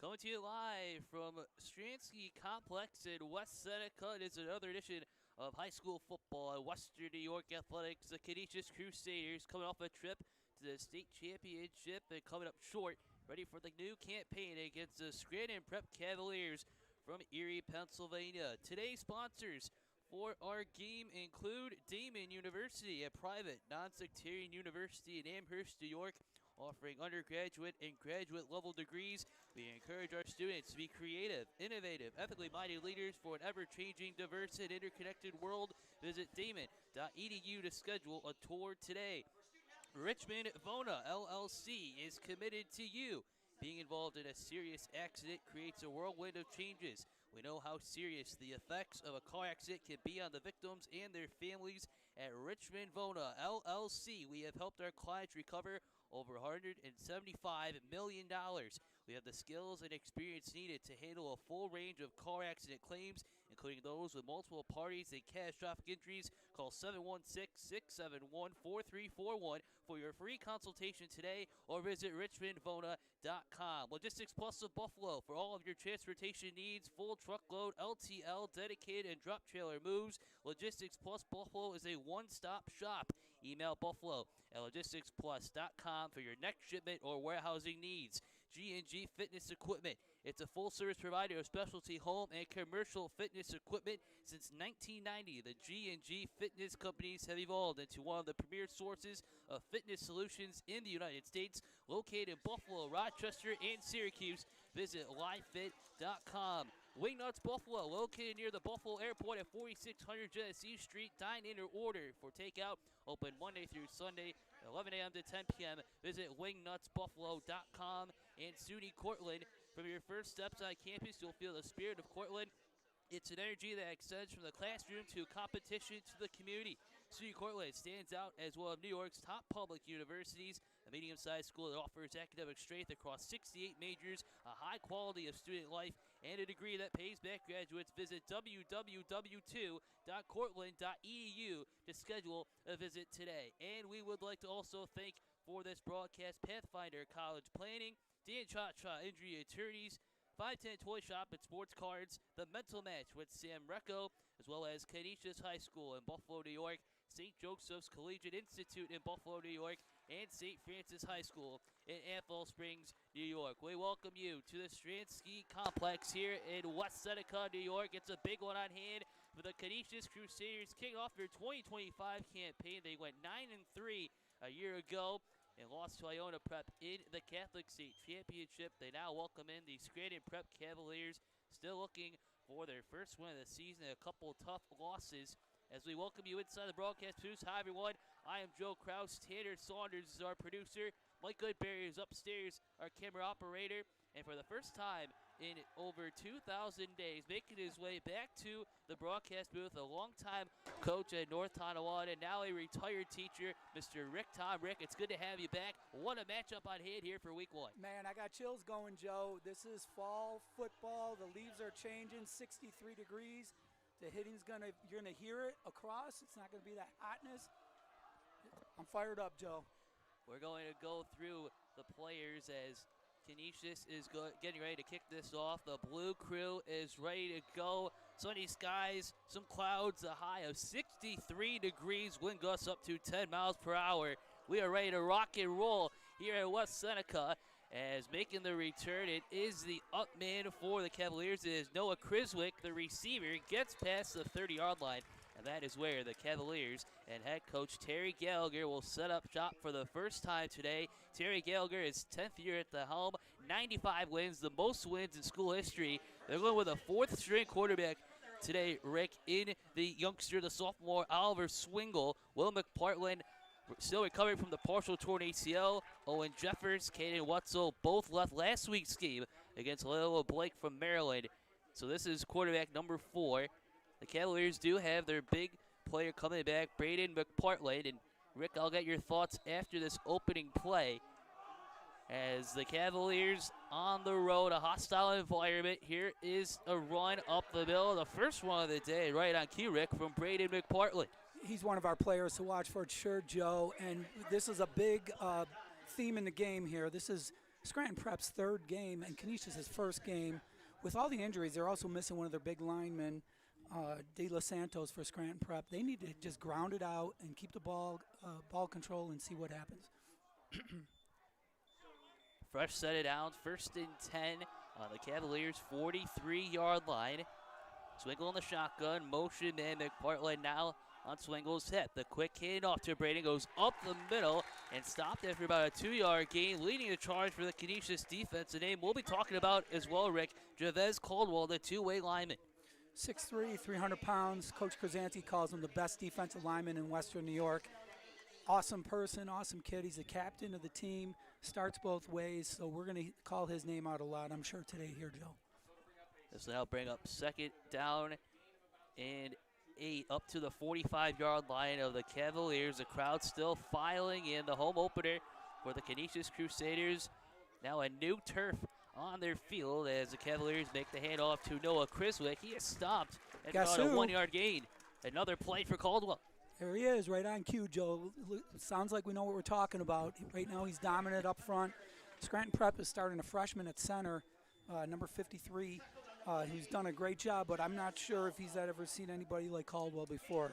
Coming to you live from Stransky Complex in West Seneca. It is another edition of high school football at Western New York Athletics. The Canisius Crusaders coming off a trip to the state championship and coming up short, ready for the new campaign against the Scranton Prep Cavaliers from Erie, Pennsylvania. Today's sponsors for our game include Damon University, a private non-sectarian university in Amherst, New York, offering undergraduate and graduate level degrees. We encourage our students to be creative, innovative, ethically minded leaders for an ever-changing, diverse, and interconnected world. Visit damon.edu to schedule a tour today. Richmond Vona LLC is committed to you. Being involved in a serious accident creates a whirlwind of changes. We know how serious the effects of a car accident can be on the victims and their families. At Richmond Vona LLC, we have helped our clients recover over $175 million. We have the skills and experience needed to handle a full range of car accident claims, including those with multiple parties and catastrophic injuries. Call 716-671-4341 for your free consultation today, or visit richmondvona.com. Logistics Plus of Buffalo for all of your transportation needs. Full truckload, LTL, dedicated, and drop trailer moves. Logistics Plus Buffalo is a one-stop shop. Email buffalo at logisticsplus.com for your next shipment or warehousing needs. G&G Fitness Equipment. It's a full-service provider of specialty home and commercial fitness equipment. Since 1990, the G&G Fitness companies have evolved into one of the premier sources of fitness solutions in the United States. Located in Buffalo, Rochester, and Syracuse, visit livefit.com. Wingnuts Buffalo, located near the Buffalo Airport at 4600 Genesee Street. Dine in or order for takeout. Open Monday through Sunday, 11 a.m. to 10 p.m. Visit wingnutsbuffalo.com. And SUNY Cortland, from your first steps on campus, you'll feel the spirit of Cortland. It's an energy that extends from the classroom to competition to the community. SUNY Cortland stands out as one of New York's top public universities, a medium-sized school that offers academic strength across 68 majors, a high quality of student life, and a degree that pays back graduates. Visit www.cortland.edu to schedule a visit today. And we would like to also thank for this broadcast Pathfinder College Planning, Dan Cha-Cha Injury Attorneys, 510 Toy Shop and Sports Cards, The Mental Match with Sam Recco, as well as Canisius High School in Buffalo, New York, St. Joseph's Collegiate Institute in Buffalo, New York, and St. Francis High School in Athol Springs, New York. We welcome you to the Stransky Complex here in West Seneca, New York. It's a big one on hand for the Canisius Crusaders kicking off their 2025 campaign. They went 9-3 a year ago and lost to Iona Prep in the Catholic State Championship. They now welcome in the Scranton Prep Cavaliers, still looking for their first win of the season, a couple tough losses. As we welcome you inside the broadcast booth. Hi, everyone. I am Joe Kraus. Tanner Saunders is our producer. Mike Goodberry is upstairs, our camera operator. And for the first time in over 2,000 days, making his way back to the broadcast booth, a longtime coach at North Tonawanda, now a retired teacher, Mr. Rick Tom. Rick, it's good to have you back. What a matchup on hand here for week one. Man, I got chills going, Joe. This is fall football. The leaves are changing, 63 degrees. The hitting's you're gonna hear it across. It's not gonna be that hotness. I'm fired up, Joe. We're going to go through the players as Canisius is getting ready to kick this off. The blue crew is ready to go. Sunny skies, some clouds, a high of 63 degrees, wind gusts up to 10 miles per hour. We are ready to rock and roll here at West Seneca. As making the return, it is the up man for the Cavaliers. It is Noah Criswick, the receiver, gets past the 30-yard line. And that is where the Cavaliers and head coach Terry Gallagher will set up shop for the first time today. Terry Gallagher is 10th year at the helm, 95 wins, the most wins in school history. They're going with a fourth-string quarterback today, Rick, in the youngster, the sophomore Oliver Swingle. Will McPartland still recovering from the partial torn ACL. Owen Jeffers, Caden Wetzel both left last week's game against Lilo Blake from Maryland. So this is quarterback number 4. The Cavaliers do have their big player coming back, Braden McPartland. And Rick, I'll get your thoughts after this opening play. As the Cavaliers on the road, a hostile environment. Here is a run up the middle, the first one of the day, right on cue, Rick, from Braden McPartland. He's one of our players to watch for sure, Joe. And this is a big theme in the game here. This is Scranton Prep's third game and Canisius' first game. With all the injuries, they're also missing one of their big linemen, De Los Santos, for Scranton Prep. They need to just ground it out and keep the ball control and see what happens. Fresh set it down, 1st and 10 on the Cavaliers' 43-yard line. Swingle in the shotgun, motion, and McPartland now on Swingle's hip. The quick handoff to Braden goes up the middle and stopped after about a 2-yard gain, leading the charge for the Canisius defense. A name we'll be talking about as well, Rick, Javez Caldwell, the two-way lineman. 6'3", 300 pounds. Coach Krasanski calls him the best defensive lineman in Western New York. Awesome person, awesome kid. He's the captain of the team, starts both ways, so we're going to call his name out a lot, I'm sure, today here, Joe. This will now bring up 2nd down and 8 up to the 45-yard line of the Cavaliers. The crowd still filing in. The home opener for the Canisius Crusaders. Now a new turf on their field as the Cavaliers make the handoff to Noah Criswick. He is stopped at about a 1-yard gain. Another play for Caldwell. There he is, right on cue, Joe. Sounds like we know what we're talking about. Right now he's dominant up front. Scranton Prep is starting a freshman at center, number 53. He's done a great job, but I'm not sure if he's ever seen anybody like Caldwell before.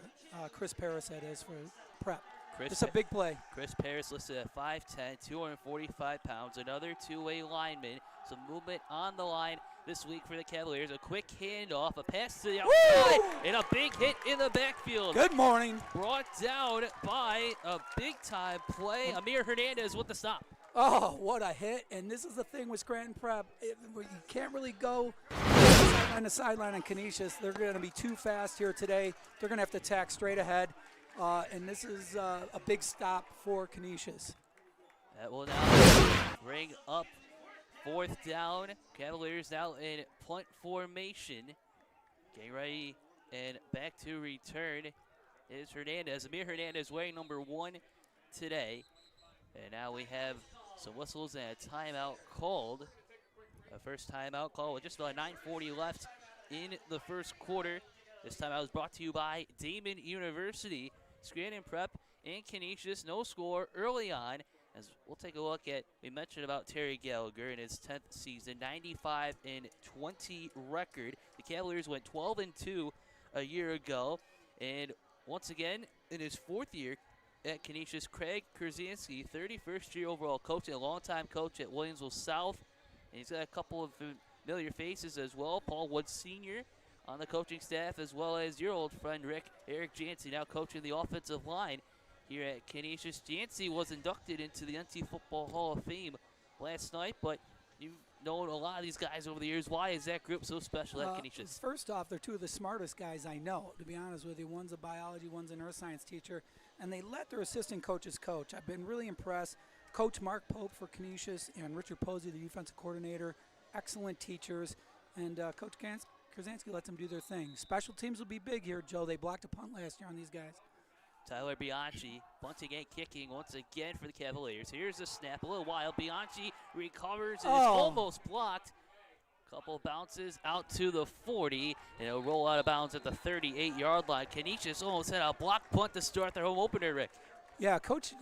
Chris Paris, that is, for Prep. It's a big play. Chris Paris listed at 5'10", 245 pounds. Another two-way lineman. Some movement on the line this week for the Cavaliers. A quick handoff, a pass to the outside, and a big hit in the backfield. Good morning. Brought down by a big-time play. Amir Hernandez with the stop. Oh, what a hit. And this is the thing with Scranton Prep. You can't really go on the sideline on Canisius. They're going to be too fast here today. They're going to have to attack straight ahead. And this is a big stop for Canisius. That will now bring up 4th down. Cavaliers now in punt formation. Getting ready and back to return is Hernandez. Amir Hernandez wearing number 1 today. And now we have some whistles and a timeout called. A first timeout call with just about 9:40 left in the first quarter. This timeout was brought to you by Damon University. Scranton Prep and Canisius, no score early on. As we'll take a look at, we mentioned about Terry Gallagher in his 10th season, 95-20 record. The Cavaliers went 12-2 a year ago. And once again, in his 4th year at Canisius, Craig Krasanski, 31st year overall coach and a longtime coach at Williamsville South. And he's got a couple of familiar faces as well. Paul Wood Sr. on the coaching staff, as well as your old friend Eric Jancy, now coaching the offensive line here at Canisius. Jancy was inducted into the NC Football Hall of Fame last night, but you've known a lot of these guys over the years. Why is that group so special at Canisius? First off, they're two of the smartest guys I know, to be honest with you. One's a biology, one's an earth science teacher, and they let their assistant coaches coach. I've been really impressed. Coach Mark Pope for Canisius and Richard Posey, the defensive coordinator, excellent teachers, and Coach Krasanski lets them do their thing. Special teams will be big here, Joe. They blocked a punt last year on these guys. Tyler Bianchi punting and kicking once again for the Cavaliers. Here's the snap, a little wild. Bianchi recovers and is almost blocked. Couple bounces out to the 40, and it'll roll out of bounds at the 38-yard line. Canisius almost had a block punt to start their home opener, Rick. Yeah, Coach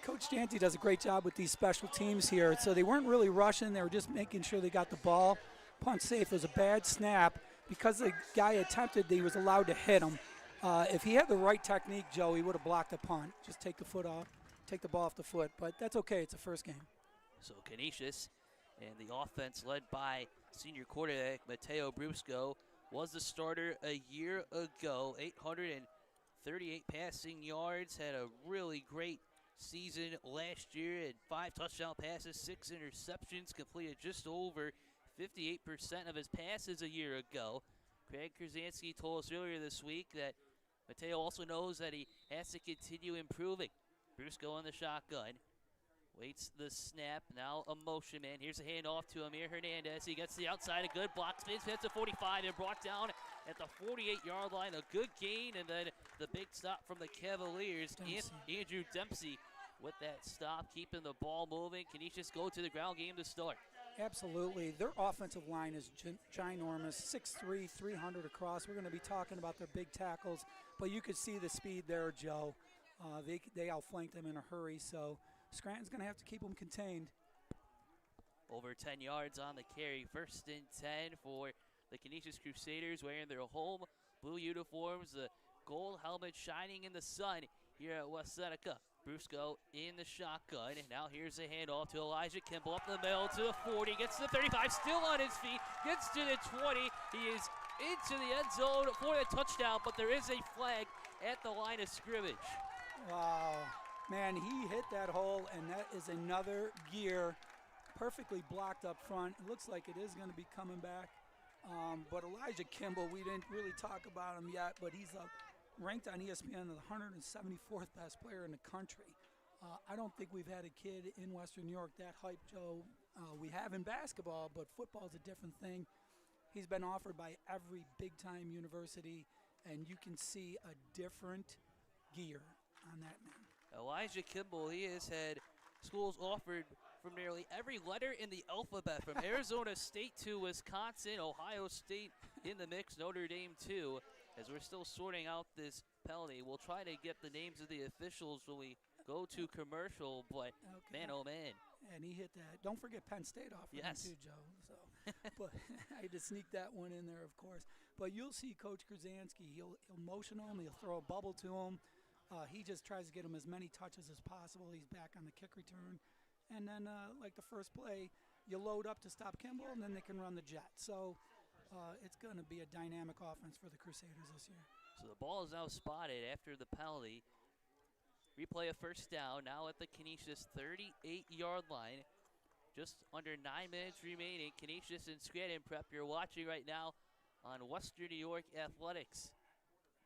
Jancy does a great job with these special teams here. So they weren't really rushing. They were just making sure they got the ball. Punt safe. It was a bad snap. Because the guy attempted, he was allowed to hit him. If he had the right technique, Joe, he would have blocked the punt. Just take the ball off the foot. But that's okay. It's a first game. So Canisius and the offense led by senior quarterback Mateo Brusco was the starter a year ago. 838 passing yards, had a really great season last year, had 5 touchdown passes, 6 interceptions, completed just over 58% of his passes a year ago. Craig Krasanski told us earlier this week that Mateo also knows that he has to continue improving. Brusco in the shotgun. Waits the snap, now a motion man. Here's a handoff to Amir Hernandez. He gets the outside, a good block. Spins past the 45 and brought down at the 48-yard line. A good gain, and then the big stop from the Cavaliers. Andrew Dempsey with that stop, keeping the ball moving. Canisius go to the ground game to start. Absolutely. Their offensive line is ginormous, 6'3", 300 across. We're going to be talking about their big tackles, but you could see the speed there, Joe. They outflanked them in a hurry, so Scranton's going to have to keep them contained. Over 10 yards on the carry. 1st and 10 for the Canisius Crusaders wearing their home blue uniforms. The gold helmet shining in the sun here at West Seneca. Brusco in the shotgun. And now here's a handoff to Elijah Kimball up the middle to the 40. Gets to the 35, still on his feet. Gets to the 20. He is into the end zone for the touchdown, but there is a flag at the line of scrimmage. Wow. Man, he hit that hole, and that is another gear perfectly blocked up front. It looks like it is going to be coming back. But Elijah Kimball, we didn't really talk about him yet, but he's ranked on ESPN the 174th best player in the country. I don't think we've had a kid in Western New York that hype, Joe. We have in basketball, but football's a different thing. He's been offered by every big-time university, and you can see a different gear on that man. Elijah Kimball, he has had schools offered from nearly every letter in the alphabet, from Arizona State to Wisconsin, Ohio State in the mix, Notre Dame too. As we're still sorting out this penalty, we'll try to get the names of the officials when we go to commercial, but okay. Man, oh man. And he hit that. Don't forget Penn State offered him too, Joe. So, but I had to sneak that one in there, of course. But you'll see Coach Krasansky. He'll motion him. He'll throw a bubble to him. He just tries to get him as many touches as possible. He's back on the kick return. And then, like the first play, you load up to stop Kimball, and then they can run the jet. So it's going to be a dynamic offense for the Crusaders this year. So the ball is now spotted after the penalty. Replay of 1st down, now at the Canisius 38-yard line. Just under 9 minutes remaining. Canisius and Scranton Prep, you're watching right now on Western New York Athletics.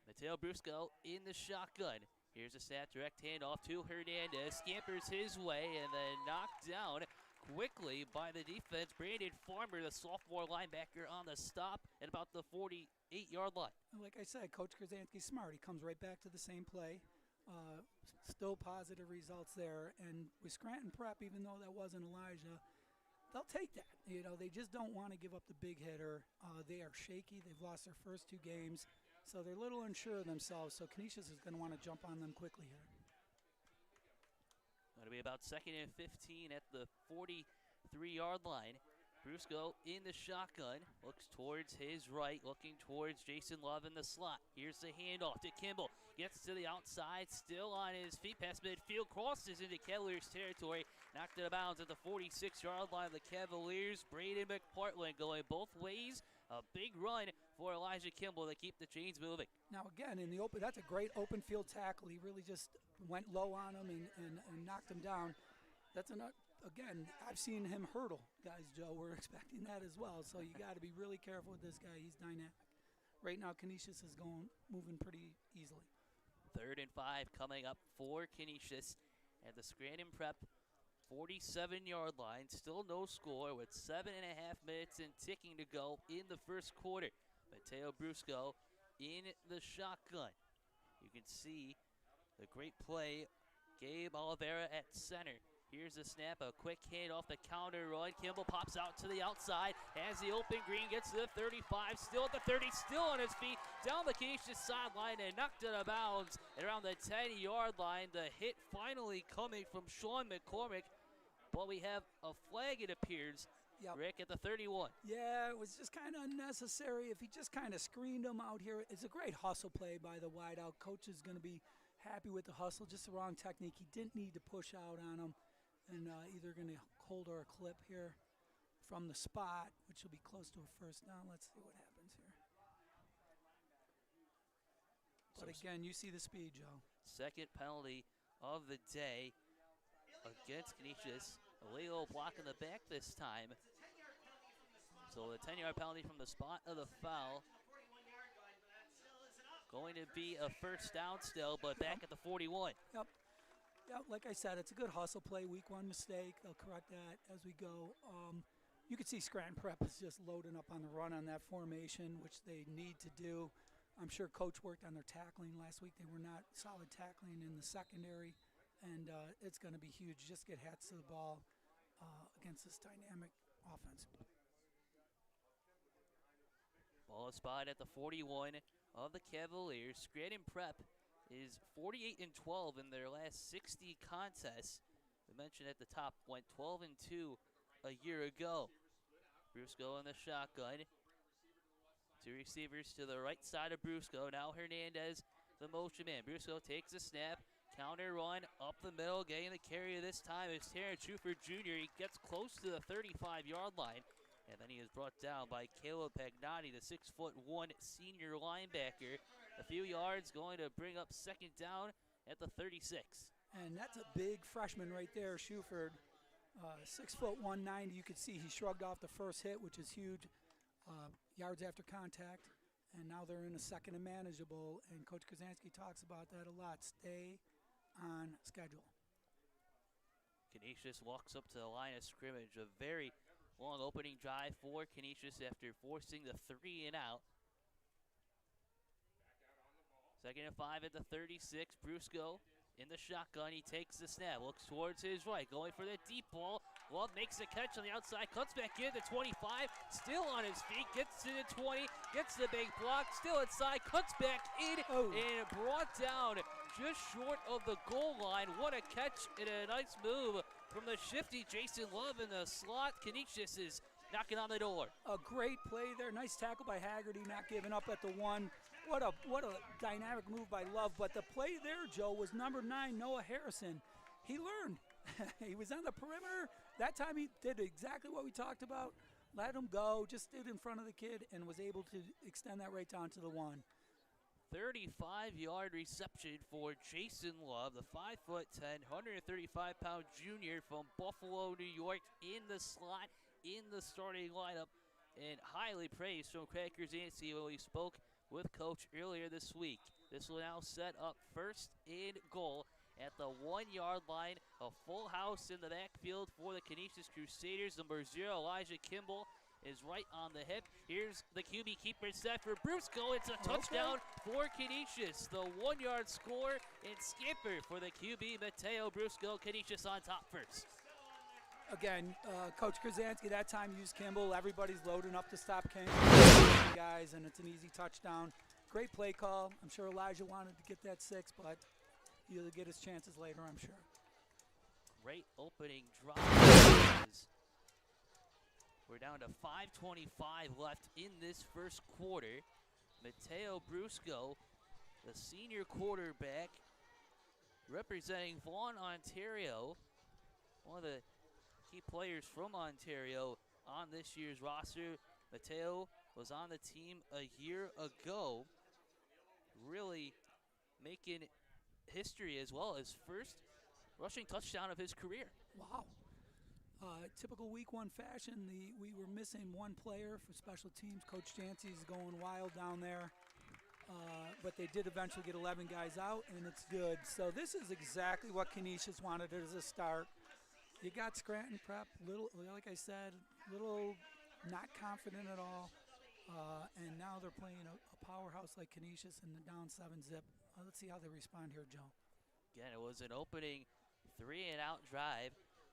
Mateo Brusco in the shotgun. Here's a snap, direct handoff to Hernandez. Scampers his way and then knocked down quickly by the defense. Brandon Farmer, the sophomore linebacker, on the stop at about the 48-yard line. Like I said, Coach Krasansky's smart. He comes right back to the same play. Still positive results there. And with Scranton Prep, even though that wasn't Elijah, they'll take that. You know, they just don't want to give up the big hitter. They are shaky. They've lost their first 2 games. So they're a little unsure of themselves. So Canisius is going to want to jump on them quickly here. Going to be about 2nd and 15 at the 43-yard line. Brusco in the shotgun, looks towards his right, looking towards Jason Love in the slot. Here's the handoff to Kimball. Gets to the outside, still on his feet past midfield, crosses into Cavaliers territory, knocked out of bounds at the 46-yard line of the Cavaliers. Braden McPartland going both ways. A big run for Elijah Kimball to keep the chains moving. Now again, in the open, that's a great open field tackle. He really just went low on him and knocked him down. That's enough. Again, I've seen him hurdle guys, Joe. We're expecting that as well. So you got to be really careful with this guy. He's dynamic. Right now, Canisius is moving pretty easily. 3rd and 5 coming up for Canisius at the Scranton Prep 47-yard line. Still no score with 7.5 minutes and ticking to go in the 1st quarter. Mateo Brusco in the shotgun. You can see the great play. Gabe Oliveira at center. Here's the snap, a quick hit off the counter run. Kimball pops out to the outside, has the open green, gets to the 35, still at the 30, still on his feet, down the Canisius sideline and knocked out of bounds at around the 10-yard line. The hit finally coming from Sean McCormick, but we have a flag, it appears, Rick, at the 31. Yeah, it was just kind of unnecessary. If he just kind of screened him out here, it's a great hustle play by the wideout. Coach is going to be happy with the hustle, just the wrong technique. He didn't need to push out on him. And either going to hold or a clip here from the spot, which will be close to a 1st down. Let's see what happens here. But again, you see the speed, Joe. 2nd penalty of the day against Canisius. A little block in the back this time. So the 10-yard penalty from the spot of the foul. Going to be a 1st down still, but back at the 41. Yep. Yeah, like I said, it's a good hustle play. Week 1 mistake. They'll correct that as we go. You can see Scranton Prep is just loading up on the run on that formation, which they need to do. I'm sure Coach worked on their tackling last week. They were not solid tackling in the secondary, and it's going to be huge. Just get hats to the ball against this dynamic offense. Ball is spotted at the 41 of the Cavaliers. Scranton Prep is 48-12 in their last 60 contests. We mentioned at the top, went 12-2 a year ago. Brusco in the shotgun. Two receivers to the right side of Brusco. Now Hernandez, the motion man. Brusco takes a snap. Counter run up the middle. Getting the carry this time is Terrence Shuford Jr. He gets close to the 35-yard line. And then he is brought down by Caleb Pagnotti, the 6'1" senior linebacker. A few yards, going to bring up second down at the 36. And that's a big freshman right there, Shuford. 6'1", 190. You could see he shrugged off the first hit, which is huge. Yards after contact. And now they're in a second and manageable. And Coach Krasansky talks about that a lot. Stay on schedule. Canisius walks up to the line of scrimmage. A very long opening drive for Canisius after forcing the 3 and out. Second and 5 at the 36. Brusco in the shotgun. He takes the snap, looks towards his right, going for the deep ball. Love makes the catch on the outside, cuts back in the 25, still on his feet, gets to the 20, gets the big block, still inside, cuts back in, and brought down just short of the goal line. What a catch and a nice move from the shifty Jason Love in the slot. Canisius is knocking on the door. A great play there. Nice tackle by Haggerty, not giving up at the 1. What a dynamic move by Love. But the play there, Joe, was number 9, Noah Harrison. He learned. He was on the perimeter. That time he did exactly what we talked about. Let him go, just stood in front of the kid and was able to extend that right down to the 1. 35-yard reception for Jason Love, the 5'10", 135-pound junior from Buffalo, New York, in the slot, in the starting lineup, and highly praised from Craig Krasansky when we spoke with Coach earlier this week. This will now set up first and goal at the 1-yard line. A full house in the backfield for the Canisius Crusaders. Number 0, Elijah Kimball, is right on the hip. Here's the QB keeper set for Brusco. It's a touchdown for Canisius. The 1-yard score and skipper for the QB, Mateo Brusco. Canisius on top first. Again, Coach Krasansky that time used Kimball. Everybody's loading up to stop Kimball, guys, and it's an easy touchdown. Great play call. I'm sure Elijah wanted to get that 6, but he'll get his chances later, I'm sure. Great opening drive. We're down to 5:25 left in this first quarter. Mateo Brusco, the senior quarterback, representing Vaughan, Ontario, one of the key players from Ontario on this year's roster. Mateo was on the team a year ago, really making history as well as first rushing touchdown of his career. Wow. Typical week 1 fashion, we were missing one player for special teams. Coach Jancy's going wild down there. But they did eventually get 11 guys out, and it's good. So this is exactly what Canisius wanted as a start. You got Scranton Prep, like I said, little not confident at all. And now they're playing a powerhouse like Canisius in the down 7-zip. Let's see how they respond here, Joe. Again, it was an opening 3-and-out drive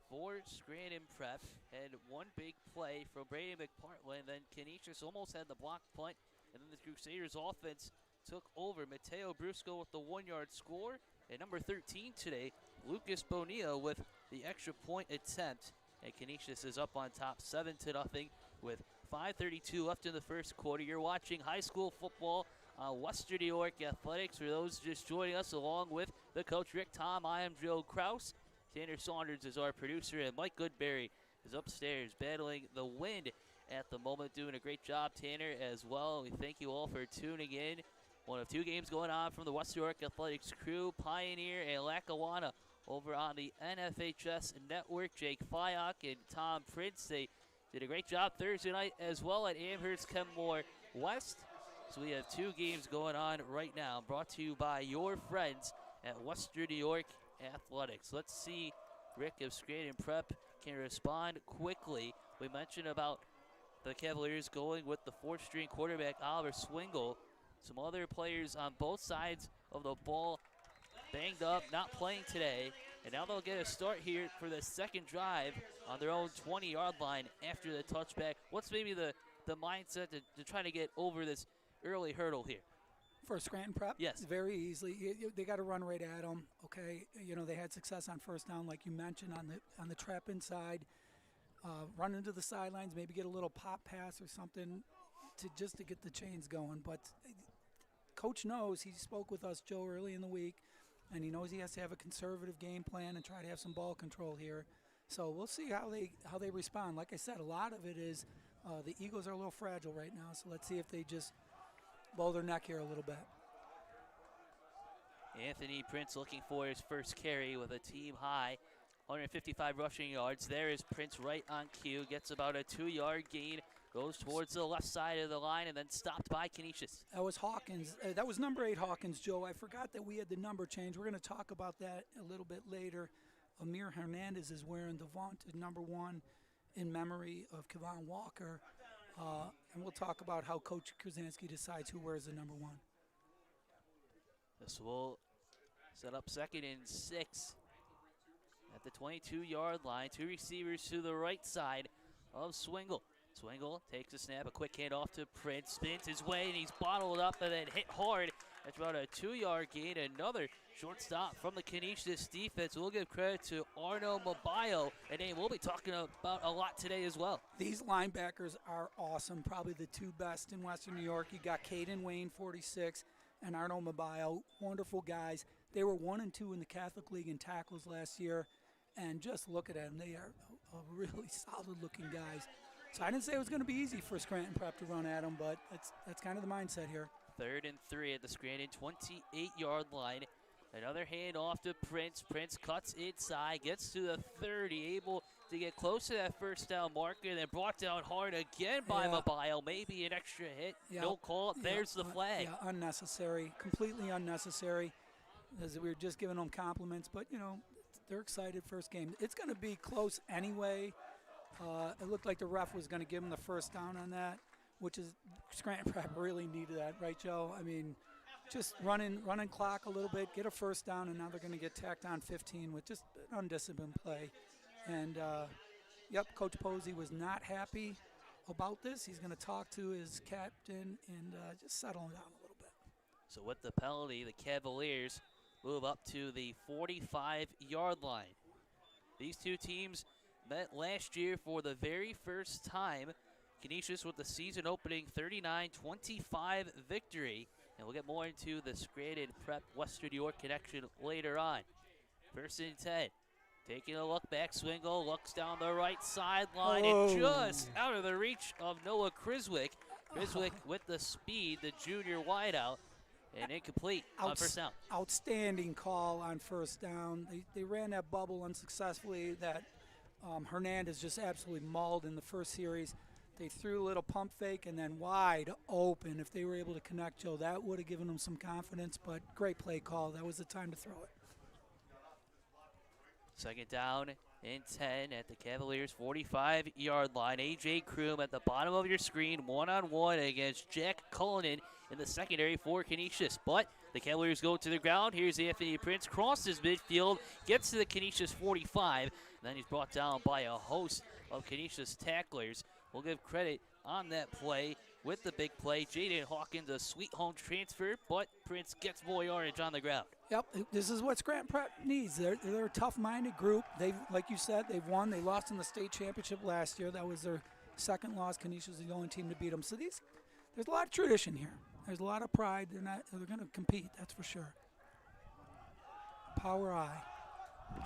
for Scranton Prep. Had one big play from Brady McPartland. Then Canisius almost had the block punt. And then the Crusaders offense took over. Mateo Brusco with the 1-yard score. And number 13 today, Lucas Bonilla with the extra point attempt. And Canisius is up on top 7-0 with 5:32 left in the first quarter. You're watching high school football on Western New York Athletics. For those just joining us, along with the coach Rick Tom, I am Joe Kraus. Tanner Saunders is our producer, and Mike Goodberry is upstairs battling the wind at the moment. Doing a great job, Tanner, as well. We thank you all for tuning in. One of 2 games going on from the Western New York Athletics crew, Pioneer and Lackawanna over on the NFHS Network. Jake Fyock and Tom Prince, they did a great job Thursday night as well at Amherst Kenmore West. So we have 2 games going on right now, brought to you by your friends at Western New York Athletics. Let's see, Rick, if Scranton Prep can respond quickly. We mentioned about the Cavaliers going with the 4th-string quarterback, Oliver Swingle. Some other players on both sides of the ball banged up, not playing today. And now they'll get a start here for the second drive on their own 20-yard line after the touchback. What's maybe the mindset to try to get over this early hurdle here? For Scranton Prep? Yes. Very easily. They got to run right at them, okay? You know, they had success on first down, like you mentioned, on the trap inside. run into the sidelines, maybe get a little pop pass or something just to get the chains going. But Coach knows, he spoke with us, Joe, early in the week, and he knows he has to have a conservative game plan and try to have some ball control here. So we'll see how they respond. Like I said, a lot of it is the Eagles are a little fragile right now, so let's see if they just bow their neck here a little bit. Anthony Prince looking for his first carry with a team high 155 rushing yards. There is Prince right on cue, gets about a 2-yard gain, goes towards the left side of the line, and then stopped by Canisius. That was Hawkins. That was number 8 Hawkins, Joe. I forgot that we had the number change. We're going to talk about that a little bit later. Amir Hernandez is wearing the vaunted number 1 in memory of Kevon Walker. And we'll talk about how Coach Krasinski decides who wears the number 1. This will set up 2nd and 6 at the 22-yard line. 2 receivers to the right side of Swingle. Swingle takes a snap, a quick handoff to Prince, spins his way, and he's bottled up and then hit hard. That's about a 2-yard gain. Another short stop from the Canisius defense. We'll give credit to Arno Mabayo, a name we'll be talking about a lot today as well. These linebackers are awesome, probably the 2 best in Western New York. You got Caden Wayne, 46, and Arno Mabayo, wonderful guys. They were 1 and 2 in the Catholic League in tackles last year, and just look at them. They are really solid-looking guys. So I didn't say it was going to be easy for Scranton Prep to run at them, but that's kind of the mindset here. 3rd and 3 at the Scranton 28-yard line. Another handoff to Prince. Prince cuts inside, gets to the 30, able to get close to that first down marker, then brought down hard again by Mabayo. Maybe an extra hit. No call. There's the flag. Yeah, unnecessary. Completely unnecessary. As we were just giving them compliments, but, you know, they're excited first game. It's going to be close anyway. It looked like the ref was going to give them the first down on that, which is Scranton Prep really needed that, right, Joe? I mean, just running clock a little bit, get a first down, and now they're going to get tacked on 15 with just an undisciplined play. And, Coach Posey was not happy about this. He's going to talk to his captain and just settle him down a little bit. So with the penalty, the Cavaliers move up to the 45-yard line. These two teams met last year for the very first time. Canisius with the season-opening 39-25 victory. And we'll get more into the Scranton Prep Western New York connection later on. 1st and 10. Taking a look back, Swingle looks down the right sideline and just out of the reach of Noah Criswick. Criswick with the speed, the junior wideout, and incomplete on first down. Outstanding call on first down. They ran that bubble unsuccessfully that Hernandez just absolutely mauled in the first series. They threw a little pump fake and then wide open. If they were able to connect, Joe, that would have given them some confidence, but great play call. That was the time to throw it. 2nd down and 10 at the Cavaliers' 45-yard line. A.J. Kroom at the bottom of your screen, one-on-one against Jack Cullinan in the secondary for Canisius. But the Cavaliers go to the ground. Here's Anthony Prince, crosses midfield, gets to the Canisius 45, and then he's brought down by a host of Canisius tacklers. We'll give credit on that play with the big play. Jaden Hawkins, a sweet home transfer, but Prince gets more yardage on the ground. Yep, this is what Scranton Prep needs. They're a tough-minded group. They've, like you said, they've won. They lost in the state championship last year. That was their 2nd loss. Canisius was the only team to beat them. So there's a lot of tradition here. There's a lot of pride. They're going to compete, that's for sure. Power eye.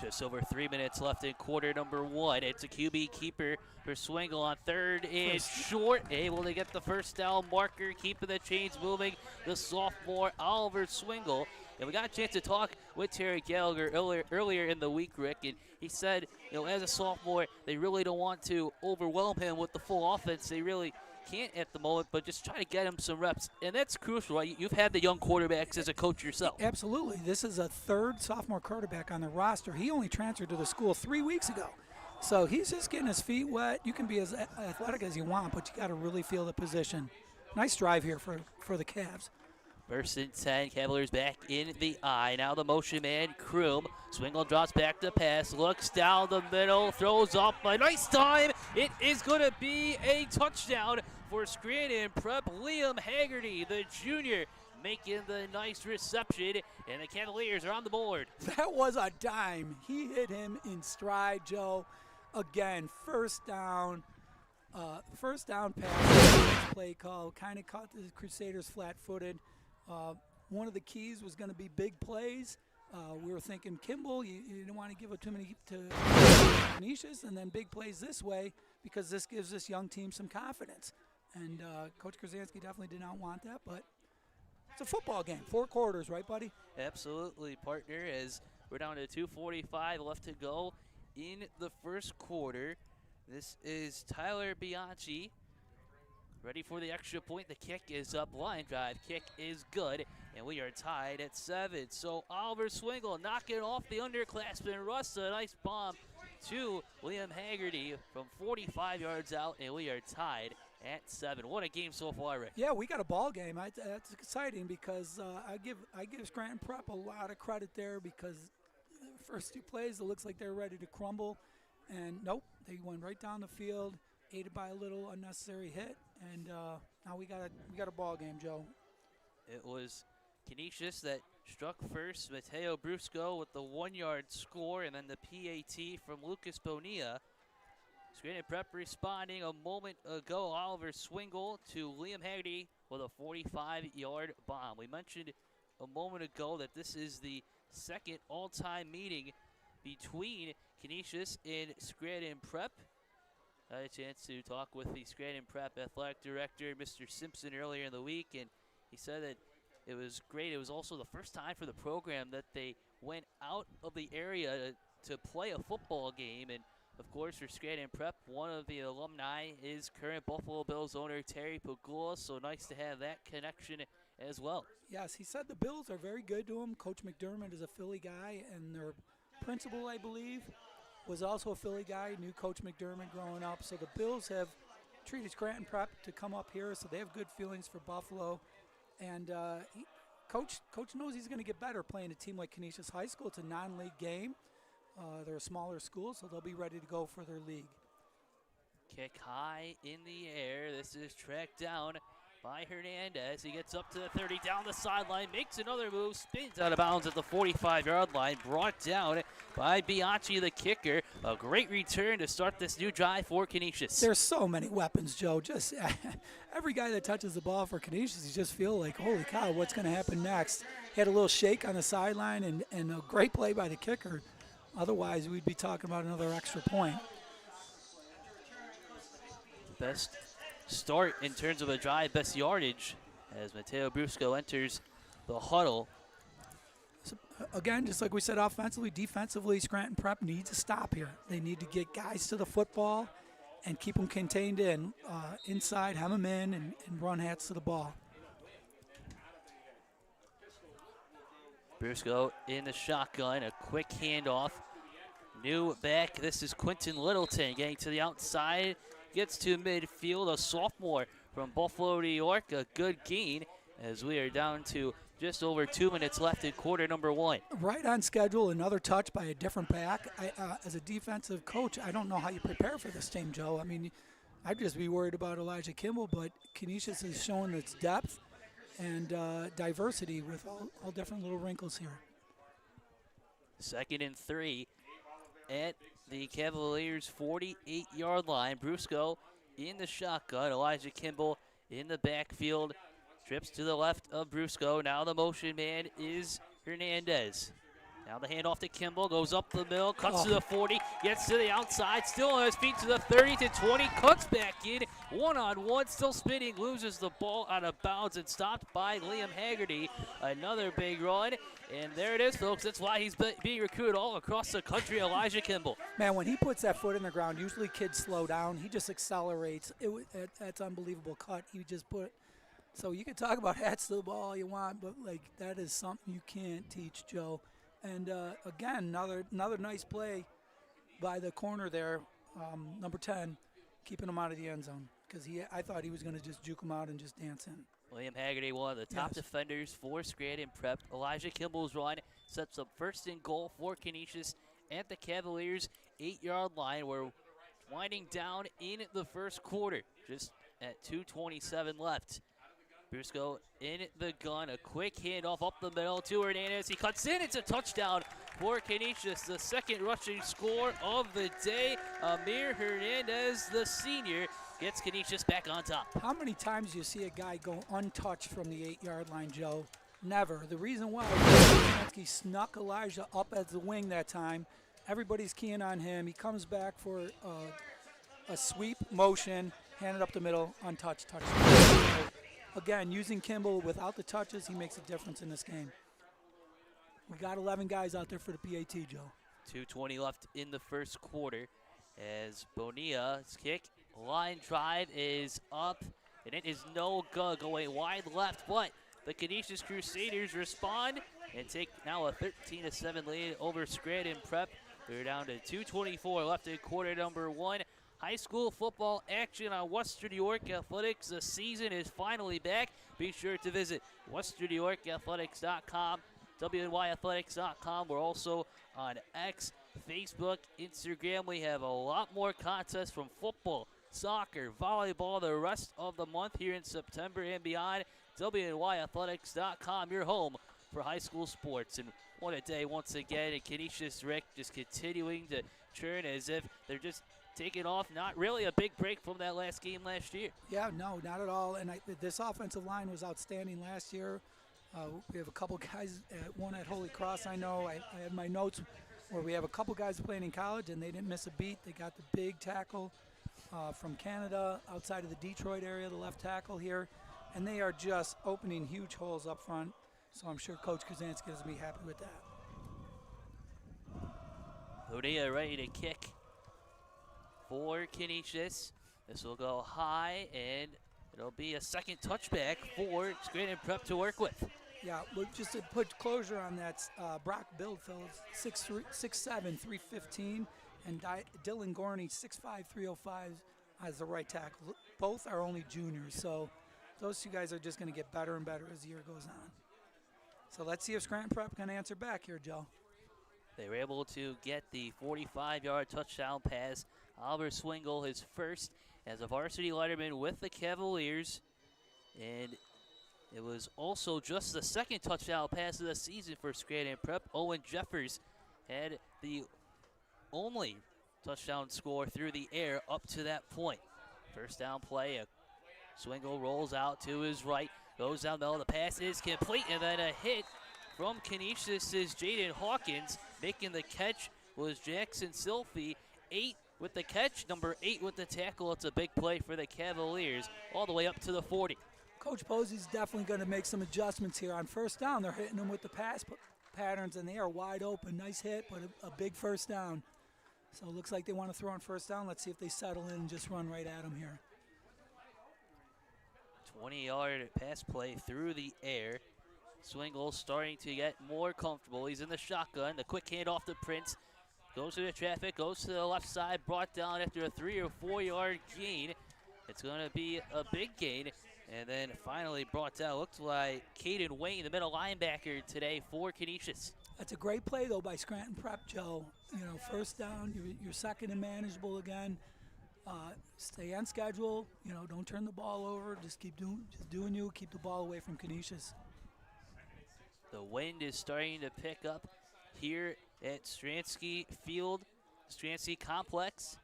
Just over 3 minutes left in quarter number 1. It's a QB keeper for Swingle on 3rd and short. Able to get the first down marker, keeping the chains moving. The sophomore Oliver Swingle. And we got a chance to talk with Terry Gallagher earlier in the week, Rick, and he said, as a sophomore, they really don't want to overwhelm him with the full offense. They really can't at the moment, but just try to get him some reps. And that's crucial, right? You've had the young quarterbacks as a coach yourself. Absolutely. This is a 3rd sophomore quarterback on the roster. He only transferred to the school 3 weeks ago. So he's just getting his feet wet. You can be as athletic as you want, but you got to really feel the position. Nice drive here for the Cavs. 1st and 10, Cavaliers back in the eye. Now the motion man, Kroom. Swingle drops back to pass, looks down the middle, throws up a nice time. It is going to be a touchdown for Scranton Prep. Liam Haggerty, the junior, making the nice reception, and the Cavaliers are on the board. That was a dime. He hit him in stride, Joe. Again, first down pass play call kind of caught the Crusaders flat-footed. One of the keys was going to be big plays. We were thinking Kimball, you didn't want to give it too many to Canisius, and then big plays this way because this gives this young team some confidence. And Coach Krasinski definitely did not want that, but it's a football game. 4 quarters, right, buddy? Absolutely, partner, as we're down to 2:45 left to go in the first quarter. This is Tyler Bianchi ready for the extra point. The kick is up. Line drive kick is good, and we are tied at 7. So Oliver Swingle knocking off the underclassman Russ. A nice bomb to Liam Haggerty from 45 yards out, and we are tied at 7. What a game so far, Rick. Yeah, we got a ball game. That's exciting because I give Scranton Prep a lot of credit there because the first 2 plays it looks like they're ready to crumble, and nope, they went right down the field, aided by a little unnecessary hit, and now we got a ball game, Joe. It was Canisius that struck first. Mateo Brusco with the 1-yard score, and then the PAT from Lucas Bonilla. Scranton Prep responding a moment ago. Oliver Swingle to Liam Haggerty with a 45-yard bomb. We mentioned a moment ago that this is the second all-time meeting between Canisius and Scranton Prep. I had a chance to talk with the Scranton Prep athletic director, Mr. Simpson, earlier in the week, and he said that it was great. It was also the first time for the program that they went out of the area to play a football game. And of course, for Scranton Prep, one of the alumni is current Buffalo Bills owner Terry Pagula, so nice to have that connection as well. Yes, he said the Bills are very good to him. Coach McDermott is a Philly guy, and their principal, I believe, was also a Philly guy, knew Coach McDermott growing up. So the Bills have treated Scranton Prep to come up here, so they have good feelings for Buffalo. And Coach knows he's going to get better playing a team like Canisius High School. It's a non-league game. They're a smaller school, so they'll be ready to go for their league. Kick high in the air. This is tracked down by Hernandez. He gets up to the 30, down the sideline, makes another move, spins out of bounds at the 45-yard line, brought down by Bianchi, the kicker. A great return to start this new drive for Canisius. There's so many weapons, Joe. Just every guy that touches the ball for Canisius, you just feel like, holy cow, what's going to happen next? He had a little shake on the sideline and a great play by the kicker. Otherwise, we'd be talking about another extra point. Best start in terms of a drive, best yardage, as Mateo Brusco enters the huddle. So, again, just like we said offensively, defensively, Scranton Prep needs to stop here. They need to get guys to the football and keep them contained inside, hem them in, and run hats to the ball. Brusco in the shotgun, a quick handoff. New back, this is Quentin Littleton getting to the outside. Gets to midfield, a sophomore from Buffalo, New York. A good gain as we are down to just over 2 minutes left in quarter number 1. Right on schedule, another touch by a different back. As a defensive coach, I don't know how you prepare for this team, Joe. I mean, I'd just be worried about Elijah Kimball, but Canisius is showing its depth and diversity with all different little wrinkles here. 2nd and 3 at the Cavaliers' 48-yard line. Brusco in the shotgun. Elijah Kimball in the backfield. Trips to the left of Brusco. Now the motion man is Hernandez. Now the handoff to Kimball, goes up the middle, cuts to the 40, gets to the outside, still on his feet to the 30 to 20, cuts back in, one-on-one, still spinning, loses the ball out of bounds and stopped by Liam Haggerty. Another big run, and there it is, folks. That's why he's being recruited all across the country, Elijah Kimball. Man, when he puts that foot in the ground, usually kids slow down. He just accelerates. That's unbelievable cut. He just put. So you can talk about hats to the ball all you want, but like that is something you can't teach, Joe. And again, another nice play by the corner there, number 10, keeping him out of the end zone because I thought he was going to just juke him out and just dance in. William Haggerty, one of the top defenders for Scranton Prep. Elijah Kimball's run sets up 1st and goal for Canisius at the Cavaliers' 8-yard line. We're winding down in the first quarter, just at 2:27 left. Briscoe in the gun, a quick handoff up the middle to Hernandez. He cuts in, it's a touchdown for Canisius, the second rushing score of the day. Amir Hernandez, the senior, gets Canisius back on top. How many times do you see a guy go untouched from the 8-yard line, Joe? Never. The reason why, he snuck Elijah up as the wing that time. Everybody's keying on him. He comes back for a sweep motion, handed up the middle, untouched, touchdown. Again, using Kimball without the touches, he makes a difference in this game. We got 11 guys out there for the PAT, Joe. 2:20 left in the first quarter as Bonilla's kick. Line drive is up, and it is no good, going wide left, but the Canisius Crusaders respond and take now a 13-7 lead over Scranton Prep. They're down to 2:24 left in quarter number 1. High school football action on Western New York Athletics. The season is finally back. Be sure to visit WesternNewYorkAthletics.com, WNYAthletics.com. We're also on X, Facebook, Instagram. We have a lot more contests from football, soccer, volleyball the rest of the month here in September and beyond. WNYAthletics.com, your home for high school sports. And what a day once again. And Canisius Rick just continuing to churn as if they're just taking off. Not really a big break from that last game last year. Yeah, no, not at all. And this offensive line was outstanding last year. We have a couple guys, one at Holy Cross, I know. I have my notes where we have a couple guys playing in college, and they didn't miss a beat. They got the big tackle from Canada outside of the Detroit area, the left tackle here. And they are just opening huge holes up front. So I'm sure Coach Krasansky is going to be happy with that. Bonilla ready to kick for Canisius. This will go high, and it'll be a second touchback for Scranton Prep to work with. Yeah, but just to put closure on that, Brock Bildfeld, 6'7", 315, and Dylan Gorney, 6'5", 305 as the right tackle. Both are only juniors, so those two guys are just going to get better and better as the year goes on. So let's see if Scranton Prep can answer back here, Joe. They were able to get the 45-yard touchdown pass. Oliver Swingle, his first as a varsity letterman with the Cavaliers. And it was also just the second touchdown pass of the season for Scranton Prep. Owen Jeffers had the only touchdown score through the air up to that point. First down play, Swingle rolls out to his right, goes down the middle, the pass is complete, and then a hit from Canisius is Jaden Hawkins. Making the catch was Jackson Silphy, 8 with the catch, number 8 with the tackle. It's a big play for the Cavaliers, all the way up to the 40. Coach Posey's definitely going to make some adjustments here. On first down, they're hitting them with the pass patterns, and they are wide open. Nice hit, but a big first down. So it looks like they want to throw on first down. Let's see if they settle in and just run right at them here. 20-yard pass play through the air. Swingle starting to get more comfortable. He's in the shotgun. The quick handoff to Prince. Goes through the traffic, goes to the left side, brought down after a 3 or 4 yard gain. It's going to be a big gain. And then finally brought down, looks like Caden Wayne, the middle linebacker today for Canisius. That's a great play, though, by Scranton Prep, Joe. You know, first down, you're second and manageable again. Stay on schedule. You know, don't turn the ball over. Just keep doing you. Keep the ball away from Canisius. The wind is starting to pick up here at Stransky Field, Stransky Complex.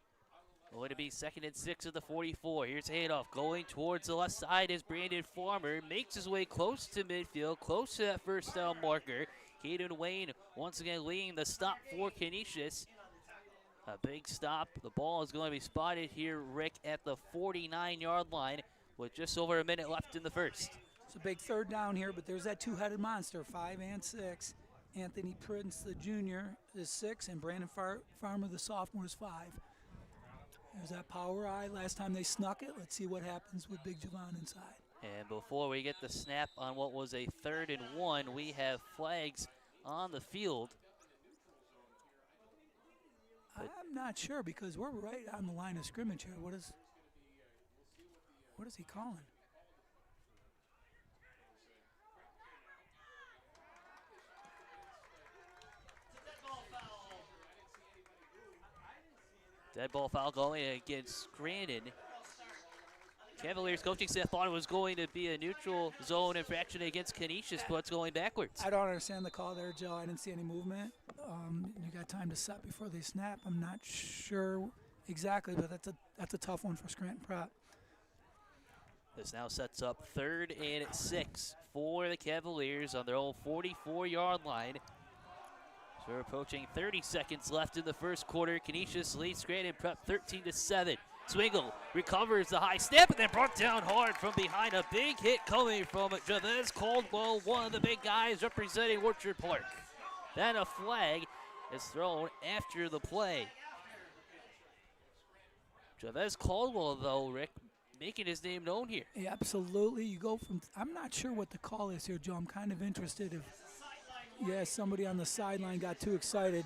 Going to be 2nd and 6 at the 44. Here's a handoff going towards the left side as Brandon Farmer makes his way close to midfield, close to that first down marker. Caden Wayne once again leading the stop for Canisius. A big stop. The ball is going to be spotted here, Rick, at the 49-yard line with just over a minute left in the first. It's a big third down here, but there's that two-headed monster, 5 and 6. Anthony Prince, the junior, is 6, and Brandon Farmer, the sophomore, is 5. There's that power eye. Last time they snuck it. Let's see what happens with Big Javon inside. And before we get the snap on what was a 3rd and 1, we have flags on the field. I'm not sure because we're right on the line of scrimmage here. What is he calling? Dead ball foul going against Scranton. Cavaliers coaching staff thought it was going to be a neutral zone infraction against Canisius, but it's going backwards. I don't understand the call there, Joe. I didn't see any movement. You got time to set before they snap. I'm not sure exactly, but that's a tough one for Scranton Prep. This now sets up 3rd and 6 for the Cavaliers on their own 44-yard line. So we're approaching 30 seconds left in the first quarter. Canisius leads Scranton Prep 13-7. Swingle recovers the high snap and then brought down hard from behind. A big hit coming from Javez Caldwell, one of the big guys representing Orchard Park. Then a flag is thrown after the play. Javez Caldwell, though, Rick, making his name known here. Yeah, absolutely. You go from, I'm not sure what the call is here, Joe. I'm kind of interested if, somebody on the sideline got too excited.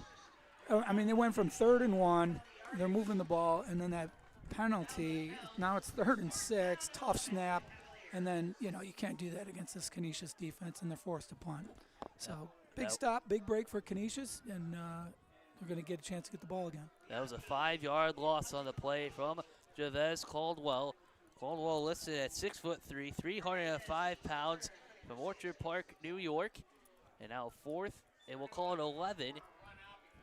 I mean, they went from 3rd and 1. They're moving the ball, and then that penalty. Now it's 3rd and 6, tough snap, and then you can't do that against this Canisius defense, and they're forced to punt. So big stop, big break for Canisius, and they're going to get a chance to get the ball again. That was a 5-yard loss on the play from Javez Caldwell. Caldwell listed at 6'3", 305 pounds, from Orchard Park, New York, and now 4th, and we'll call it 11.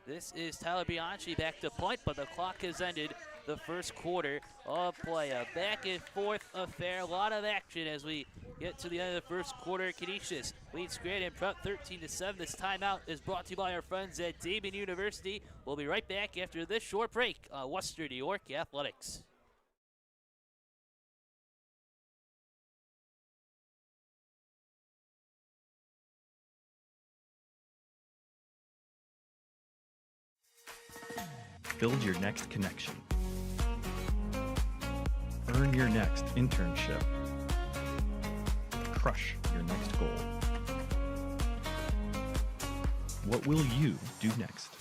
This is Tyler Bianchi back to punt, but the clock has ended the first quarter of play. A back and forth affair, a lot of action as we get to the end of the first quarter. Canisius leads Scranton Prep 13-7. This timeout is brought to you by our friends at Daemen University. We'll be right back after this short break on Western New York Athletics. Build your next connection. Earn your next internship. Crush your next goal. What will you do next?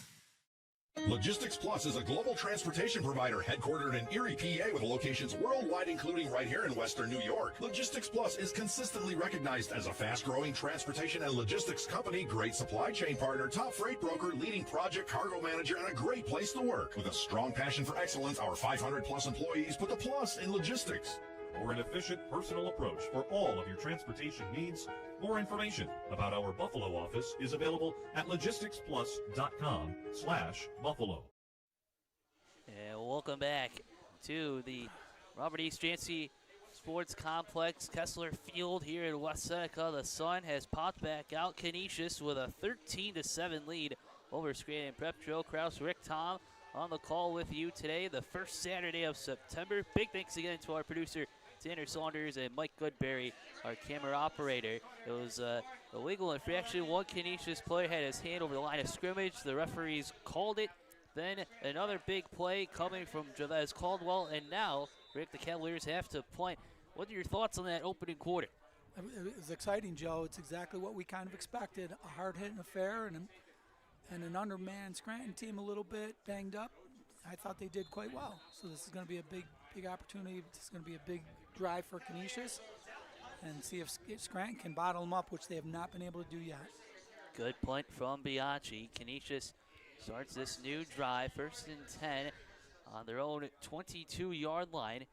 Logistics Plus is a global transportation provider headquartered in Erie, PA, with locations worldwide, including right here in Western New York. Logistics Plus is consistently recognized as a fast-growing transportation and logistics company, great supply chain partner, top freight broker, leading project cargo manager, and a great place to work. With a strong passion for excellence, our 500-plus employees put the plus in logistics. For an efficient, personal approach for all of your transportation needs, more information about our Buffalo office is available at logisticsplus.com/Buffalo. And welcome back to the Robert E. Stransky Sports Complex, Kessler Field here in West Seneca. The sun has popped back out. Canisius with a 13-7 lead over Scranton Prep. Joe Kraus, Rick Tom on the call with you today, the first Saturday of September. Big thanks again to our producer, Tanner Saunders, and Mike Goodberry, our camera operator. It was a legal infraction. One Canisius player had his hand over the line of scrimmage. The referees called it. Then another big play coming from Javez Caldwell, and now, Rick, the Cavaliers have to punt. What are your thoughts on that opening quarter? It was exciting, Joe. It's exactly what we kind of expected. A hard-hitting affair and an undermanned Scranton team a little bit banged up. I thought they did quite well. So this is going to be a big opportunity. This is going to be a big drive for Canisius, and see if Scranton can bottle them up, which they have not been able to do yet. Good punt from Bianchi. Canisius starts this new drive, 1st and 10 on their own 22-yard line.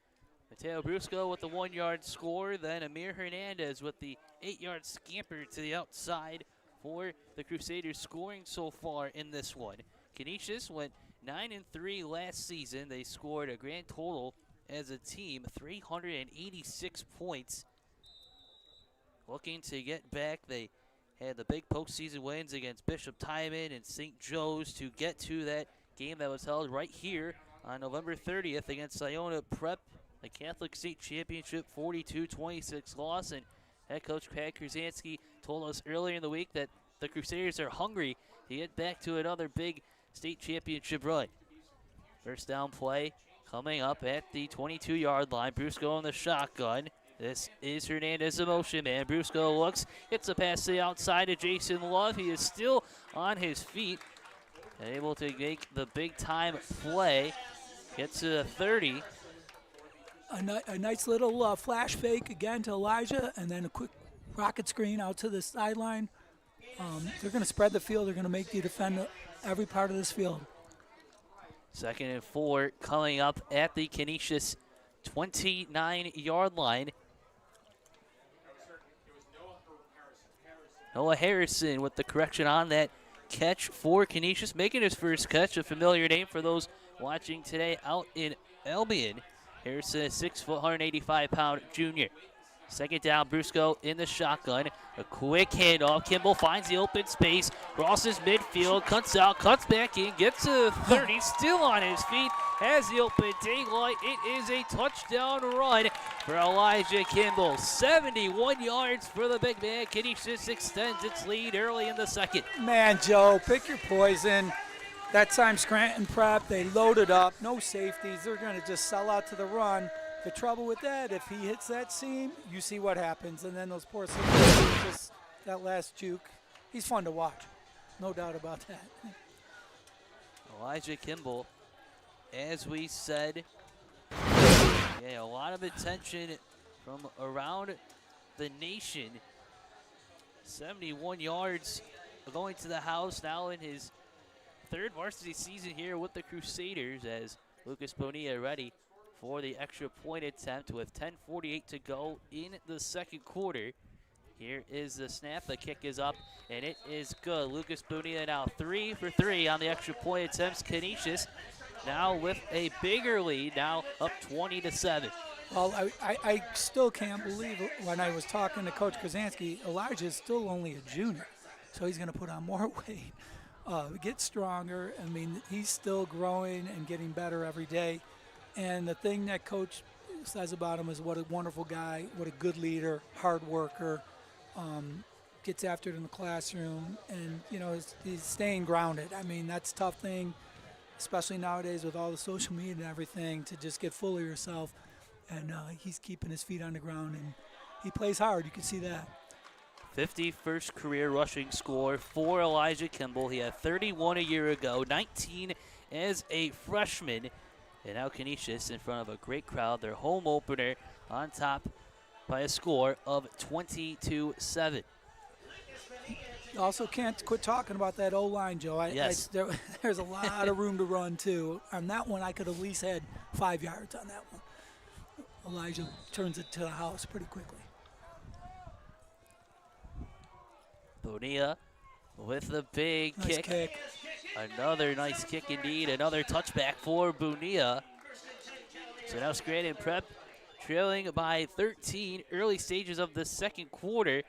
Mateo Brusco with the 1-yard score, then Amir Hernandez with the 8-yard scamper to the outside for the Crusaders, scoring so far in this one. Canisius went 9-3 last season. They scored a grand total as a team 386 points. Looking to get back, they had the big postseason wins against Bishop Timon and St. Joe's to get to that game that was held right here on November 30th against Iona Prep, the Catholic State Championship 42-26 loss. And head coach Pat Krzyzanski told us earlier in the week that the Crusaders are hungry to get back to another big state championship run. First down play coming up at the 22-yard line. Brusco in the shotgun. This is Hernandez, the motion man. Brusco looks, hits a pass to the outside to Jason Love. He is still on his feet and able to make the big-time play. Gets to the 30. A nice little flash fake again to Elijah, and then a quick rocket screen out to the sideline. They're going to spread the field. They're going to make you defend every part of this field. 2nd and 4 coming up at the Canisius 29-yard line. Noah Harrison with the correction on that catch for Canisius, making his first catch, a familiar name for those watching today out in Albion. Harrison, a 6 foot, 185-pound junior. Second down, Brusco in the shotgun. A quick handoff. Kimball finds the open space, crosses midfield, cuts out, cuts back in, gets to 30, still on his feet, has the open daylight. It is a touchdown run for Elijah Kimball. 71 yards for the big man. Canisius extends its lead early in the second. Man, Joe, pick your poison. That time Scranton Prep, they loaded up, no safeties. They're going to just sell out to the run. The trouble with that, if he hits that seam, you see what happens. And then those poor safeties, just that last juke. He's fun to watch, no doubt about that. Elijah Kimball, as we said, a lot of attention from around the nation. 71 yards going to the house now in his third varsity season here with the Crusaders, as Lucas Bonilla ready for the extra point attempt with 10:48 to go in the second quarter. Here is the snap. The kick is up, and it is good. Lucas Bonilla now 3 for 3 on the extra point attempts. Canisius now with a bigger lead, now up 20-7. Well, I still can't believe it. When I was talking to Coach Krasinski, Elijah is still only a junior, so he's going to put on more weight, get stronger. I mean, he's still growing and getting better every day. And the thing that Coach says about him is what a wonderful guy, what a good leader, hard worker, gets after it in the classroom, and, you know, he's staying grounded. I mean, that's a tough thing, especially nowadays with all the social media and everything, to just get full of yourself. And he's keeping his feet on the ground, and he plays hard. You can see that. 51st career rushing score for Elijah Kimball. He had 31 a year ago, 19 as a freshman. And now Canisius in front of a great crowd. Their home opener on top by a score of 22-7. You also can't quit talking about that O-line, Joe. Yes. There's a lot of room to run, too. On that one, I could at least had 5 yards on that one. Elijah turns it to the house pretty quickly. Bonilla with the big Nice kick. Another nice kick indeed. Another touchback for Bonilla. So now Scranton Prep trailing by 13, early stages of the second quarter.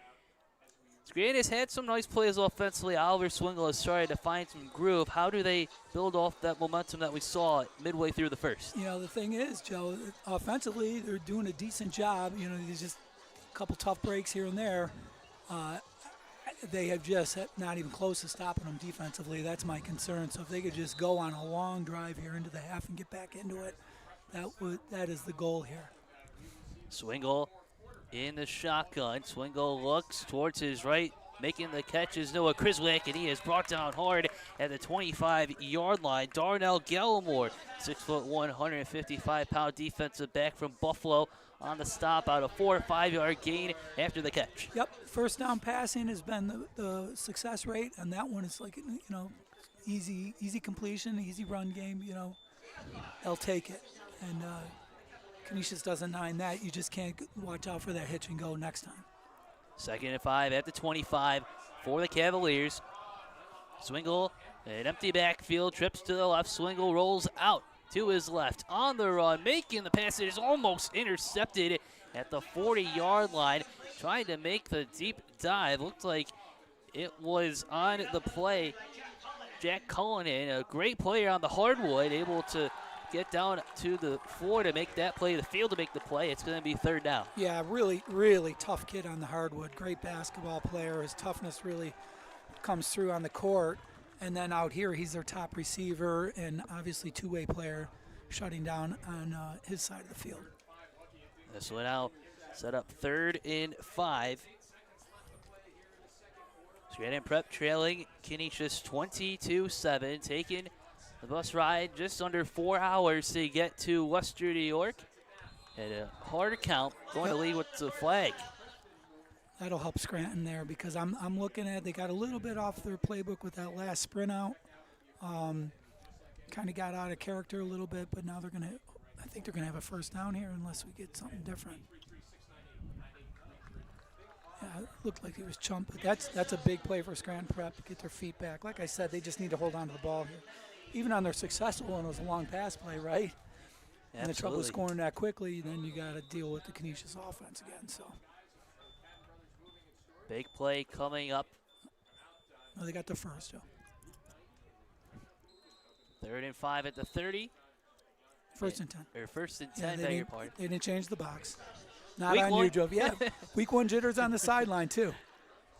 Scranton has had some nice plays offensively. Oliver Swingle has started to find some groove. How do they build off that momentum that we saw midway through the first? You know, the thing is, Joe, offensively, they're doing a decent job. You know, there's just a couple tough breaks here and there. They have just not even close to stopping them defensively. That's my concern. So if they could just go on a long drive here into the half and get back into it, that is the goal here. Swingle in the shotgun. Swingle looks towards his right. Making the catch is Noah Criswick, and he is brought down hard at the 25-yard line. Darnell Gallimore, 6'1", 155-pound defensive back from Buffalo, on the stop out, a 4 or 5 yard gain after the catch. Yep, first down passing has been the success rate, and that one is like, you know, easy completion, easy run game. You know, they'll take it, and Canisius doesn't mind that. You just can't watch out for that hitch and go next time. 2nd and 5 at the 25 for the Cavaliers. Swingle, an empty backfield, trips to the left. Swingle rolls out to his left on the run, making the pass. It is almost intercepted at the 40-yard line. Trying to make the deep dive. Looked like it was on the play. Jack Cullinan, a great player on the hardwood, able to get down to the floor to make that play, the field to make the play. It's going to be 3rd down. Yeah, really, really tough kid on the hardwood. Great basketball player. His toughness really comes through on the court. And then out here, he's their top receiver and obviously two-way player, shutting down on his side of the field. This will now set up 3rd and 5. Scranton Prep trailing Canisius 22-7, taking the bus ride just under 4 hours to get to Western New York. At a hard count, going to lead with the flag. That'll help Scranton there, because I'm looking at, they got a little bit off their playbook with that last sprint out. Kind of got out of character a little bit, but now they're going to I think they're going to have a first down here unless we get something different. Yeah, it looked like he was chumped, but that's a big play for Scranton Prep to get their feet back. Like I said, they just need to hold on to the ball here. Even on their successful one, it was a long pass play, right? Absolutely. And the trouble with scoring that quickly, then you got to deal with the Canisius offense again. So Big play coming up. well, they got the first, Joe. 3rd and 5 at the 30. First and 10. Or 1st and Yeah, 10, beg your pardon. they didn't change the box. Not Week on one. you, Joe. Yeah, week 1 jitters on the sideline, too.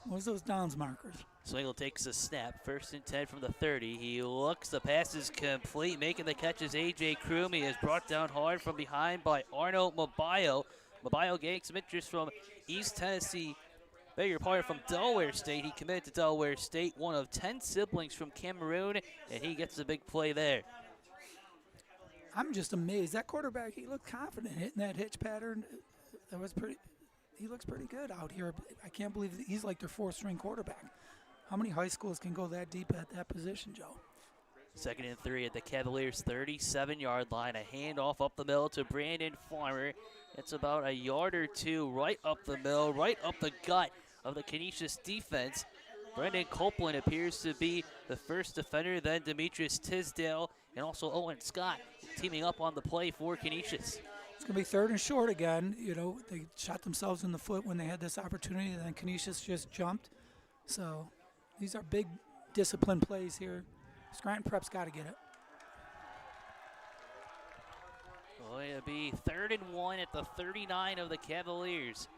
What was those downs markers? Swingle takes a snap. 1st and 10 from the 30. He looks. The pass is complete. Making the catch is A.J. Kroom. He is brought down hard from behind by Arno Mabayo. Mabayo getting some interest from East Tennessee. Beg your pardon, from Delaware State. He committed to Delaware State, one of 10 siblings from Cameroon, and he gets a big play there. I'm just amazed. That quarterback, he looked confident hitting that hitch pattern. That was pretty. He looks pretty good out here. I can't believe he's like their 4th-string quarterback. How many high schools can go that deep at that position, Joe? 2nd and 3 at the Cavaliers' 37-yard line. A handoff up the middle to Brandon Farmer. It's about a yard or two right up the middle, right up the gut of the Canisius defense. Brendan Copeland appears to be the first defender, then Demetrius Tisdale, and also Owen Scott teaming up on the play for Canisius. It's going to be 3rd and short again. You know, they shot themselves in the foot when they had this opportunity, and then Canisius just jumped. So these are big discipline plays here. Scranton Prep's got to get it. Going to be 3rd and 1 at the 39 of the Cavaliers.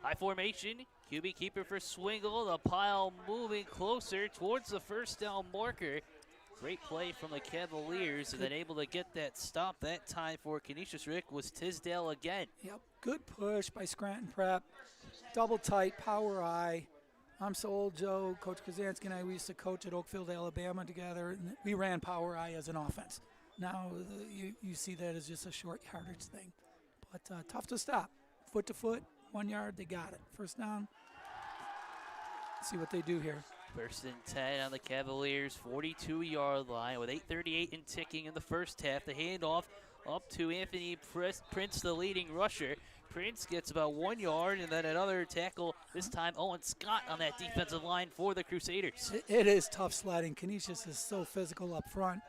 High formation, QB keeper for Swingle. The pile moving closer towards the first down marker. Great play from the Cavaliers, and then able to get that stop that time for Canisius. Rick was Tisdale again. Yep, good push by Scranton Prep. Double tight, power eye. I'm so old, Joe. Coach Kazansky and I, we used to coach at Oakfield, Alabama together, and we ran power eye as an offense. Now you see that as just a short yardage thing. But tough to stop. Foot to foot, 1 yard, they got it. First down. Let's see what they do here. 1st and 10 on the Cavaliers' 42-yard line with 8:38 and ticking in the first half. The handoff up to Anthony Prince, the leading rusher. Prince gets about 1 yard, and then another tackle, this time Owen Scott on that defensive line for the Crusaders. It is tough sledding. Canisius is so physical up front,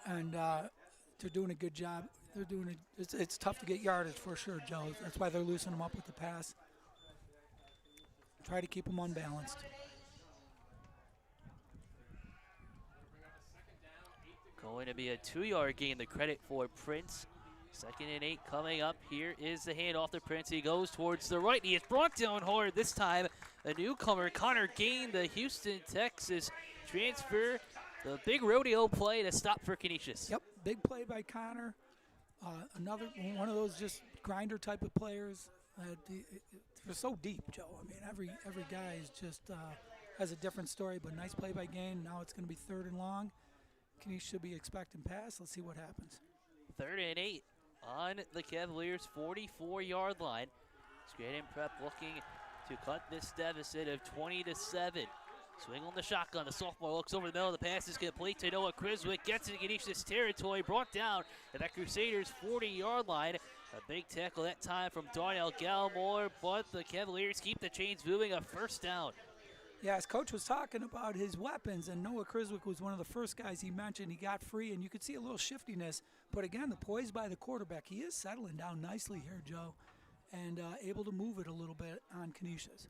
and they're doing a good job. They're doing it. It's tough to get yardage for sure, Joe. That's why they're loosening them up with the pass. Try to keep them unbalanced. Going to be a 2-yard gain. The credit for Prince. 2nd and 8 coming up. Here is the handoff to Prince. He goes towards the right. He is brought down hard this time. A newcomer, Connor Gain, the Houston, Texas transfer. The big rodeo play to stop for Canisius. Yep, big play by Connor. Another one of those just grinder type of players. They're so deep, Joe. I mean, every guy is just has a different story, but nice play by Gain. Now it's going to be 3rd and long. Canisius should be expecting pass. Let's see what happens. 3rd and 8 on the Cavaliers' 44-yard line. Scranton Prep looking to cut this deficit of 20-7. Swing on the shotgun. The sophomore looks over the middle. The pass is complete to Noah Criswick. Gets into Canisius territory. Brought down at that Crusaders' 40-yard line. A big tackle that time from Darnell Gallimore, but the Cavaliers keep the chains moving. A first down. Yeah, as Coach was talking about his weapons, and Noah Criswick was one of the first guys he mentioned. He got free, and you could see a little shiftiness. But again, the poise by the quarterback. He is settling down nicely here, Joe, and able to move it a little bit on Canisius.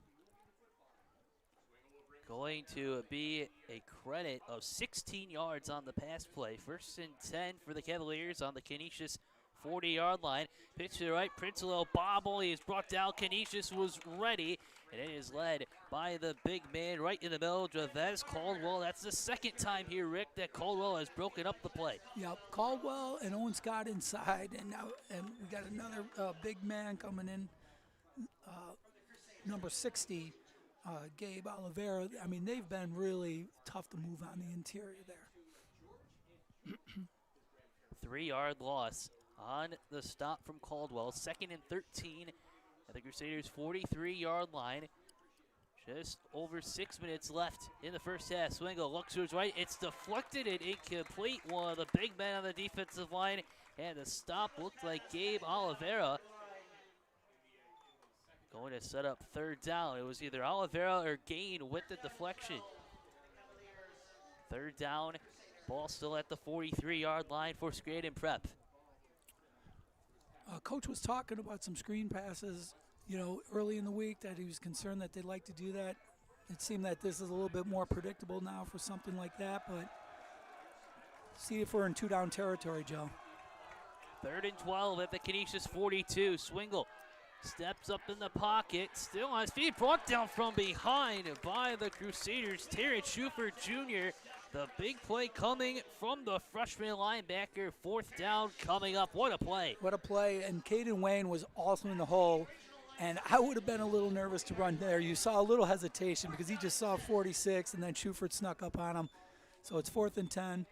Going to be a credit of 16 yards on the pass play. 1st and 10 for the Cavaliers on the Canisius 40-yard line. Pitch to the right, Prince a little bobble. He is brought down. Canisius was ready, and it is led by the big man right in the middle, Javez Caldwell. That's the 2nd time here, Rick, that Caldwell has broken up the play. Yep, Caldwell and Owen Scott inside, and now we got another big man coming in, number 60, Gabe Oliveira. I mean, they've been really tough to move on the interior there. 3-yard loss on the stop from Caldwell. 2nd and 13 at the Crusaders' 43-yard line. Just over 6 minutes left in the first half. Swingle looks to his right. It's deflected and incomplete. One of the big men on the defensive line And the stop looked like Gabe Oliveira. Going to set up third down. It was either Oliveira or Gain with the deflection. Third down, ball still at the 43-yard line for Scranton Prep. Coach was talking about some screen passes, early in the week, that he was concerned that they'd like to do that. It seemed that this is a little bit more predictable now for something like that, but see if we're in two-down territory, Joe. 3rd and 12 at the Canisius 42. Swingle steps up in the pocket, still on his feet, brought down from behind by the Crusaders. Terrence Schufer Jr., the big play coming from the freshman linebacker. 4th down coming up. What a play. What a play, and Caden Wayne was also in the hole, and I would have been a little nervous to run there. You saw a little hesitation because he just saw 46, and then Schufer snuck up on him. So it's 4th and 10.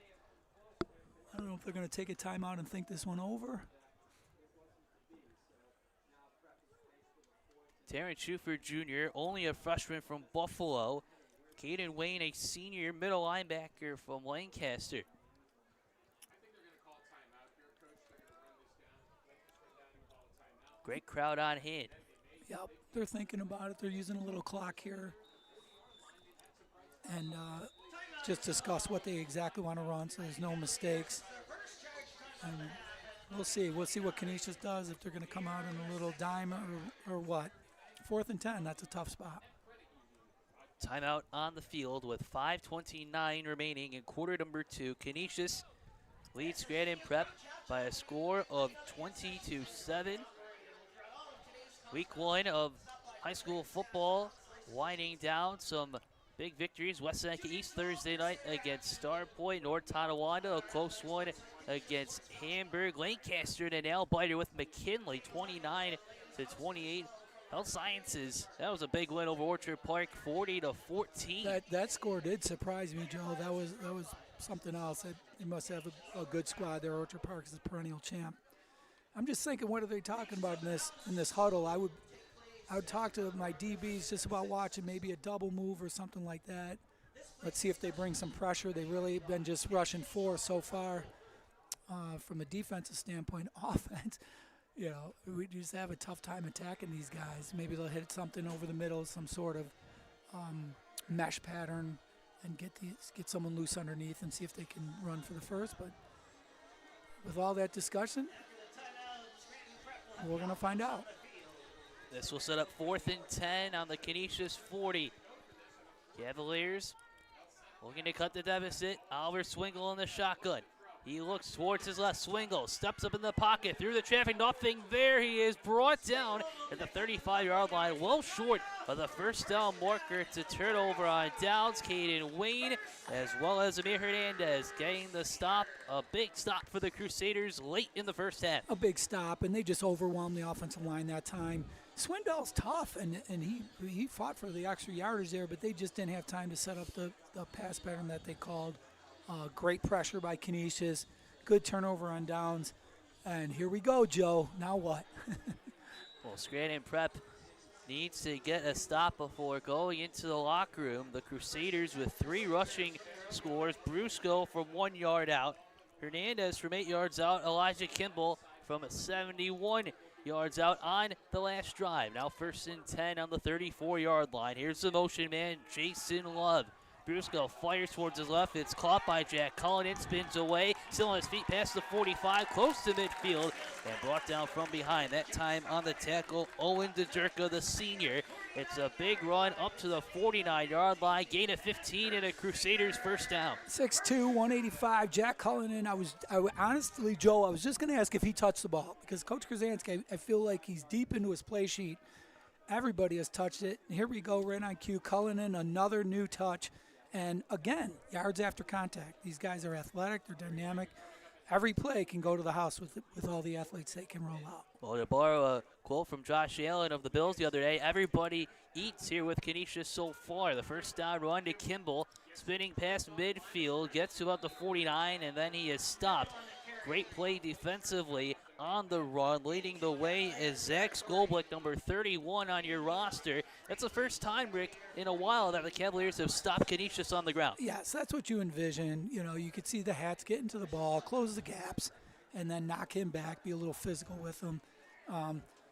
I don't know if they're going to take a timeout and think this one over. Terrence Schufer Jr., only a freshman from Buffalo. Caden Wayne, a senior middle linebacker from Lancaster. Great crowd on hand. Yep, they're thinking about it. They're using a little clock here. And just discuss what they exactly want to run so there's no mistakes. And we'll see. We'll see what Canisius does, if they're going to come out in a little dime or what. 4th and 10, that's a tough spot. Timeout on the field with 5:29 remaining in quarter number 2. Canisius leads Scranton Prep by a score of 20-7. Week 1 of high school football winding down. Some big victories. West Seneca East Thursday night against Star Point. North Tonawanda, a close one against Hamburg. Lancaster and a nail-biter with McKinley, 29-28. Health Sciences, that was a big win over Orchard Park, 40-14. That score did surprise me, Joe. That was something else. They must have a good squad there. Orchard Park is a perennial champ. I'm just thinking, what are they talking about in this huddle? I would talk to my DBs just about watching maybe a double move or something like that. Let's see if they bring some pressure. They really have been just rushing 4 so far from a defensive standpoint. Offense, we just have a tough time attacking these guys. Maybe they'll hit something over the middle, some sort of mesh pattern, and get someone loose underneath and see if they can run for the first. But with all that discussion, we're going to find out. This will set up 4th and 10 on the Canisius 40. Cavaliers looking to cut the deficit. Oliver Swingle in the shotgun. He looks towards his left. Swingle steps up in the pocket, through the traffic, nothing there. He is brought down at the 35-yard line, well short of the first down marker. To turnover on downs. Caden Wayne, as well as Amir Hernandez, getting the stop. A big stop for the Crusaders late in the first half. A big stop, and they just overwhelmed the offensive line that time. Swindell's tough, and he fought for the extra yardage there, but they just didn't have time to set up the pass pattern that they called. Great pressure by Canisius. Good turnover on downs. And here we go, Joe. Now what? Well, Scranton Prep needs to get a stop before going into the locker room. The Crusaders with 3 rushing scores. Brusco from 1 yard out. Hernandez from 8 yards out. Elijah Kimball from 71 yards out on the last drive. Now 1st and 10 on the 34-yard line. Here's the motion man, Jason Love. Brusco fires towards his left. It's caught by Jack Cullinan, spins away, still on his feet past the 45, close to midfield, and brought down from behind. That time on the tackle, Owen DeJerka, the senior. It's a big run up to the 49-yard line, gain of 15 and a Crusaders first down. 6'2", 185, Jack Cullinan. Honestly, Joe, I was just going to ask if he touched the ball, because Coach Krasansky, I feel like he's deep into his play sheet. Everybody has touched it. Here we go, right on cue. Cullinan, another new touch. And again, yards after contact. These guys are athletic, they're dynamic. Every play can go to the house with all the athletes they can roll out. Well, to borrow a quote from Josh Allen of the Bills the other day, everybody eats here with Canisius so far. The first down run to Kimball, spinning past midfield, gets to about the 49, and then he is stopped. Great play defensively on the run. Leading the way is Zach Skolblick, number 31 on your roster. That's the first time, Rick, in a while that the Cavaliers have stopped Canisius on the ground. Yes, that's what you envision. You could see the hats getting to the ball, close the gaps, and then knock him back, be a little physical with him.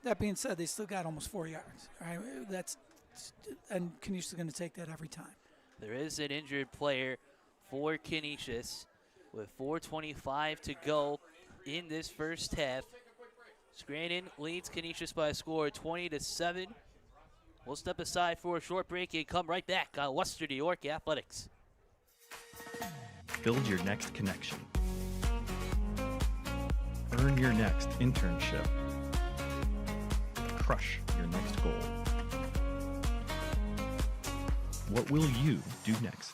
That being said, they still got almost 4 yards. Right? And Canisius is going to take that every time. There is an injured player for Canisius with 4:25 to go in this first half. Scranton leads Canisius by a score of 20-7. We'll step aside for a short break and come right back on Western New York Athletics. Build your next connection. Earn your next internship. Crush your next goal. What will you do next?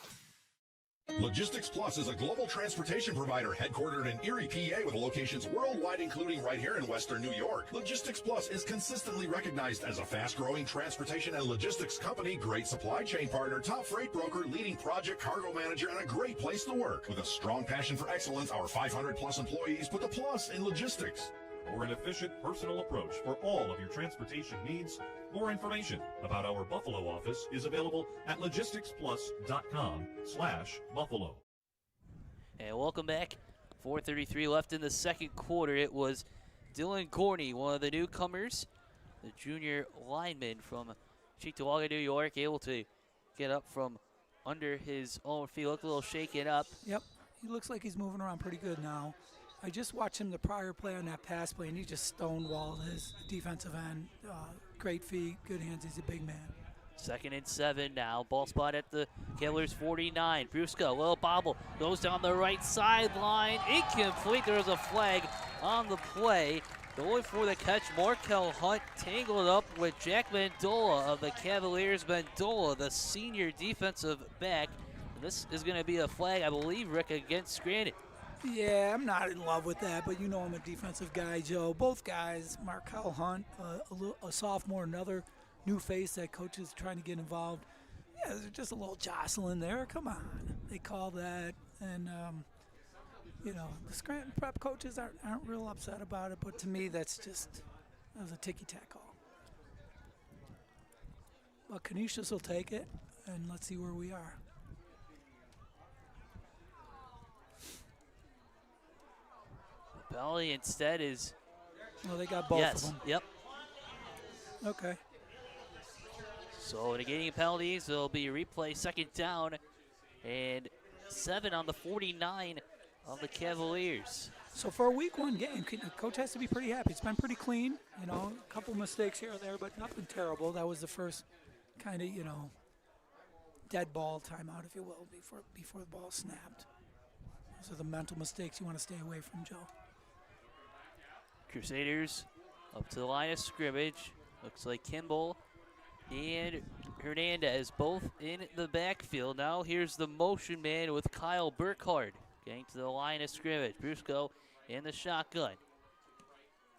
Logistics Plus is a global transportation provider headquartered in Erie, PA with locations worldwide, including right here in Western New York. Logistics Plus is consistently recognized as a fast-growing transportation and logistics company, great supply chain partner, top freight broker, leading project cargo manager, and a great place to work. With a strong passion for excellence, our 500-plus employees put the plus in logistics. For an efficient, personal approach for all of your transportation needs, more information about our Buffalo office is available at logisticsplus.com/Buffalo. And welcome back. 4:33 left in the second quarter. It was Dylan Gorney, one of the newcomers, the junior lineman from Cheektowaga, New York, able to get up from under his own feet. Look a little shaken up. Yep, he looks like he's moving around pretty good now. I just watched him the prior play on that pass play, and he just stonewalled his defensive end. Great feet, good hands. He's a big man. 2nd and 7 now. Ball spot at the Cavaliers 49. Brusco, a little bobble, goes down the right sideline. Incomplete. There was a flag on the play. Going for the catch, Markel Hunt tangled up with Jack Mandola of the Cavaliers. Mandola, the senior defensive back. This is going to be a flag, I believe, Rick, against Scranton. Yeah, I'm not in love with that, but you know I'm a defensive guy, Joe. Both guys, Markel Hunt, a sophomore, another new face that coach is trying to get involved. Yeah, there's just a little jostling there. Come on. They call that. And, the Scranton Prep coaches aren't real upset about it, but to me that was a ticky-tack call. But Canisius will take it, and let's see where we are. Belly instead is. Well, they got both of them. Yep. Okay. So negating penalties, there'll be a replay, 2nd down, and 7 on the 49 of the Cavaliers. So for a week 1 game, coach has to be pretty happy. It's been pretty clean, a couple mistakes here or there, but nothing terrible. That was the first kind of, dead ball timeout, if you will, before the ball snapped. Those are the mental mistakes you want to stay away from, Joe. Crusaders up to the line of scrimmage. Looks like Kimball and Hernandez both in the backfield. Now here's the motion man with Kyle Burkhardt getting to the line of scrimmage. Brusco in the shotgun.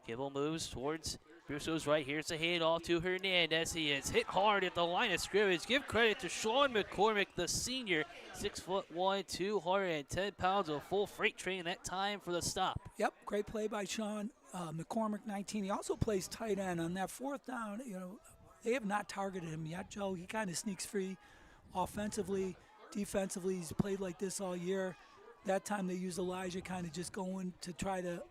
Kimball moves towards Brusco's right. Here's a handoff to Hernandez. He is hit hard at the line of scrimmage. Give credit to Sean McCormick, the senior, 6'1", 210 pounds, a full freight train that time for the stop. Yep, great play by Sean. McCormick, 19. He also plays tight end on that 4th down. They have not targeted him yet, Joe. He kind of sneaks free offensively, defensively. He's played like this all year. That time they used Elijah kind of just going to try to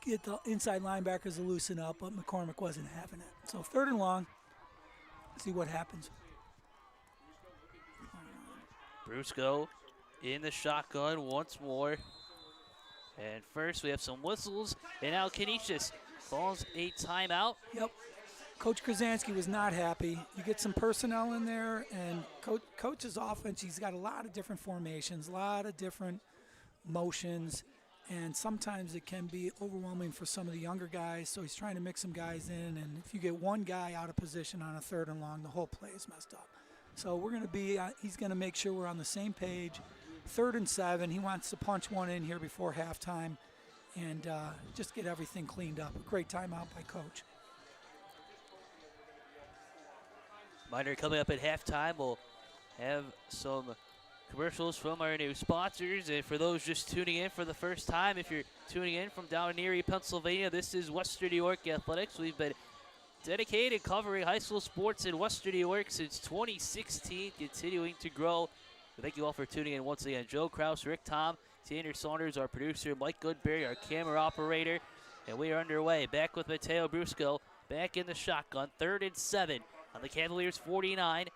get the inside linebackers to loosen up, but McCormick wasn't having it. So 3rd and long. See what happens. Brusco in the shotgun once more. And first we have some whistles, and now Canisius calls a timeout. Yep. Coach Krasansky was not happy. You get some personnel in there, and Coach's offense, he's got a lot of different formations, a lot of different motions, and sometimes it can be overwhelming for some of the younger guys, so he's trying to mix some guys in, and if you get one guy out of position on a 3rd and long, the whole play is messed up. So we're going to be, he's going to make sure we're on the same page. 3rd and 7, he wants to punch one in here before halftime and just get everything cleaned up. A great timeout by Coach. Minor coming up at halftime. We'll have some commercials from our new sponsors. And for those just tuning in for the first time, if you're tuning in from down in Erie, Pennsylvania, this is Western New York Athletics. We've been dedicated covering high school sports in Western New York since 2016, continuing to grow. Thank you all for tuning in once again. Joe Kraus, Rick Tom, Tanner Saunders, our producer, Mike Goodberry, our camera operator. And we are underway. Back with Mateo Brusco. Back in the shotgun. 3rd and 7 on the Cavaliers 49.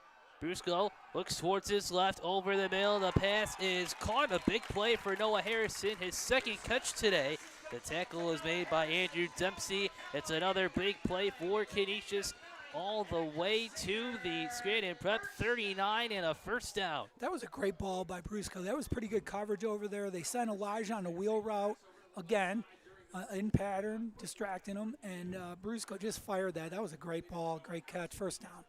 Brusco looks towards his left, over the middle. The pass is caught. A big play for Noah Harrison, his 2nd catch today. The tackle is made by Andrew Dempsey. It's another big play for Canisius, all the way to the Scranton Prep 39 and a 1st down. That was a great ball by Brusco. That was pretty good coverage over there. They sent Elijah on a wheel route again, in pattern, distracting him, and Brusco just fired that. That was a great ball, great catch, 1st down.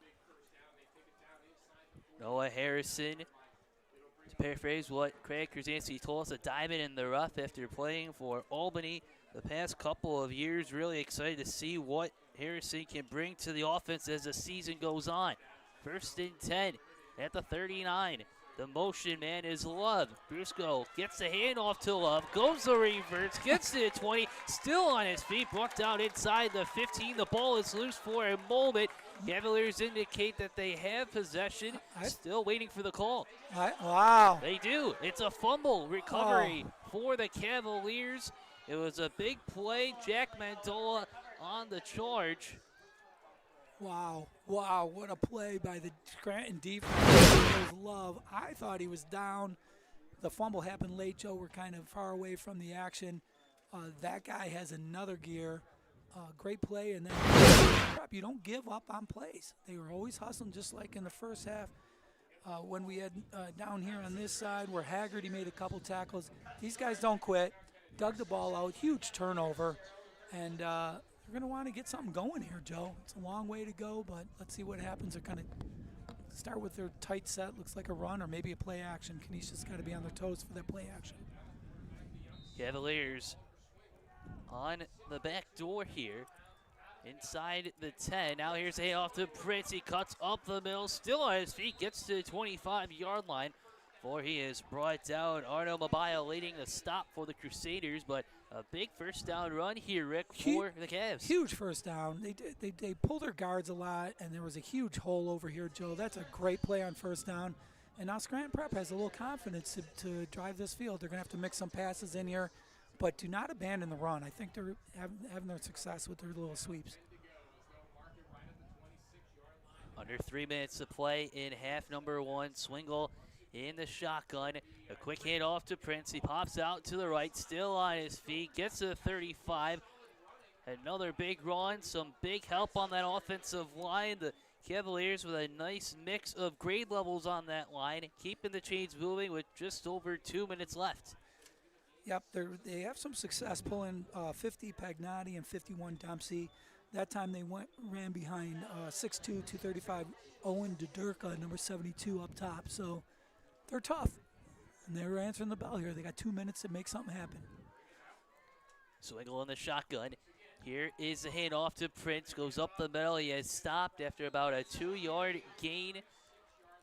Noah Harrison, to paraphrase what Craig Krasinski told us, a diamond in the rough after playing for Albany the past couple of years. Really excited to see what Harrison can bring to the offense as the season goes on. 1st and 10 at the 39. The motion man is Love. Brusco gets the handoff to Love, goes the reverse, gets to the 20, still on his feet, brought down inside the 15. The ball is loose for a moment. Cavaliers indicate that they have possession, still waiting for the call. Wow. They do. It's a fumble recovery for the Cavaliers. It was a big play. Jack Mandola on the charge. Wow, what a play by the Scranton defense. There's Love. I thought he was down. The fumble happened late, Joe. We're kind of far away from the action. That guy has another gear. Great play, and then you don't give up on plays. They were always hustling, just like in the 1st half. When we had down here on this side where Haggerty made a couple tackles. These guys don't quit. Dug the ball out, huge turnover, and they're going to want to get something going here, Joe. It's a long way to go, but let's see what happens. They're going to start with their tight set, looks like a run or maybe a play action. Canisius got to be on their toes for that play action. Cavaliers on the back door here, inside the 10. Now here's a off to Prince. He cuts up the middle, still on his feet, gets to the 25-yard line before he is brought down. Arno Mabaya leading the stop for the Crusaders, but a big 1st down run here, Rick, for the Cavs. Huge 1st down. They pull their guards a lot, and there was a huge hole over here, Joe. That's a great play on 1st down. And now Scranton Prep has a little confidence to drive this field. They're going to have to mix some passes in here, but do not abandon the run. I think they're having their success with their little sweeps. Under 3 minutes to play in half number 1. Swingle in the shotgun. A quick handoff to Prince. He pops out to the right, still on his feet, gets to the 35. Another big run, some big help on that offensive line. The Cavaliers with a nice mix of grade levels on that line, keeping the chains moving with just over 2 minutes left. Yep, they have some success pulling 50 Pagnotti and 51 Dempsey. That time they ran behind 6'2", 235 Owen Dudurka, number 72 up top. So they're tough, and they're answering the bell here. They got 2 minutes to make something happen. Swingle in the shotgun. Here is the handoff to Prince. Goes up the middle. He has stopped after about a 2-yard gain.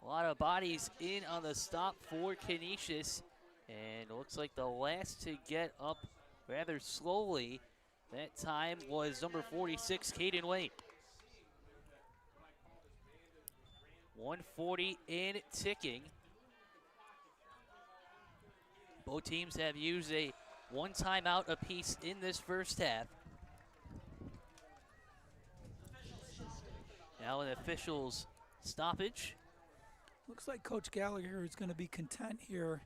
A lot of bodies in on the stop for Canisius. And it looks like the last to get up rather slowly that time was number 46, Caden Wayne. 140 in ticking. Both teams have used a 1 timeout apiece in this 1st half. Now an officials stoppage. Looks like Coach Gallagher is going to be content here,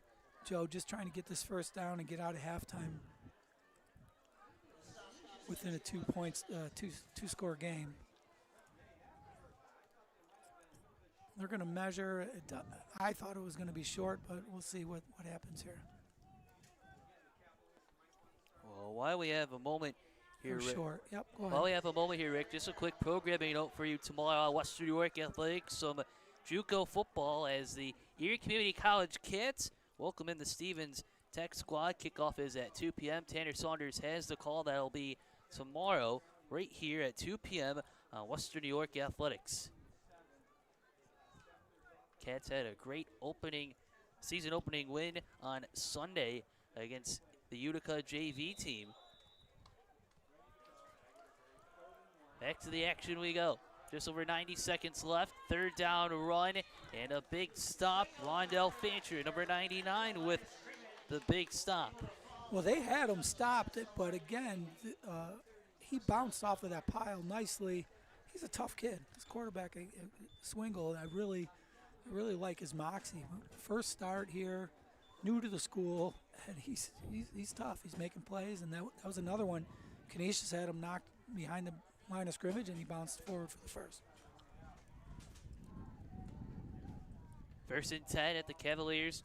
Joe, just trying to get this 1st down and get out of halftime within a 2-score game. They're going to measure it. I thought it was going to be short, but we'll see what happens here. Well, while we have a moment here, Rick, short. Yep, go ahead. while we have a moment here, Rick, just a quick programming note for you tomorrow. Western New York Athletics, some JUCO football as the Erie Community College Cats welcome in the Stevens Tech squad. Kickoff is at 2 p.m. Tanner Saunders has the call. That'll be tomorrow right here at 2 p.m. on Western New York Athletics. Cats had a great season opening win on Sunday against the Utica JV team. Back to the action we go. Just over 90 seconds left. 3rd down run and a big stop. Rondell Fancher, number 99, with the big stop. Well, they had him stopped, but again, he bounced off of that pile nicely. He's a tough kid. This quarterback, Swingle, I really like his moxie. First start here, new to the school, and he's tough. He's making plays, and that was another one. Canisius had him knocked behind the line of scrimmage, and he bounced forward for the first. 1st and 10 at the Cavaliers'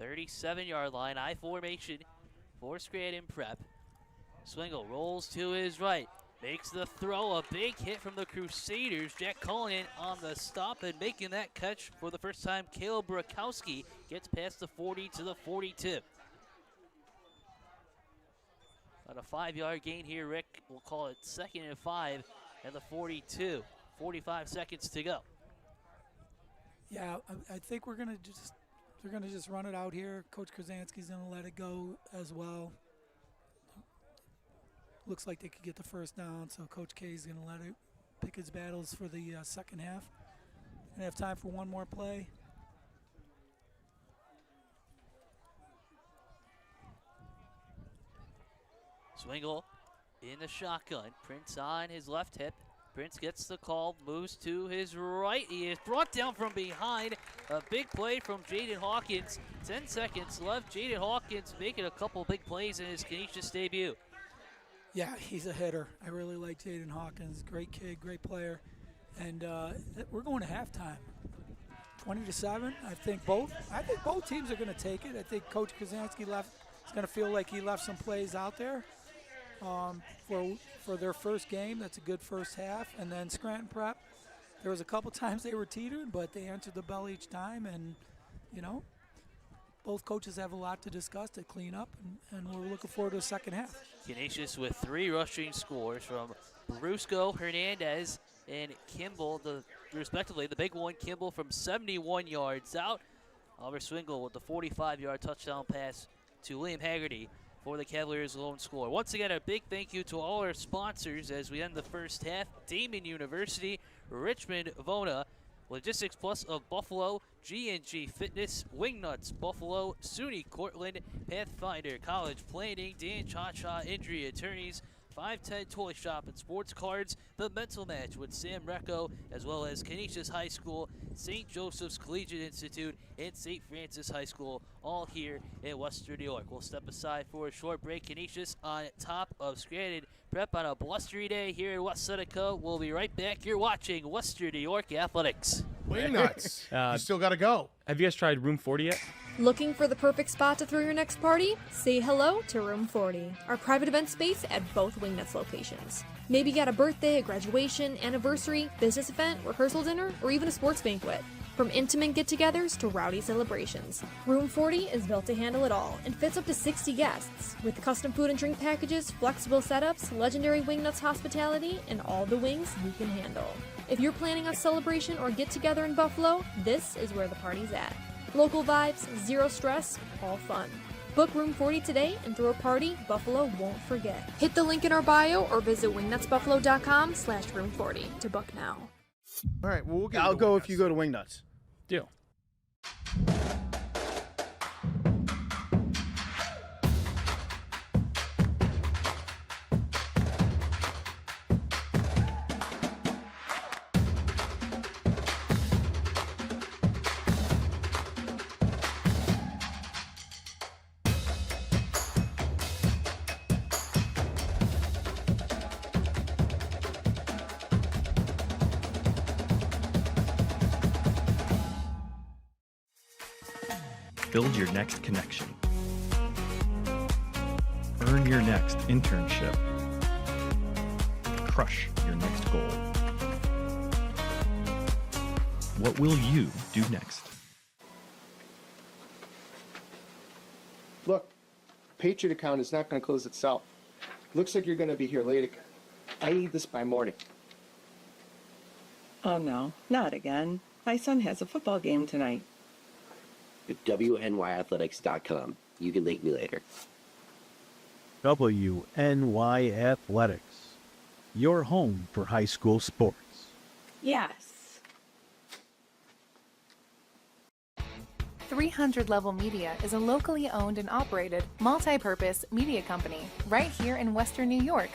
37-yard line. I formation for Scranton Prep. Swingle rolls to his right, makes the throw, a big hit from the Crusaders. Jack Cullinan on the stop and making that catch for the first time. Caleb Brakowski gets past the 40 to the 42. On a 5-yard gain here, Rick will call it 2nd and 5 at the 42. 45 seconds to go. Yeah, I think they're gonna just run it out here. Coach Krasanski's gonna let it go as well. Looks like they could get the first down, so Coach K is gonna let it pick his battles for the second half. Gonna have time for one more play. Swingle in the shotgun. Prince on his left hip. Prince gets the call, moves to his right. He is brought down from behind. A big play from Jaden Hawkins. 10 seconds left. Jaden Hawkins making a couple big plays in his Canisius debut. Yeah, he's a hitter. I really like Jaden Hawkins. Great kid, great player. And we're going to halftime. 20-7. I think both teams are going to take it. I think Coach Krasanski is going to feel like he left some plays out there for their first game. That's a good first half. And then Scranton Prep, there was a couple times they were teetering, but they answered the bell each time. And, both coaches have a lot to discuss, to clean up, and we're looking forward to the second half. Canisius with 3 rushing scores from Brusco, Hernandez, and Kimball, respectively. The big one, Kimball, from 71 yards out. Oliver Swingle with the 45-yard touchdown pass to William Haggerty for the Cavaliers' lone score. Once again, a big thank you to all our sponsors as we end the first half. Damon University, Richmond Vona, Logistics Plus of Buffalo, G&G Fitness, Wingnuts Buffalo, SUNY Cortland, Pathfinder College Planning, Dan Cha-Cha Injury Attorneys, 510 Toy Shop and Sports Cards, The Mental Match with Sam Recco, as well as Canisius High School, St. Joseph's Collegiate Institute, and St. Francis High School, all here in Western New York. We'll step aside for a short break. Canisius on top of Scranton Prep on a blustery day here in West Seneca. We'll be right back. You're watching Western New York Athletics. Wingnuts. You still got to go. Have you guys tried Room 40 yet? Looking for the perfect spot to throw your next party? Say hello to Room 40, our private event space at both Wingnuts locations. Maybe you got a birthday, a graduation, anniversary, business event, rehearsal dinner, or even a sports banquet. From intimate get-togethers to rowdy celebrations, Room 40 is built to handle it all and fits up to 60 guests. With custom food and drink packages, flexible setups, legendary Wingnuts hospitality, and all the wings you can handle. If you're planning a celebration or get-together in Buffalo, this is where the party's at. Local vibes, zero stress, all fun. Book Room 40 today and throw a party Buffalo won't forget. Hit the link in our bio or visit wingnutsbuffalo.com/room40 to book now. All right, well, we'll get I'll go if you go to Wingnuts. Deal. Build your next connection. Earn your next internship. Crush your next goal. What will you do next? Look, Patriot account is not going to close itself. Looks like you're going to be here late again. I need this by morning. Oh no, not again. My son has a football game tonight. At WNYAthletics.com. You can link me later. WNY Athletics, your home for high school sports. Yes. 300 Level Media is a locally owned and operated, multi-purpose media company right here in Western New York.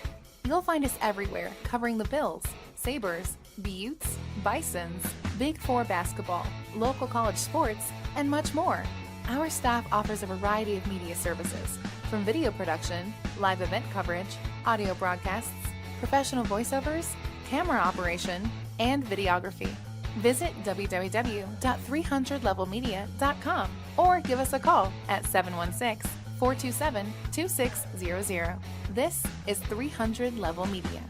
You'll find us everywhere, covering the Bills, Sabres, Buttes, Bisons, Big Four basketball, local college sports, and much more. Our staff offers a variety of media services, from video production, live event coverage, audio broadcasts, professional voiceovers, camera operation, and videography. Visit www.300levelmedia.com or give us a call at 716-427-2600. This is 300 Level Media.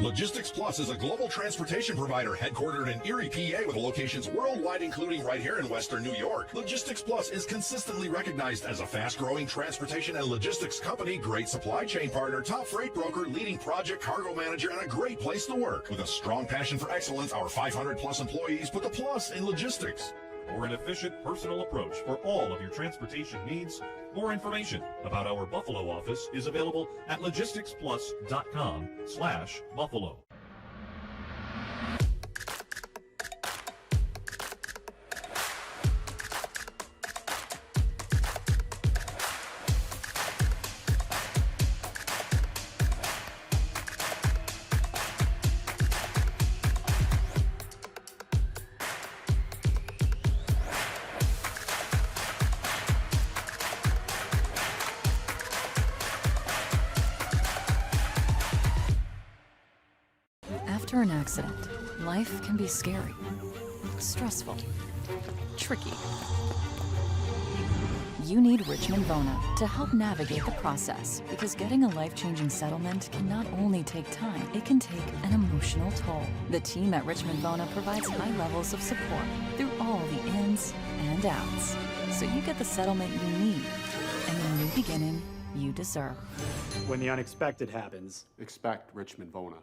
Logistics Plus is a global transportation provider headquartered in Erie, PA with locations worldwide, including right here in Western New York. Logistics Plus is consistently recognized as a fast-growing transportation and logistics company, great supply chain partner, top freight broker, leading project cargo manager, and a great place to work. With a strong passion for excellence, our 500-plus employees put the plus in logistics. For an efficient, personal approach for all of your transportation needs, more information about our Buffalo office is available at logisticsplus.com/Buffalo. After an accident, life can be scary, stressful, tricky. You need Richmond Bona to help navigate the process, because getting a life-changing settlement can not only take time, it can take an emotional toll. The team at Richmond Bona provides high levels of support through all the ins and outs, so you get the settlement you need and the new beginning you deserve. When the unexpected happens, expect Richmond Bona.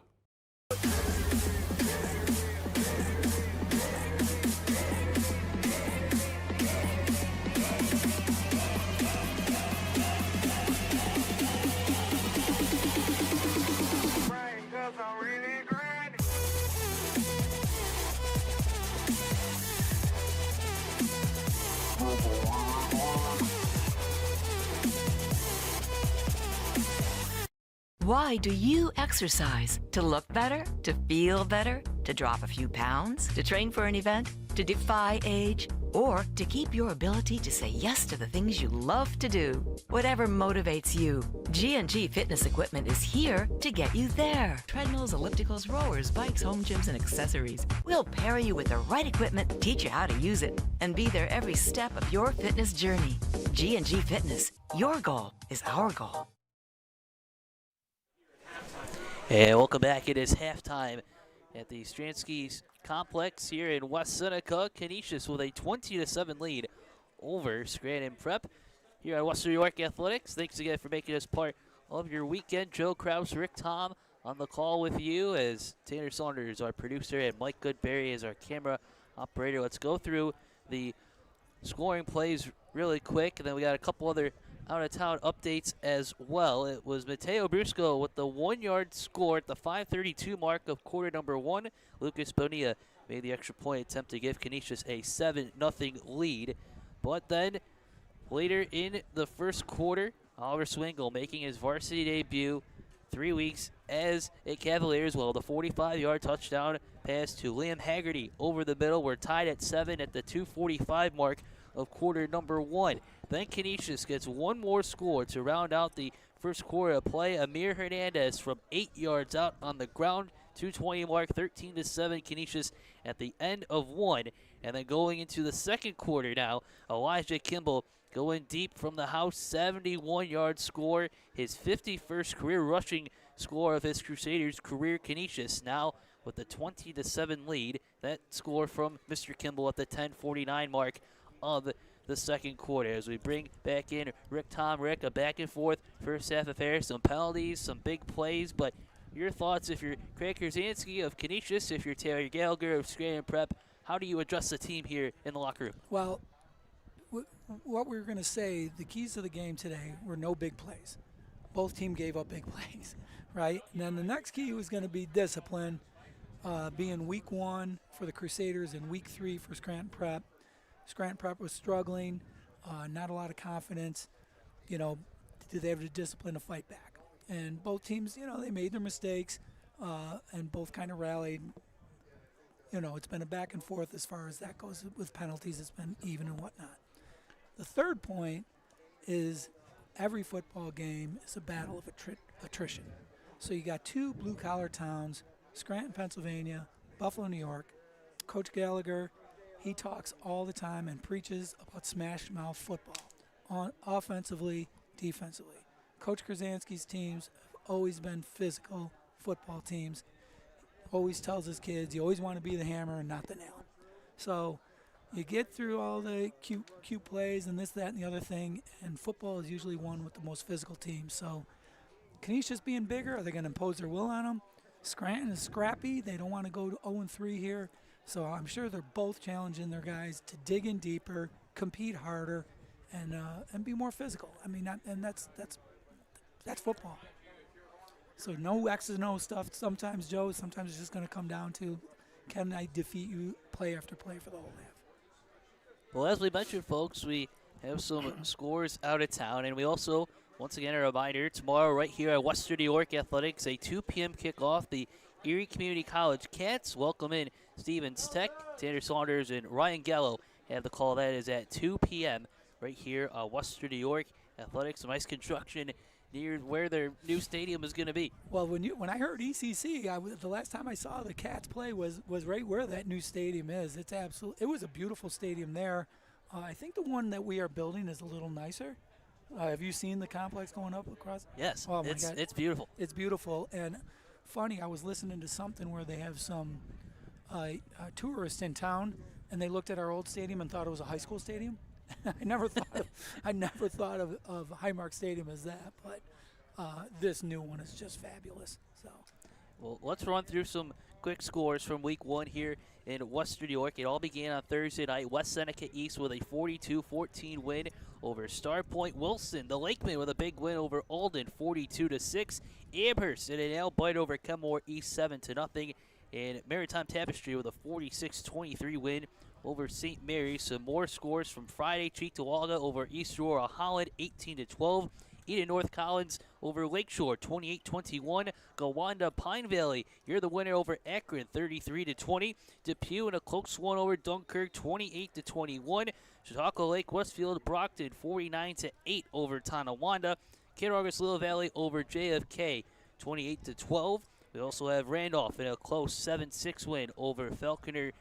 Why do you exercise? To look better? To feel better? To drop a few pounds? To train for an event? To defy age? Or to keep your ability to say yes to the things you love to do? Whatever motivates you, G&G Fitness Equipment is here to get you there. Treadmills, ellipticals, rowers, bikes, home gyms, and accessories. We'll pair you with the right equipment, teach you how to use it, and be there every step of your fitness journey. G&G Fitness. Your goal is our goal. And welcome back. It is halftime at the Stransky's Complex here in West Seneca. Canisius with a 20-7 lead over Scranton Prep here at Western New York Athletics. Thanks again for making us part of your weekend. Joe Kraus, Rick Tom on the call with you, as Tanner Saunders, our producer, and Mike Goodberry is our camera operator. Let's go through the scoring plays really quick, and then we got a couple other out-of-town updates as well. It was Mateo Brusco with the 1-yard score at the 5:32 mark of quarter number 1. Lucas Bonilla made the extra point attempt to give Canisius a 7-0 lead. But then later in the first quarter, Oliver Swingle making his varsity debut 3 weeks as a Cavaliers. Well, the 45-yard touchdown pass to Liam Haggerty over the middle. We're tied at 7 at the 2:45 mark of quarter number 1. Then Canisius gets one more score to round out the first quarter of play. Amir Hernandez from 8 yards out on the ground, 2:20 mark, 13-7 Canisius at the end of 1. And then going into the second quarter now, Elijah Kimball going deep from the house, 71-yard score, his 51st career rushing score of his Crusaders' career. Canisius now with the 20-7 lead. That score from Mr. Kimball at the 10:49 mark of the second quarter. As we bring back in Rick Tom. Rick, a back and forth first half affair, some penalties, some big plays, but your thoughts if you're Craig Krasinski of Canisius, if you're Taylor Gallagher of Scranton Prep, how do you adjust the team here in the locker room? Well, what we were going to say, the keys to the game today were no big plays. Both teams gave up big plays, right? And then the next key was going to be discipline, being week 1 for the Crusaders and week 3 for Scranton Prep. Scranton Prep was struggling, not a lot of confidence. You know, do they have the discipline to fight back? And both teams, you know, they made their mistakes and both kind of rallied. You know, it's been a back and forth as far as that goes with penalties. It's been even and whatnot. The third point is every football game is a battle of attrition. So you got two blue-collar towns, Scranton, Pennsylvania, Buffalo, New York. Coach Gallagher, he talks all the time and preaches about smash-mouth football, offensively, defensively. Coach Krasinski's teams have always been physical football teams. Always tells his kids, you always want to be the hammer and not the nail. So you get through all the cute plays and this, that, and the other thing, and football is usually won with the most physical team. So Canisius being bigger, are they going to impose their will on them? Scranton is scrappy. They don't want to go to 0-3 here. So I'm sure they're both challenging their guys to dig in deeper, compete harder, and be more physical. I mean, that's football. So no X's and O's stuff sometimes, Joe. Sometimes it's just going to come down to, can I defeat you play after play for the whole half? Well, as we mentioned, folks, we have some scores out of town, and we also, once again, a reminder, tomorrow right here at Western New York Athletics, a 2 p.m. kickoff. The Erie Community College Cats welcome in Stevens Tech. Tanner Saunders and Ryan Gallo have the call. That is at 2 p.m. right here at Western New York Athletics. Some nice construction near where their new stadium is going to be. Well, when I heard ECC, the last time I saw the Cats play was right where that new stadium is. It was a beautiful stadium there. I think the one that we are building is a little nicer. Have you seen the complex going up across? Yes, oh my God. It's beautiful. It's beautiful. And funny, I was listening to something where they have some tourists in town, and they looked at our old stadium and thought it was a high school stadium. I never thought of Highmark Stadium as that, but this new one is just fabulous. So, well, let's run through some quick scores from Week 1 here in Western New York. It all began on Thursday night. West Seneca East with a 42-14 win over Star Point Wilson. The Lakemen with a big win over Alden, 42-6. Amherst in a nail bite over Kenmore East, 7-0. And Maritime Tapestry with a 46-23 win over St. Mary's. Some more scores from Friday. Cheektowaga over East Aurora Holland, 18-12. Eden North Collins over Lakeshore, 28-21. Gowanda Pine Valley, you're the winner over Akron, 33-20. Depew in a close one over Dunkirk, 28-21. Chautauqua Lake Westfield Brockton, 49-8 over Tonawanda. Cattaraugus Little Valley over JFK, 28-12. We also have Randolph in a close 7-6 win over Falconer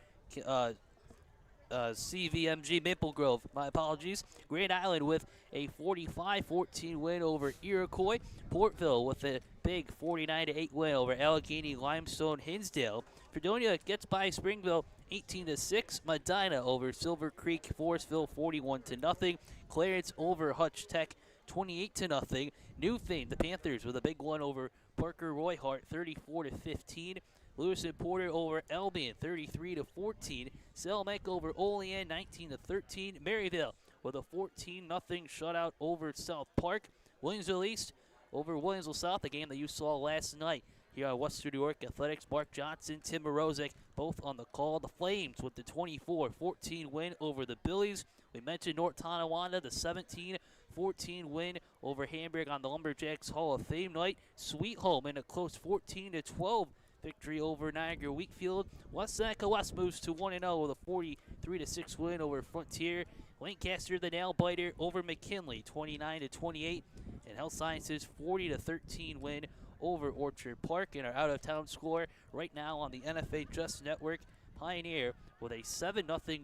CVMG Maple Grove. My apologies. Grand Island with a 45-14 win over Iroquois. Portville with a big 49-8 win over Allegheny Limestone Hinsdale. Fredonia gets by Springville 18-6. Medina over Silver Creek Forestville 41-0. Clarence over Hutch Tech 28-0. Newfane, the Panthers with a big one over Parker Royhart 34-15. Lewis and Porter over Albion 33-14. Salamanca over Olean 19-13. Maryville with a 14-0 shutout over South Park. Williamsville East over Williamsville South, the game that you saw last night here at Western New York Athletics. Mark Johnson, Tim Morozic, both on the call. The Flames with the 24-14 win over the Billies. We mentioned North Tonawanda, the 17-14 win over Hamburg on the Lumberjacks Hall of Fame night. Sweet Home in a close 14-12 victory over Niagara Wheatfield. West Seneca West moves to 1-0 with a 43-6 win over Frontier. Lancaster, the nail biter, over McKinley, 29-28. And Health Sciences, 40-13 win over Orchard Park. And our out-of-town score right now on the NFA Just Network, Pioneer with a 7-0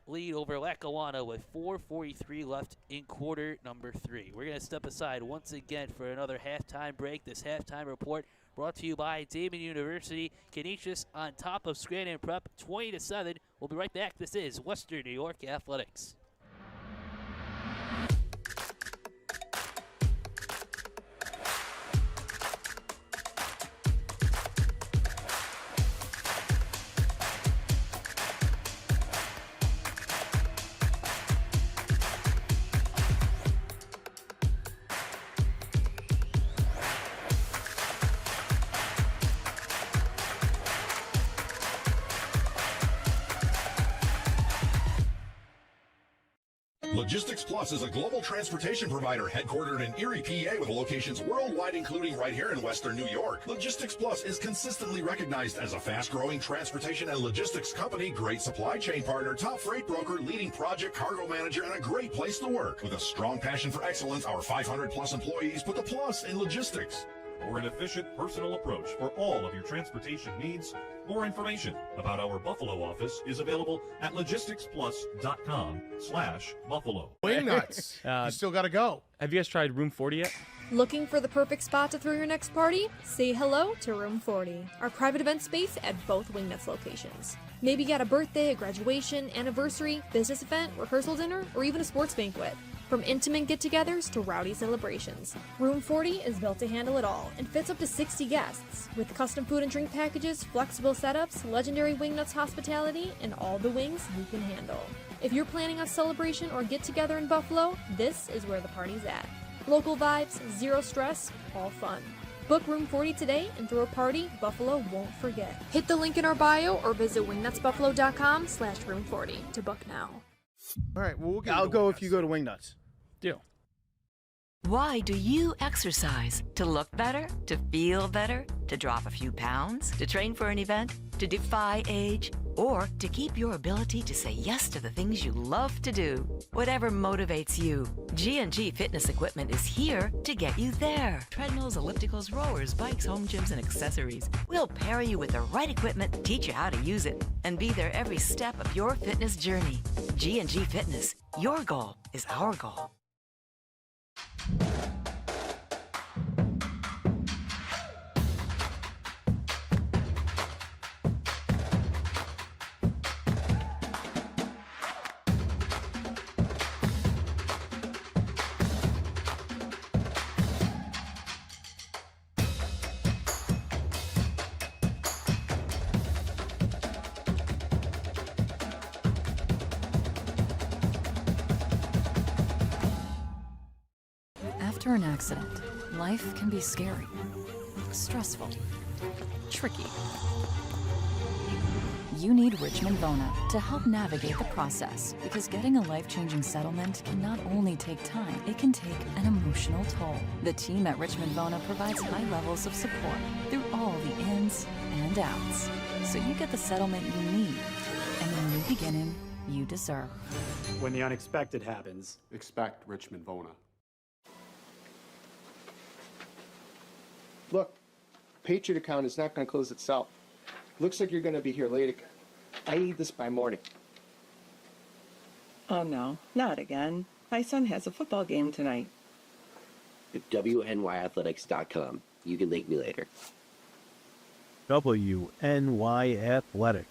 lead over Lackawanna with 4:43 left in quarter number 3. We're going to step aside once again for another halftime break. This halftime report brought to you by Damen University. Canisius on top of Scranton Prep, 20-7. We'll be right back. This is Western New York Athletics. Logistics Plus is a global transportation provider headquartered in Erie, PA with locations worldwide, including right here in Western New York. Logistics Plus is consistently recognized as a fast-growing transportation and logistics company, great supply chain partner, top freight broker, leading project cargo manager, and a great place to work. With a strong passion for excellence, our 500-plus employees put the plus in logistics. For an efficient, personal approach for all of your transportation needs, more information about our Buffalo office is available at logisticsplus.com/Buffalo. Wingnuts. You still got to go. Have you guys tried Room 40 yet? Looking for the perfect spot to throw your next party? Say hello to Room 40, our private event space at both Wingnuts locations. Maybe you got a birthday, a graduation, anniversary, business event, rehearsal dinner, or even a sports banquet. From intimate get-togethers to rowdy celebrations, Room 40 is built to handle it all and fits up to 60 guests. With custom food and drink packages, flexible setups, legendary Wingnuts hospitality, and all the wings you can handle. If you're planning a celebration or get-together in Buffalo, this is where the party's at. Local vibes, zero stress, all fun. Book Room 40 today and throw a party Buffalo won't forget. Hit the link in our bio or visit wingnutsbuffalo.com/room40 to book now. All right, well, I'll go if you go to Wingnuts. Deal. Why do you exercise? To look better? To feel better? To drop a few pounds? To train for an event? To defy age? Or to keep your ability to say yes to the things you love to do? Whatever motivates you, G&G Fitness Equipment is here to get you there. Treadmills, ellipticals, rowers, bikes, home gyms, and accessories. We'll pair you with the right equipment, teach you how to use it, and be there every step of your fitness journey. G&G Fitness. Your goal is our goal. After an accident, life can be scary, stressful, tricky. You need Richmond Bona to help navigate the process, because getting a life-changing settlement can not only take time, it can take an emotional toll. The team at Richmond Bona provides high levels of support through all the ins and outs, so you get the settlement you need and the new beginning you deserve. When the unexpected happens, expect Richmond Bona. Look, Patriot account is not going to close itself. Looks like you're going to be here late again. I need this by morning. Oh no, not again. My son has a football game tonight. At WNYAthletics.com. You can thank me later. WNYAthletics.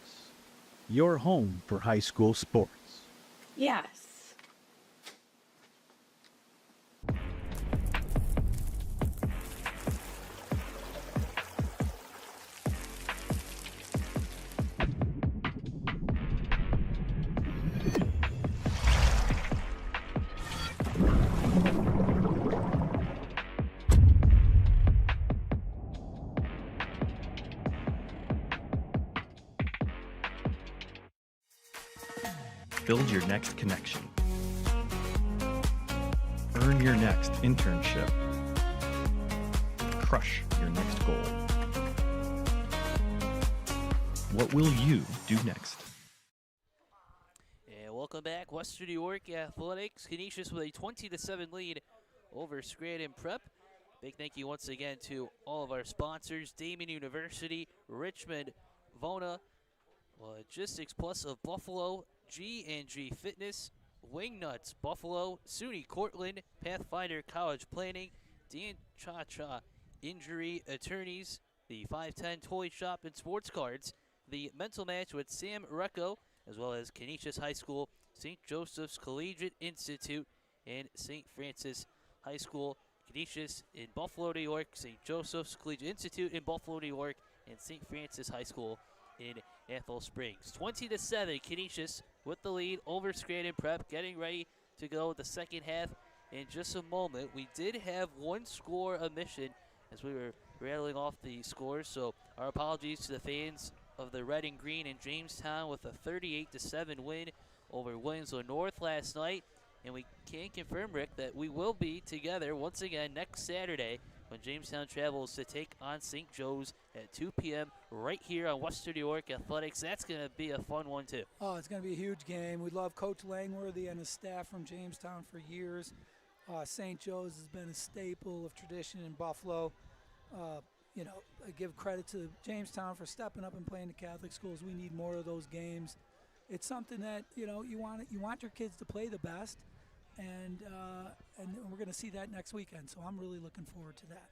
Your home for high school sports. Yes. Build your next connection. Earn your next internship. Crush your next goal. What will you do next? And welcome back, Western New York Athletics. Canisius with a 20-7 lead over Scranton Prep. Big thank you once again to all of our sponsors: Damon University, Richmond Bona, Logistics Plus of Buffalo, G&G Fitness, Wingnuts Buffalo, SUNY Cortland, Pathfinder College Planning, Dan Cha-Cha Injury Attorneys, the 510 Toy Shop and Sports Cards, the Mental Match with Sam Recco, as well as Canisius High School, St. Joseph's Collegiate Institute, and St. Francis High School. Canisius in Buffalo, New York, St. Joseph's Collegiate Institute in Buffalo, New York, and St. Francis High School in Ethel Springs. 20-7, Canisius with the lead over Scranton Prep, getting ready to go the second half in just a moment. We did have one score omission as we were rattling off the scores, so our apologies to the fans of the red and green in Jamestown with a 38-7 win over Williamsville North last night. And we can confirm, Rick, that we will be together once again next Saturday when Jamestown travels to take on St. Joe's at 2 p.m. right here on Western New York Athletics. That's going to be a fun one, too. Oh, it's going to be a huge game. We love Coach Langworthy and his staff from Jamestown for years. St. Joe's has been a staple of tradition in Buffalo. You know, I give credit to Jamestown for stepping up and playing the Catholic schools. We need more of those games. It's something that, you know, you want your kids to play the best, and we're going to see that next weekend. So I'm really looking forward to that.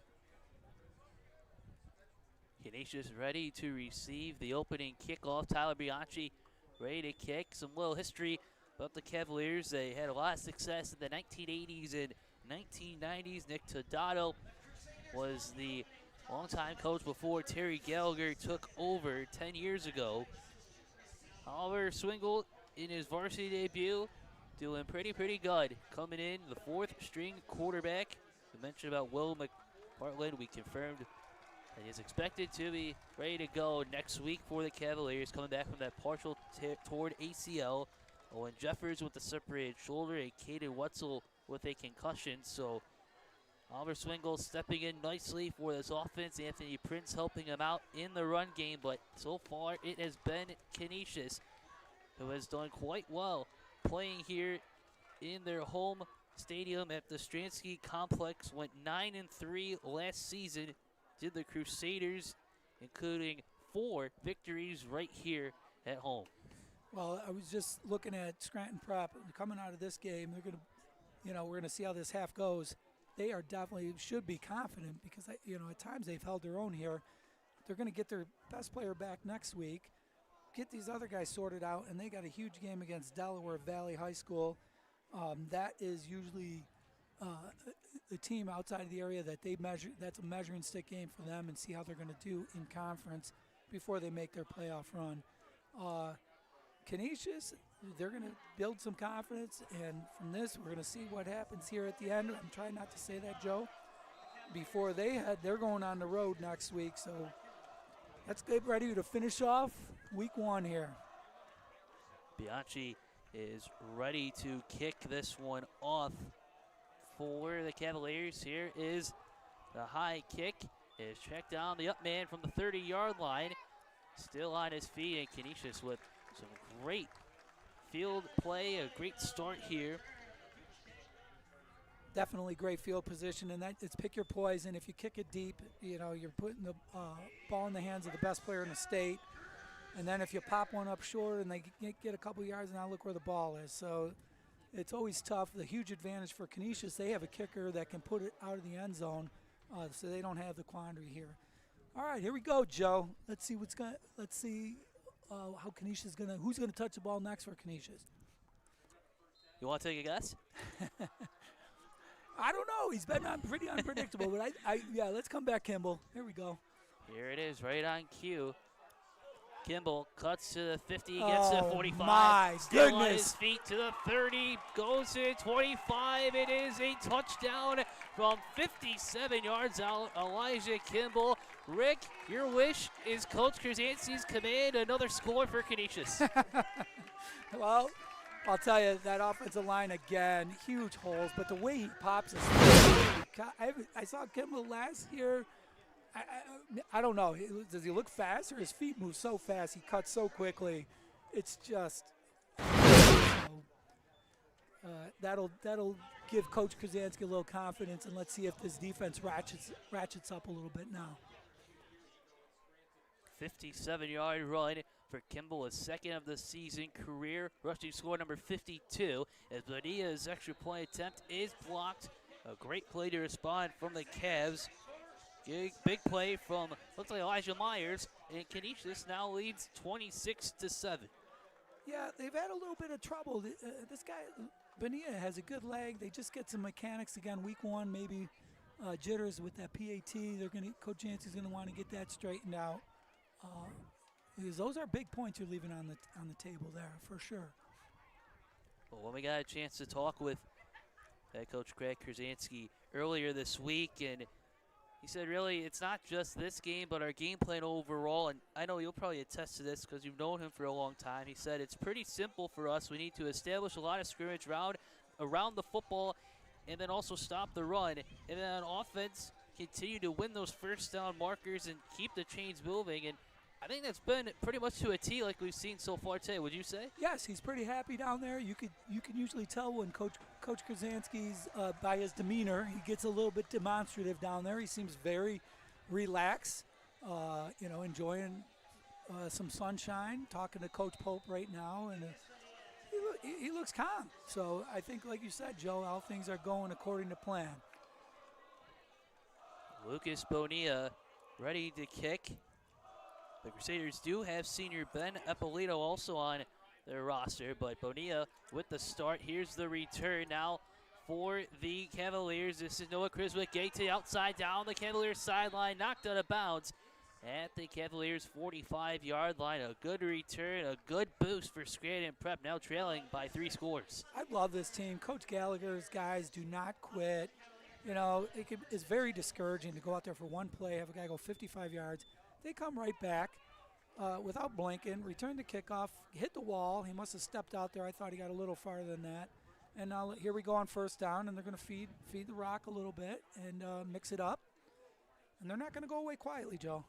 Canisius ready to receive the opening kickoff. Tyler Bianchi ready to kick. Some little history about the Cavaliers. They had a lot of success in the 1980s and 1990s. Nick Toddato was the longtime coach before Terry Gallagher took over 10 years ago. Oliver Swingle in his varsity debut doing pretty good. Coming in the 4th string quarterback. We mentioned about Will McPartland. We confirmed that he is expected to be ready to go next week for the Cavaliers, coming back from that partial torn ACL. Owen Jeffers with the separated shoulder, and Caden Wetzel with a concussion. So Oliver Swingle stepping in nicely for this offense. Anthony Prince helping him out in the run game, but so far it has been Canisius who has done quite well playing here in their home stadium at the Stransky Complex. Went 9-3 last season. Did the Crusaders, including 4 victories right here at home. Well, I was just looking at Scranton Prep. Coming out of this game, they're going to, you know, we're going to see how this half goes. They are definitely should be confident because, you know, at times they've held their own here. They're going to get their best player back next week, get these other guys sorted out, and they got a huge game against Delaware Valley High School. That is usually the team outside of the area that they measure. That's a measuring stick game for them, and see how they're going to do in conference before they make their playoff run. Canisius, they're going to build some confidence, and from this, we're going to see what happens here at the end. I'm trying not to say that, Joe, before they're going on the road next week, so let's get ready to finish off week 1 here. Bianchi is ready to kick this one off for the Cavaliers. Here is the high kick. Is checked down the up man from the 30-yard line. Still on his feet, and Canisius with some great field play, a great start here. Definitely great field position, and it's pick your poison. If you kick it deep, you know, you're putting the ball in the hands of the best player in the state. And then if you pop one up short and they get a couple yards, now look where the ball is. So it's always tough. The huge advantage for Canisius, they have a kicker that can put it out of the end zone, so they don't have the quandary here. All right, here we go, Joe. Let's see how Canisius is gonna. Who's gonna touch the ball next for Canisius? You want to take a guess? I don't know. He's been pretty unpredictable, but yeah. Let's come back, Kimball. Here we go. Here it is, right on cue. Kimball cuts to the 50, gets to the 45. My Still goodness. on his feet to the 30, goes to 25. It is a touchdown from 57 yards out. Elijah Kimball. Rick, your wish is Coach Krasinski's command, another score for Canisius. Well, I'll tell you, that offensive line again, huge holes, but the way he pops his I saw Kimball last year. I don't know. Does he look fast, or his feet move so fast? He cuts so quickly. It's just that'll give Coach Krasinski a little confidence, and let's see if this defense ratchets up a little bit now. 57-yard run for Kimball, his second of the season, career rushing score number 52. As Bonilla's extra point attempt is blocked. A great play to respond from the Cavs. Big play from, looks like Elijah Myers, and Canisius now leads 26-7. Yeah, they've had a little bit of trouble. This guy, Bonilla, has a good leg. They just get some mechanics again. Week 1, maybe jitters with that PAT. Coach Yancey's going to want to get that straightened out. Because those are big points you're leaving on the table there for sure. Well, when we got a chance to talk with head coach Craig Krasinski earlier this week, and he said, really, it's not just this game, but our game plan overall. And I know you'll probably attest to this because you've known him for a long time. He said, it's pretty simple for us. We need to establish a lot of scrimmage around around the football and then also stop the run. And then on offense, continue to win those first down markers and keep the chains moving. And I think that's been pretty much to a T like we've seen so far today. Would you say? Yes, he's pretty happy down there. You can usually tell when Coach Krasinski's by his demeanor, he gets a little bit demonstrative down there. He seems very relaxed, enjoying some sunshine. Talking to Coach Pope right now, and he looks calm. So I think, like you said, Joe, all things are going according to plan. Lucas Bonilla ready to kick. The Crusaders do have senior Ben Eppolito also on their roster, but Bonilla with the start. Here's the return now for the Cavaliers. This is Noah Criswick, gate to the outside, down the Cavaliers sideline, knocked out of bounds at the Cavaliers 45-yard line. A good return, a good boost for Scranton Prep, now trailing by 3 scores. I love this team. Coach Gallagher's guys do not quit. It's very discouraging to go out there for one play, have a guy go 55 yards. They come right back without blinking, return the kickoff, hit the wall. He must have stepped out there. I thought he got a little farther than that. And now here we go on first down, and they're going to feed the rock a little bit and mix it up. And they're not going to go away quietly, Joe.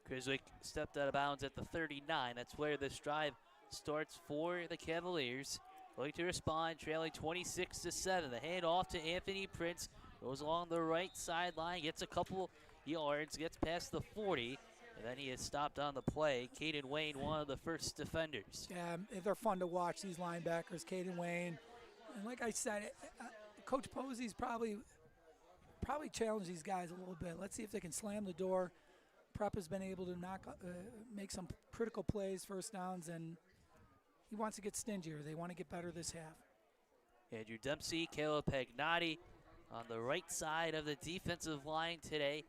Criswick stepped out of bounds at the 39. That's where this drive starts for the Cavaliers. Going to respond, trailing 26-7. The handoff to Anthony Prince. Goes along the right sideline, gets a couple yards, gets past the 40, and then he is stopped on the play. Caden Wayne, one of the first defenders. Yeah, they're fun to watch, these linebackers, Caden Wayne. And like I said, Coach Posey's probably challenge these guys a little bit. Let's see if they can slam the door. Prep has been able to make some critical plays, first downs, and he wants to get stingier. They want to get better this half. Andrew Dempsey, Caleb Pagnotti on the right side of the defensive line today.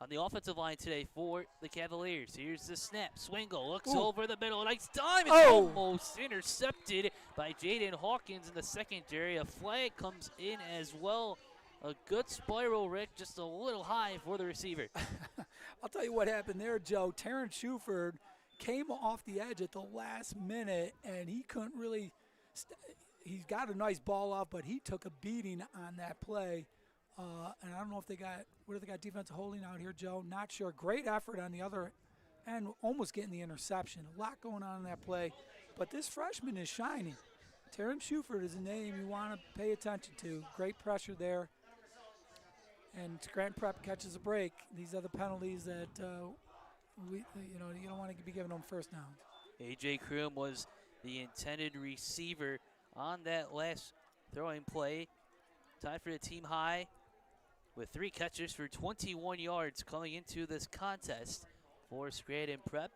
On the offensive line today for the Cavaliers. Here's the snap. Swingle looks over the middle. Nice time. It's almost intercepted by Jaden Hawkins in the secondary. A flag comes in as well. A good spiral, Rick, just a little high for the receiver. I'll tell you what happened there, Joe. Terrence Shuford came off the edge at the last minute, and he couldn't really he got a nice ball off, but he took a beating on that play. And I don't know if they got defensive holding out here, Joe. Not sure. Great effort on the other end, almost getting the interception. A lot going on in that play. But this freshman is shining. Terrence Shuford is a name you want to pay attention to. Great pressure there. And Scranton Prep catches a break. These are the penalties that you don't want to be giving them first downs. A.J. Kroom was the intended receiver on that last throwing play. Tied for the team high with 3 catches for 21 yards coming into this contest for Scranton Prep.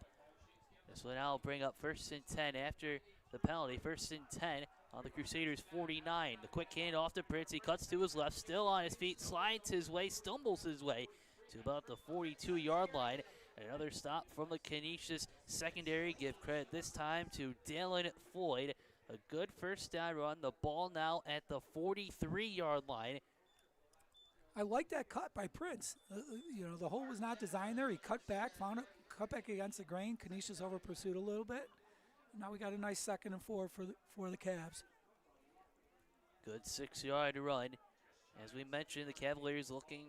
This will now bring up 1st and 10 after the penalty. 1st and 10 on the Crusaders 49. The quick handoff to Prince. He cuts to his left, still on his feet, slides his way, stumbles his way to about the 42-yard line. Another stop from the Canisius secondary. Give credit this time to Dallin Floyd. A good first down run. The ball now at the 43-yard line. I like that cut by Prince. The hole was not designed there. He cut back, cut back against the grain. Canisius over pursued a little bit. Now we got a nice 2nd and 4 for the Cavs. Good 6-yard run. As we mentioned, the Cavaliers looking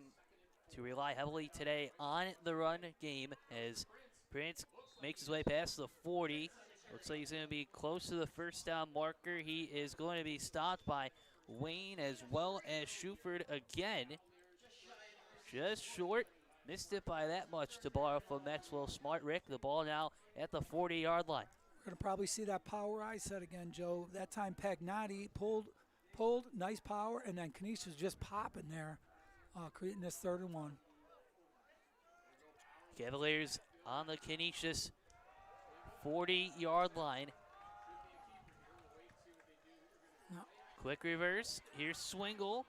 to rely heavily today on the run game as Prince makes his way past the 40. Looks like he's going to be close to the first down marker. He is going to be stopped by Wayne as well as Shuford again. Just short. Missed it by that much to borrow from Maxwell Smart. Rick, the ball now at the 40-yard line. We're going to probably see that power I said again, Joe. That time Pagnotti pulled, nice power, and then Canisius just popping there, creating this 3rd and 1. Cavaliers on the Canisius 40-yard line. No. Quick reverse. Here's Swingle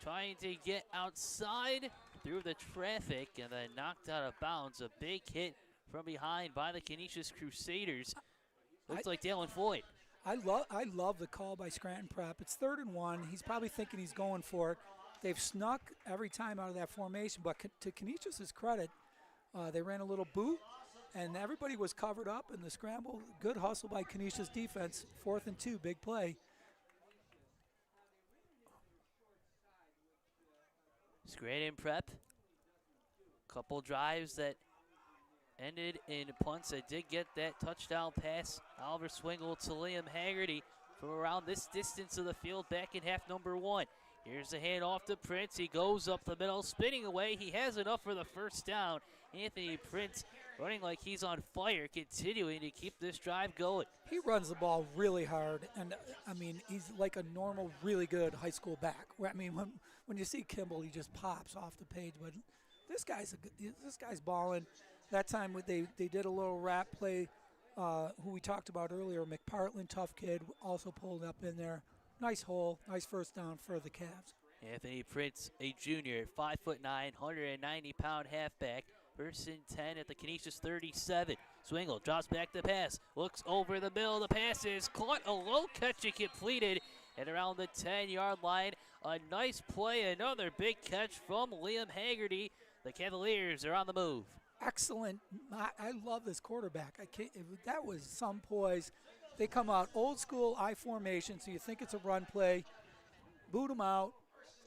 trying to get outside through the traffic and then knocked out of bounds. A big hit from behind by the Canisius Crusaders. Looks like Dallin Floyd. I love the call by Scranton Prep. It's 3rd and 1. He's probably thinking he's going for it. They've snuck every time out of that formation, but to Canisius' credit, they ran a little boot, and everybody was covered up in the scramble. Good hustle by Canisius defense. 4th and 2, big play. Scranton Prep, couple drives that ended in punts that did get that touchdown pass. Oliver Swingle to Liam Haggerty from around this distance of the field back in half number 1. Here's the handoff to Prince. He goes up the middle, spinning away. He has enough for the first down. Anthony Prince running like he's on fire, continuing to keep this drive going. He runs the ball really hard, and I mean, he's like a normal, really good high school back. I mean, when you see Kimball, he just pops off the page. But this guy's balling. That time they did a little wrap play. Who we talked about earlier, McPartland, tough kid, also pulled up in there. Nice hole, nice first down for the Cavs. Anthony Prince, a junior, 5'9", 190-pound halfback. First and 10 at the Canisius 37. Swingle drops back the pass, looks over the middle. The pass is caught, a low catch and completed at around the 10-yard line. A nice play, another big catch from Liam Haggerty. The Cavaliers are on the move. Excellent. I love this quarterback. That was some poise. They come out old school I formation, so you think it's a run play. Boot him out,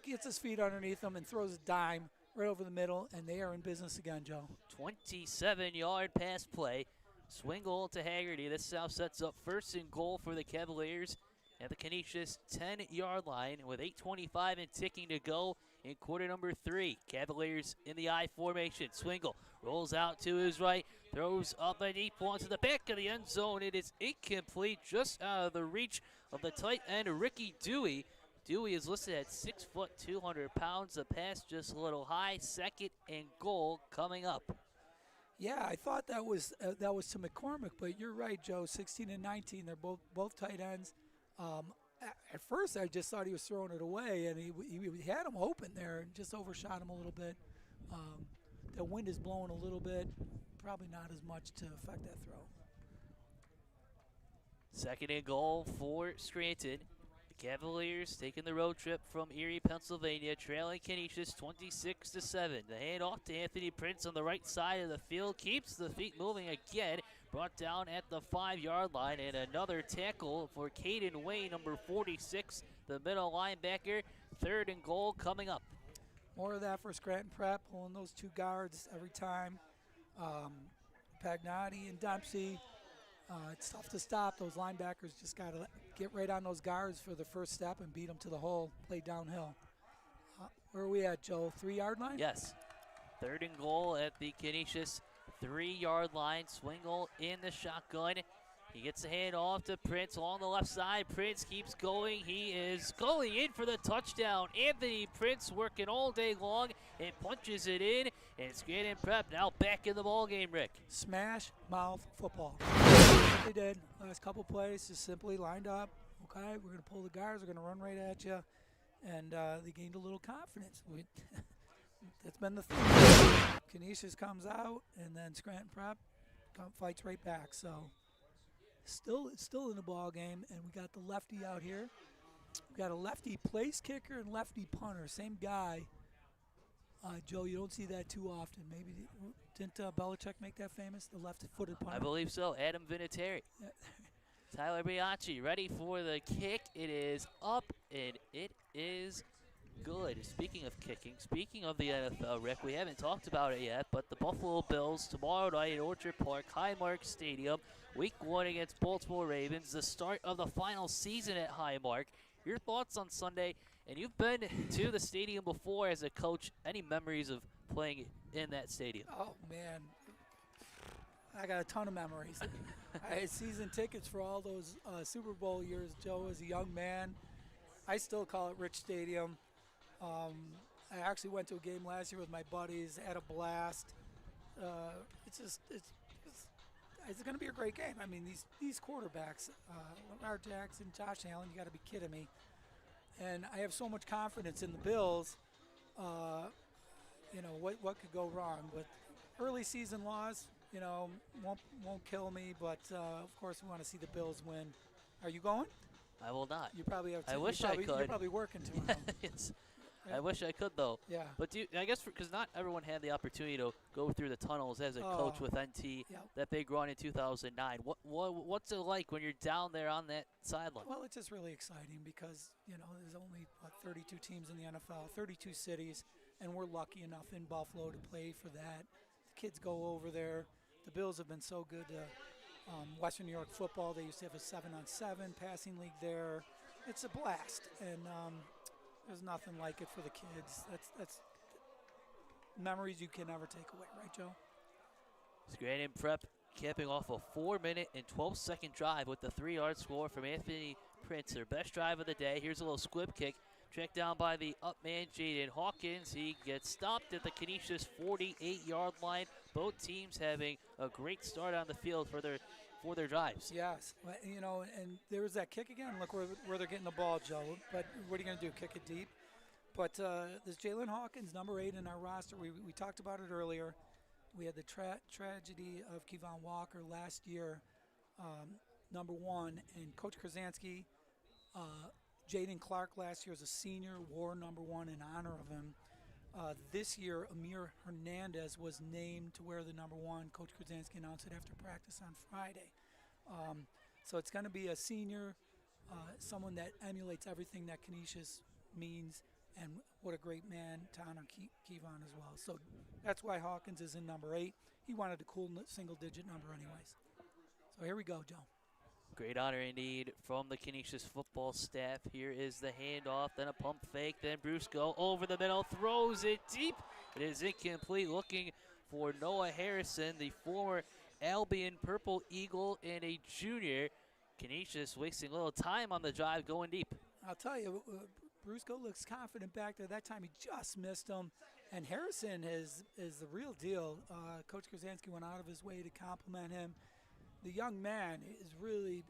gets his feet underneath him, and throws a dime right over the middle, and they are in business again, Joe. 27-yard pass play. Swingle to Haggerty. This now sets up first and goal for the Cavaliers at the Canisius 10-yard line with 8:25 and ticking to go in quarter number 3. Cavaliers in the I formation. Swingle rolls out to his right, throws up a deep one to the back of the end zone. It is incomplete, just out of the reach of the tight end, Ricky Dewey. Dewey is listed at 6 foot 200 pounds. The pass just a little high. Second and goal coming up. Yeah, I thought that was to McCormick, but you're right, Joe. 16 and 19, they're both tight ends. At first, I just thought he was throwing it away, and he had him open there and just overshot him a little bit. The wind is blowing a little bit, probably not as much to affect that throw. Second and goal for Scranton. The Cavaliers taking the road trip from Erie, Pennsylvania, trailing Canisius 26-7. The handoff to Anthony Prince on the right side of the field, keeps the feet moving again. Brought down at the 5-yard line, and another tackle for Caden Wayne, number 46, the middle linebacker. Third and goal coming up. More of that for Scranton Prep, pulling those two guards every time. Pagnotti and Dempsey. It's tough to stop. Those linebackers just got to get right on those guards for the first step and beat them to the hole, play downhill. Where are we at, Joe? 3-yard line? Yes. Third and goal at the Canisius 3-yard line. Swingle in the shotgun. He gets the hand off to Prince along the left side. Prince keeps going. He is going in for the touchdown. Anthony Prince working all day long and punches it in. And Scranton Prep now back in the ball game, Rick. Smash mouth football. That's what they did. Last couple plays just simply lined up. Okay, we're going to pull the guards. We're going to run right at you. And they gained a little confidence. That's been the thing. Canisius comes out, and then Scranton Prep fights right back. So still in the ball game, and we got the lefty out here. We got a lefty place kicker and lefty punter, same guy. Joe, you don't see that too often. Maybe didn't Belichick make that famous, the left-footed punter? I believe so. Adam Vinatieri. Yeah. Tyler Bianchi ready for the kick. It is up, and it is good. Speaking of kicking, speaking of the NFL, Rick, we haven't talked about it yet, but the Buffalo Bills tomorrow night at Orchard Park, Highmark Stadium, Week 1 against Baltimore Ravens, the start of the final season at Highmark. Your thoughts on Sunday? And you've been to the stadium before as a coach. Any memories of playing in that stadium? Oh, man. I got a ton of memories. I had season tickets for all those Super Bowl years, Joe, as a young man. I still call it Rich Stadium. I actually went to a game last year with my buddies, had a blast. It's going to be a great game. I mean, these quarterbacks, Lamar Jackson, Josh Allen, you got to be kidding me. And I have so much confidence in the Bills. What could go wrong? But early season loss, won't kill me. But of course, we want to see the Bills win. Are you going? I will not. You probably have. I wish I could. You're probably working tomorrow. Yes. I wish I could, though. Yeah. But I guess because not everyone had the opportunity to go through the tunnels as a coach with NT, that big run in 2009. What's it like when you're down there on that sideline? Well, it's just really exciting because, there's only, 32 teams in the NFL, 32 cities. and we're lucky enough in Buffalo to play for that. The kids go over there. The Bills have been so good to Western New York football. They used to have a 7-on-7 passing league there. It's a blast, and there's nothing like it for the kids. That's memories you can never take away, right, Joe? Scranton Prep capping off a 4-minute and 12-second drive with the 3-yard score from Anthony Prince. Their best drive of the day. Here's a little squib kick. Tracked down by the up man, Jaden Hawkins. He gets stopped at the Canisius 48-yard line. Both teams having a great start on the field for their drives. Yes, you know, and there was that kick again. Look where they're getting the ball, Joe. But what are you going to do, kick it deep? But this Jalen Hawkins, number 8 in our roster, we talked about it earlier. We had the tragedy of Kevon Walker last year, number 1, and Coach Krasansky, Jaden Clark last year as a senior wore number 1 in honor of him. This year, Amir Hernandez was named to wear the number 1. Coach Krasansky announced it after practice on Friday. So it's going to be a senior, someone that emulates everything that Canisius means, and what a great man to honor Kevon as well. So that's why Hawkins is in number 8. He wanted a cool single-digit number anyways. So here we go, Joe. Great honor indeed from the Canisius football staff. Here is the handoff, then a pump fake, then Brusco over the middle, throws it deep. It is incomplete, looking for Noah Harrison, the former Albion Purple Eagle and a junior. Canisius wasting a little time on the drive, going deep. I'll tell you, Brusco looks confident back there. That time he just missed him. And Harrison is the real deal. Coach Krasansky went out of his way to compliment him. The young man is really,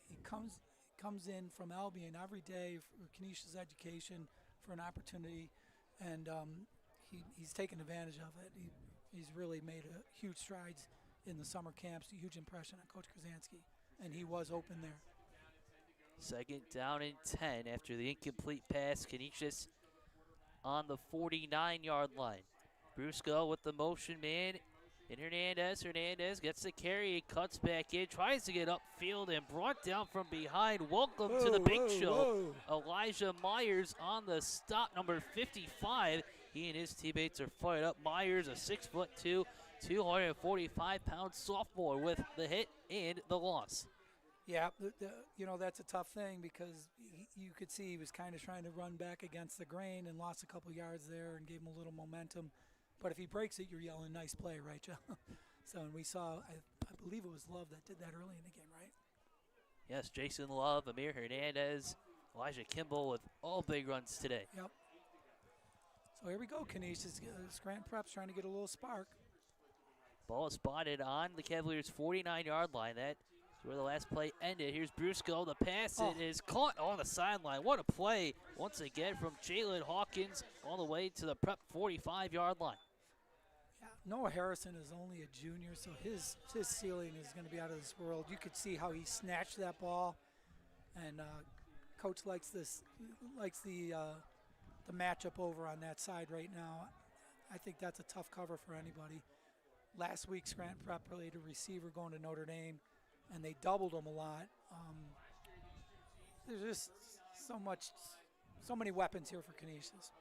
he comes in from Albion every day for Canisius education, for an opportunity, and he's taken advantage of it. He's really made a huge strides in the summer camps, a huge impression on Coach Krasansky, and he was open there. 2nd down and 10 after the incomplete pass. Canisius on the 49-yard line. Brusco with the motion man. And Hernandez gets the carry, he cuts back in, tries to get upfield and brought down from behind. Welcome to the big show. Elijah Myers on the stop, number 55. He and his teammates are fired up. Myers, a 6'2", 245-pound sophomore with the hit and the loss. Yeah, you know, that's a tough thing because you could see he was kind of trying to run back against the grain and lost a couple yards there and gave him a little momentum. But if he breaks it, you're yelling, nice play, right, Joe? So, and we saw, I believe it was Love that did that early in the game, right? Yes, Jason Love, Amir Hernandez, Elijah Kimball with all big runs today. Yep. So here we go, Canisius. Scranton Prep's trying to get a little spark. Ball is spotted on the Cavaliers' 49-yard line. That's where the last play ended. Here's Brusco. The pass it is caught on the sideline. What a play once again from Jalen Hawkins all the way to the Prep 45-yard line. Yeah, Noah Harrison is only a junior, so his ceiling is going to be out of this world. You could see how he snatched that ball, and Coach likes the matchup over on that side right now. I think that's a tough cover for anybody. Last week, Scranton Prep played a receiver going to Notre Dame, and they doubled him a lot. There's just so many weapons here for Canisius.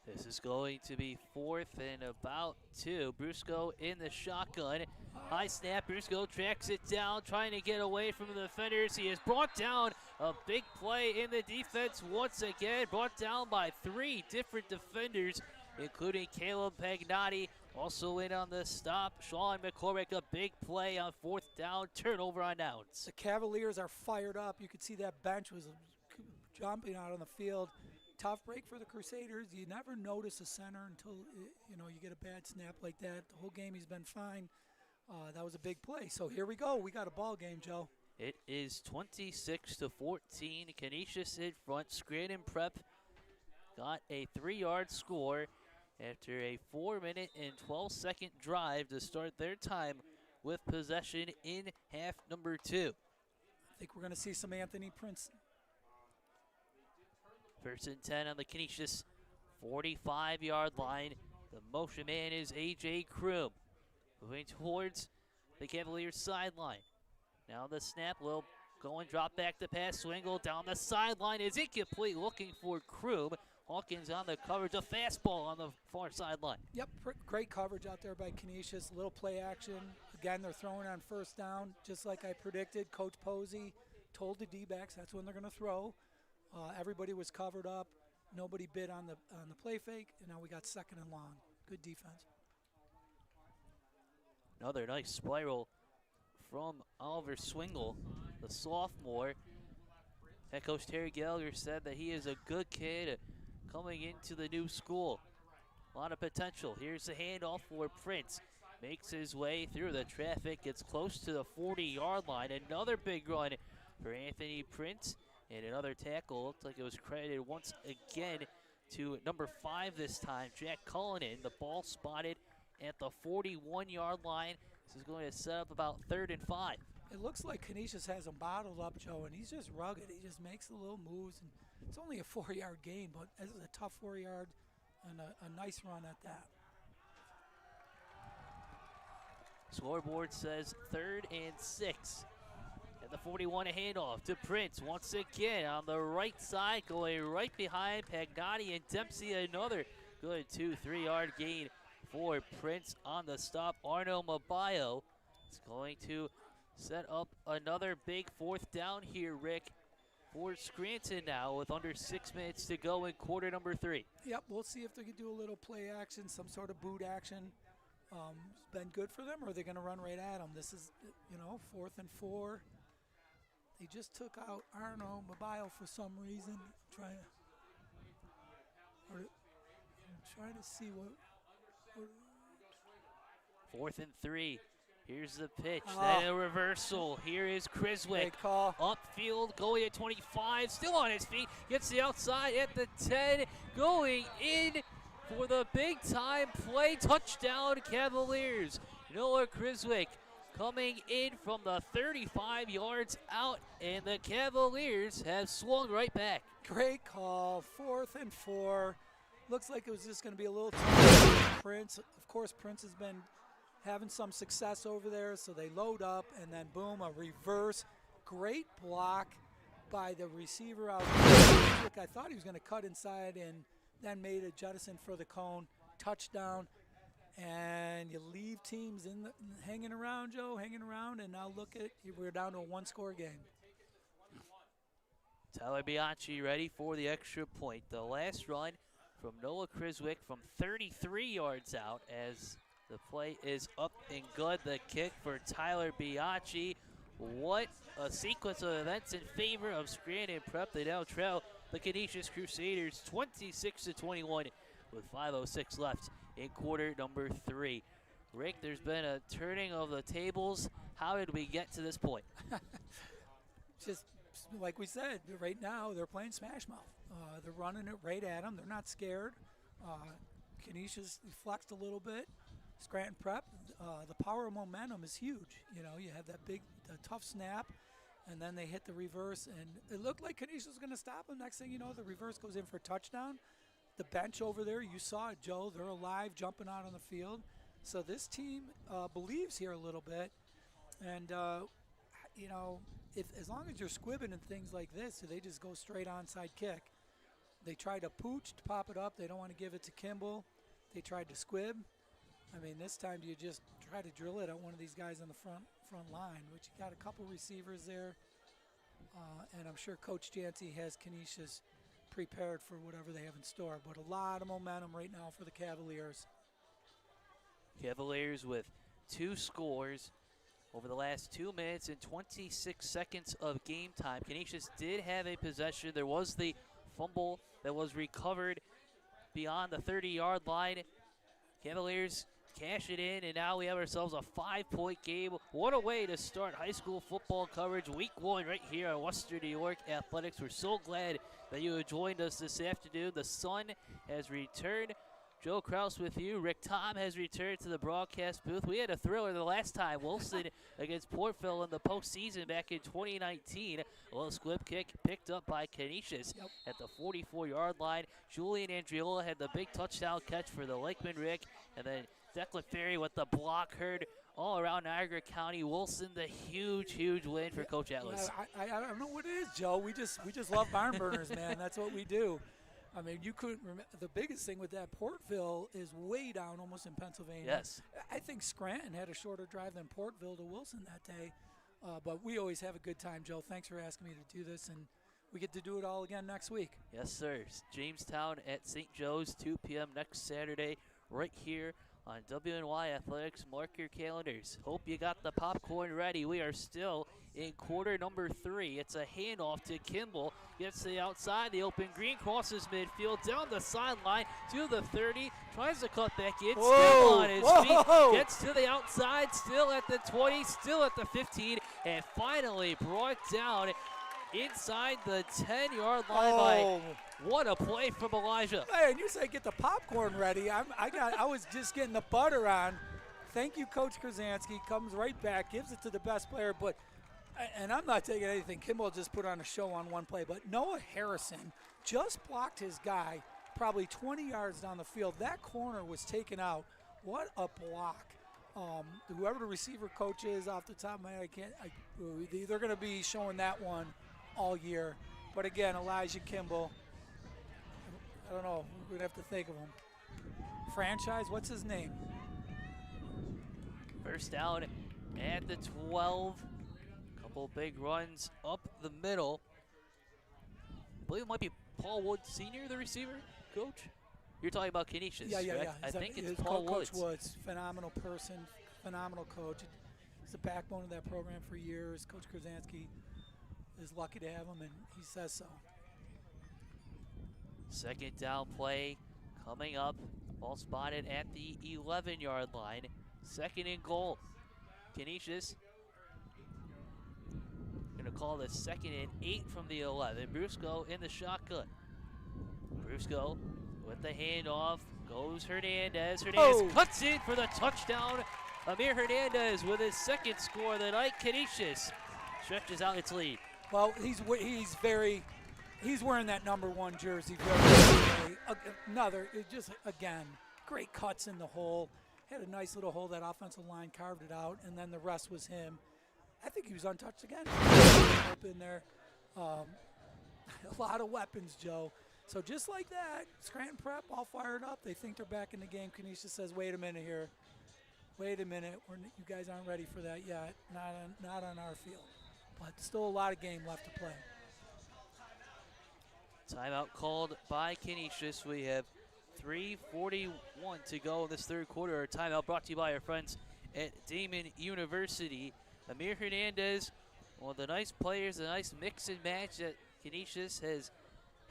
This is going to be 4th and about 2. Brusco in the shotgun. High snap. Brusco tracks it down, trying to get away from the defenders. He is brought down. A big play in the defense once again. Brought down by 3 different defenders, including Caleb Pagnotti. Also in on the stop, Sean McCormick, a big play on 4th down, turnover on downs. The Cavaliers are fired up. You could see that bench was jumping out on the field. Tough break for the Crusaders. You never notice a center until you get a bad snap like that. The whole game he's been fine. That was a big play. So here we go. We got a ball game, Joe. It is 26-14. Canisius in front. Scranton Prep got a 3-yard score after a 4-minute and 12-second drive to start their time with possession in half number 2. I think we're going to see some Anthony Prince. 1st and 10 on the Canisius 45-yard line. The motion man is A.J. Kroom. Moving towards the Cavaliers sideline. Now the snap will go and drop back the pass. Swingle down the sideline is incomplete. Looking for Kroom. Hawkins on the coverage, a fastball on the far sideline. Yep, great coverage out there by Canisius. Little play action. Again, they're throwing on first down, just like I predicted. Coach Posey told the D-backs that's when they're going to throw. Everybody was covered up. Nobody bid on the play fake, and now we got second and long. Good defense. Another nice spiral from Oliver Swingle, the sophomore. Head coach Terry Gallagher said that he is a good kid coming into the new school. A lot of potential. Here's the handoff for Prince. Makes his way through the traffic, gets close to the 40-yard line. Another big run for Anthony Prince. And another tackle. Looked like it was credited once again to number 5 this time, Jack Cullinan. The ball spotted at the 41-yard line. This is going to set up about 3rd and 5. It looks like Canisius has him bottled up, Joe, and he's just rugged. He just makes the little moves. And it's only a 4-yard gain, but this is a tough 4-yard and a nice run at that. Scoreboard says 3rd and 6. At the 41, a handoff to Prince once again on the right side, going right behind Pagnotti and Dempsey. Another good 2-3-yard gain for Prince on the stop. Arno Mabayo is going to set up another big 4th down here, Rick, for Scranton now with under 6 minutes to go in quarter number 3. Yep, we'll see if they can do a little play action, some sort of boot action. It's been good for them, or are they going to run right at them? This is, 4th and 4. They just took out Arno Mabayo for some reason. I'm trying to see what 4th and 3. Here's the pitch, then a reversal. Here is Criswick. Upfield, going at 25, still on his feet. Gets the outside at the 10, going in for the big-time play. Touchdown, Cavaliers. Noah Criswick coming in from the 35 yards out, and the Cavaliers have swung right back. Great call, 4th and 4. Looks like it was just going to be a little too much for Prince. Of course, Prince has been having some success over there, so they load up, and then boom, a reverse. Great block by the receiver out there. I thought he was going to cut inside and then made a jettison for the cone. Touchdown. And you leave teams hanging around, Joe, and now look at it. We're down to a 1-score game. Tyler Bianchi ready for the extra point. The last run from Noah Criswick from 33 yards out as the play is up and good. The kick for Tyler Bianchi. What a sequence of events in favor of Scranton Prep. They now trail the Canisius Crusaders 26-21 with 5:06 left in quarter number 3. Rick, there's been a turning of the tables. How did we get to this point? Just like we said, right now they're playing smash mouth. They're running it right at them. They're not scared. Canisius flexed a little bit. Scranton Prep, the power of momentum is huge. You have that big, tough snap, and then they hit the reverse, and it looked like Canisius was going to stop them. Next thing you know, the reverse goes in for a touchdown. The bench over there, you saw it, Joe. They're alive, jumping out on the field. So this team believes here a little bit. And, if as long as you're squibbing and things like this, they just go straight onside kick. They tried to pooch to pop it up. They don't want to give it to Kimball. They tried to squib. I mean, this time you just try to drill it at one of these guys on the front line, which you got a couple receivers there. And I'm sure Coach Jancy has Canisius prepared for whatever they have in store, but a lot of momentum right now for the Cavaliers. Cavaliers with 2 scores over the last 2 minutes and 26 seconds of game time. Canisius did have a possession. There was the fumble that was recovered beyond the 30-yard line. Cavaliers cash it in, and now we have ourselves a 5-point game. What a way to start high school football coverage week 1 right here on Western New York Athletics. We're so glad that you have joined us this afternoon. The sun has returned. Joe Kraus with you. Rick Tom has returned to the broadcast booth. We had a thriller the last time. Wilson against Portville in the postseason back in 2019. A little squib kick picked up by Canisius at the 44-yard line. Julian Andriola had the big touchdown catch for the Lakeman Rick. And then Declan Ferry with the block heard all around Niagara County. Wilson, the huge win for Coach Atlas. I don't know what it is, Joe. We just love barn burners, man. That's what we do. I mean, you couldn't remember. The biggest thing with that, Portville is way down almost in Pennsylvania. Yes. I think Scranton had a shorter drive than Portville to Wilson that day. But we always have a good time, Joe. Thanks for asking me to do this, and we get to do it all again next week. Yes, sir. Jamestown at St. Joe's, 2 p.m. next Saturday, right here on WNY Athletics. Mark your calendars. Hope you got the popcorn ready. We are still in quarter number 3. It's a handoff to Kimball. Gets to the outside, the open green, crosses midfield, down the sideline to the 30, tries to cut back in, still on his feet, gets to the outside, still at the 20, still at the 15, and finally brought down inside the 10-yard line by what a play from Elijah. Man, you say get the popcorn ready. I was just getting the butter on. Thank you, Coach Krasansky. Comes right back, gives it to the best player, and I'm not taking anything. Kimball just put on a show on one play, but Noah Harrison just blocked his guy probably 20 yards down the field. That corner was taken out. What a block. Whoever the receiver coach is off the top of my head, they're going to be showing that one all year. But again, Elijah Kimball, I don't know, we're going to have to think of him. Franchise, what's his name? First down at the 12. Couple big runs up the middle. I believe it might be Paul Wood Sr., the receiver, coach? You're talking about Canisius, Yeah. I think it's Paul Woods. Coach Woods, phenomenal person, phenomenal coach. He's the backbone of that program for years. Coach Krasansky is lucky to have him, and he says so. Second down play coming up. Ball spotted at the 11-yard line. Second and goal. Canisius going to call the 2nd and 8 from the 11. Brusco in the shotgun. Brusco with the handoff. Goes Hernandez. Hernandez cuts in for the touchdown. Amir Hernandez with his 2nd score of the night. Canisius stretches out its lead. Well, he's wearing that number 1 jersey. Again, great cuts in the hole. Had a nice little hole. That offensive line carved it out, and then the rest was him. I think he was untouched again. Up in there. A lot of weapons, Joe. So just like that, Scranton Prep all fired up. They think they're back in the game. Canisius says, wait a minute here. Wait a minute. You guys aren't ready for that yet. Not on our field. But still a lot of game left to play. Timeout called by Canisius. We have 3:41 to go in this third quarter. Our timeout brought to you by our friends at Damon University. Amir Hernandez, one of the nice players, a nice mix and match that Canisius has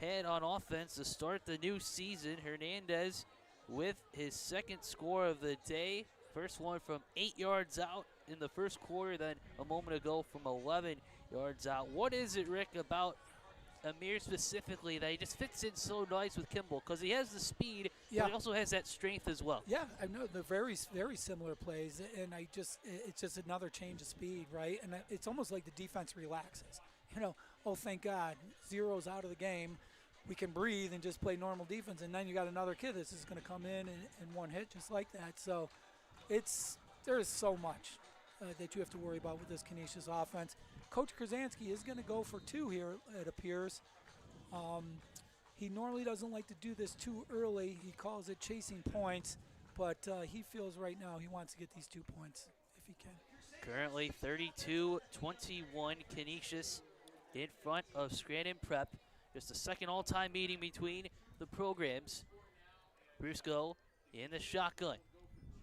had on offense to start the new season. Hernandez with his 2nd score of the day. First one from 8 yards out in the first quarter, then a moment ago from 11 yards out. What is it, Rick, about Amir specifically that he just fits in so nice with Kimball? Because he has the speed, but he also has that strength as well. Yeah, I know they're very, very similar plays, and it's just another change of speed, right? And it's almost like the defense relaxes. Thank God, Zero's out of the game. We can breathe and just play normal defense, and then you got another kid that's just going to come in and one hit just like that. So there's so much that you have to worry about with this Canisius offense. Coach Krasansky is going to go for 2 here, it appears. He normally doesn't like to do this too early. He calls it chasing points, but he feels right now he wants to get these 2 points if he can. Currently 32-21 Canisius in front of Scranton Prep. Just a second all-time meeting between the programs. Brusco in the shotgun.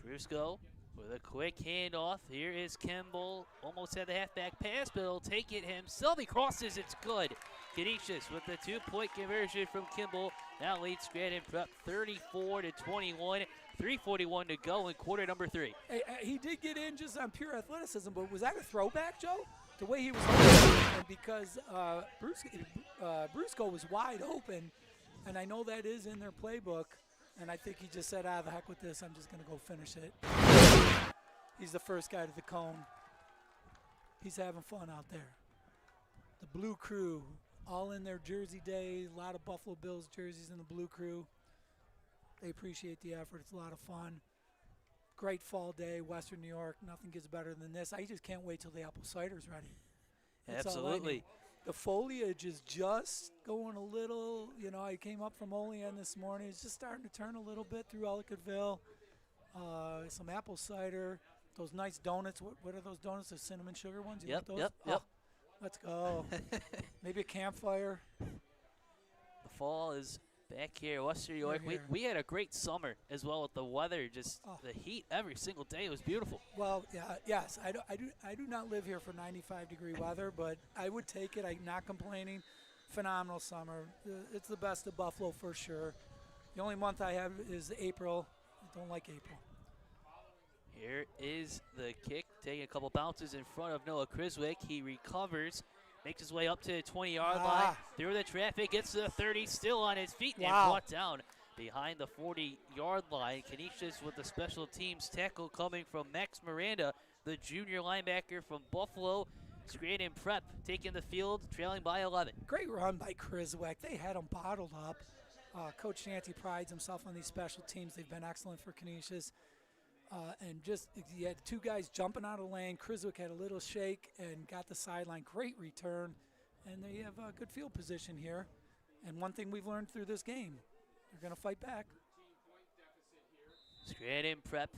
Brusco with a quick handoff. Here is Kimball. Almost had the halfback pass, but he'll take it himself. He crosses, it's good. Canisius with the 2-point conversion from Kimball. Now leads Scranton Prep 34-21. 3:41 to go in quarter number 3. Hey, he did get in just on pure athleticism, but was that a throwback, Joe? The way he was open, because Brusco was wide open, and I know that is in their playbook, and I think he just said, the heck with this, I'm just going to go finish it. He's the first guy to the cone. He's having fun out there. The Blue Crew, all in their jersey day, a lot of Buffalo Bills jerseys in the Blue Crew. They appreciate the effort. It's a lot of fun. Great fall day, Western New York. Nothing gets better than this. I just can't wait till the apple cider's ready. That's Absolutely. The foliage is just going a little, I came up from Olean this morning. It's just starting to turn a little bit through Ellicottville. Some apple cider, those nice donuts. What are those donuts? The cinnamon sugar ones? You Yep, like those? yep. Let's go. Maybe a campfire. The fall is back here, Western New York. We had a great summer as well with the weather, just the heat every single day. It was beautiful. Well, yes, I do not live here for 95-degree weather, but I would take it. I'm not complaining. Phenomenal summer. It's the best of Buffalo for sure. The only month I have is April. I don't like April. Here is the kick, taking a couple bounces in front of Noah Criswick. He recovers, makes his way up to the 20-yard line, through the traffic, gets to the 30, still on his feet, and brought down behind the 40-yard line. Canisius with the special teams tackle coming from Max Miranda, the junior linebacker from Buffalo. Scranton Prep taking the field, trailing by 11. Great run by Criswick. They had him bottled up. Coach Shanty prides himself on these special teams. They've been excellent for Canisius. And just, you had two guys jumping out of the lane. Criswick had a little shake and got the sideline. Great return. And they have a good field position here. And one thing we've learned through this game, they're going to fight back. Scranton Prep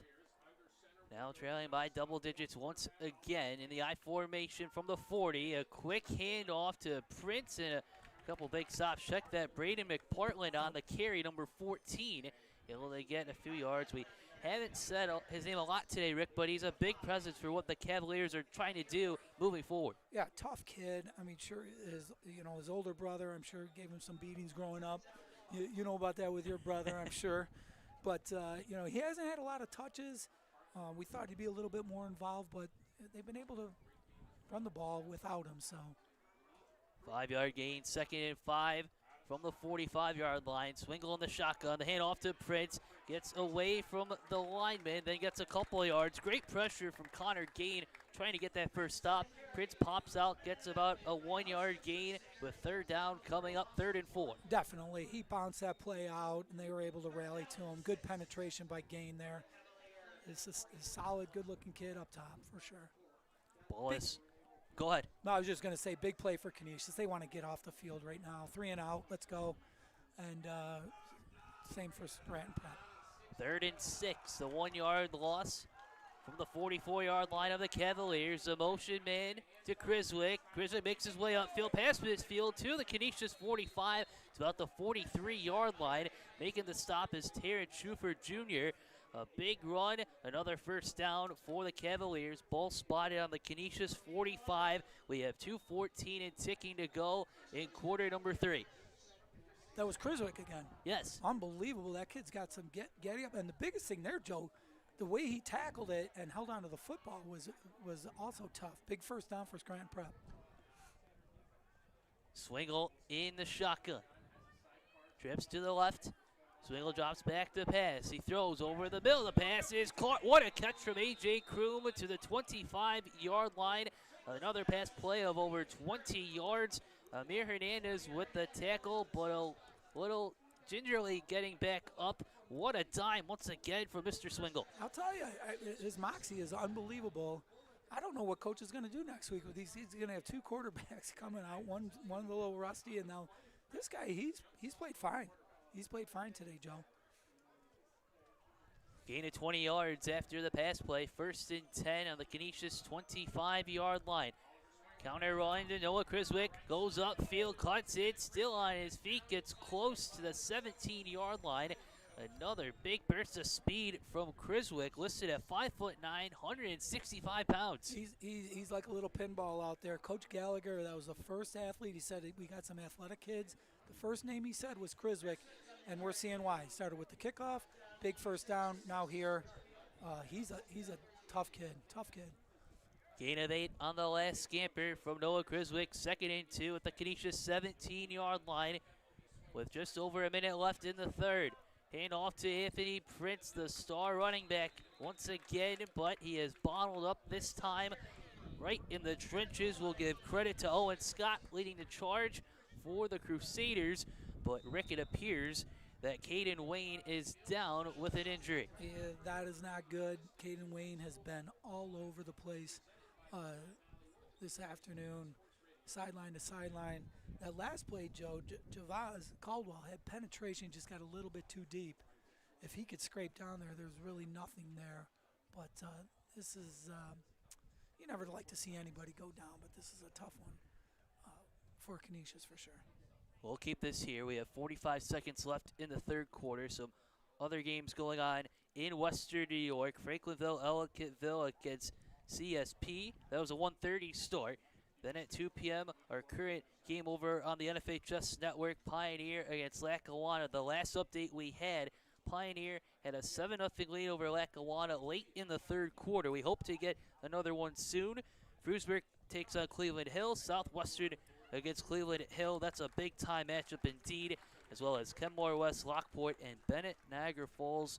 now trailing by double digits once again in the I formation from the 40. A quick handoff to Prince and a couple big stops. Check that. Braden McPartland on the carry, number 14. Able to get a few yards. We haven't said his name a lot today, Rick, but he's a big presence for what the Cavaliers are trying to do moving forward. Yeah, tough kid. I mean, sure, his older brother, I'm sure, gave him some beatings growing up. You know about that with your brother, I'm sure. But, he hasn't had a lot of touches. We thought he'd be a little bit more involved, but they've been able to run the ball without him. So 5-yard gain, 2nd and 5 from the 45-yard line. Swingle in the shotgun. The handoff to Prince. Gets away from the lineman, then gets a couple of yards. Great pressure from Connor Gain trying to get that first stop. Prince pops out, gets about a 1-yard gain with 3rd down coming up, 3rd and 4. Definitely. He bounced that play out, and they were able to rally to him. Good penetration by Gain there. It's a solid, good-looking kid up top for sure. Bullis. Go ahead. No, I was just going to say big play for Canisius. They want to get off the field right now. 3 and out. Let's go. And same for Scranton Prep. 3rd and 6. The 1-yard loss from the 44-yard line of the Cavaliers. The motion man to Criswick. Criswick makes his way upfield, past midfield to the Canisius 45. It's about the 43-yard line. Making the stop is Terrence Schufer Jr. A big run, another 1st down for the Cavaliers. Ball spotted on the Canisius 45. We have 2:14 and ticking to go in quarter number 3. That was Criswick again. Yes. Unbelievable. That kid's got some getting up. And the biggest thing there, Joe, the way he tackled it and held on to the football was also tough. Big 1st down for Scranton Prep. Swingle in the shotgun. Trips to the left. Swingle drops back to pass. He throws over the middle. The pass is caught. What a catch from A.J. Kroom to the 25-yard line. Another pass play of over 20 yards. Amir Hernandez with the tackle, but a little gingerly getting back up. What a dime once again for Mr. Swingle. I'll tell you, his moxie is unbelievable. I don't know what coach is going to do next week with these. He's going to have 2 quarterbacks coming out, one a little rusty, and now this guy, he's played fine. He's played fine today, Joe. Gain of 20 yards after the pass play. 1st and 10 on the Canisius 25-yard line. Counter run to Noah Criswick. Goes upfield, cuts it, still on his feet, gets close to the 17-yard line. Another big burst of speed from Criswick, listed at 5'9", 165 pounds. He's like a little pinball out there. Coach Gallagher, that was the first athlete. He said we got some athletic kids. The first name he said was Criswick, and we're seeing why. He started with the kickoff, big 1st down. Now here, he's a tough kid. Gain of 8 on the last scamper from Noah Criswick. 2nd and 2 at the Canisius 17-yard line with just over a minute left in the 3rd. Hand off to Anthony Prince, the star running back once again, but he is bottled up this time right in the trenches. We'll give credit to Owen Scott leading the charge for the Crusaders, but Rick, it appears that Caden Wayne is down with an injury. Yeah, that is not good. Caden Wayne has been all over the place this afternoon. sideline to sideline. That last play, Joe, Javaz Caldwell had penetration, just got a little bit too deep. If he could scrape down there, there's really nothing there. But this is, you never like to see anybody go down, but this is a tough one for Canisius for sure. We'll keep this here. We have 45 seconds left in the third quarter. Some other games going on in Western New York. Franklinville, Ellicottville against CSP. That was a 1:30 start. Then at 2 p.m., our current game over on the NFHS Network, Pioneer against Lackawanna. The last update we had, Pioneer had a 7-0 lead over Lackawanna late in the third quarter. We hope to get another one soon. Frewsburg takes on Cleveland Hill. Southwestern against Cleveland Hill. That's a big-time matchup indeed, as well as Kenmore West, Lockport, and Bennett, Niagara Falls.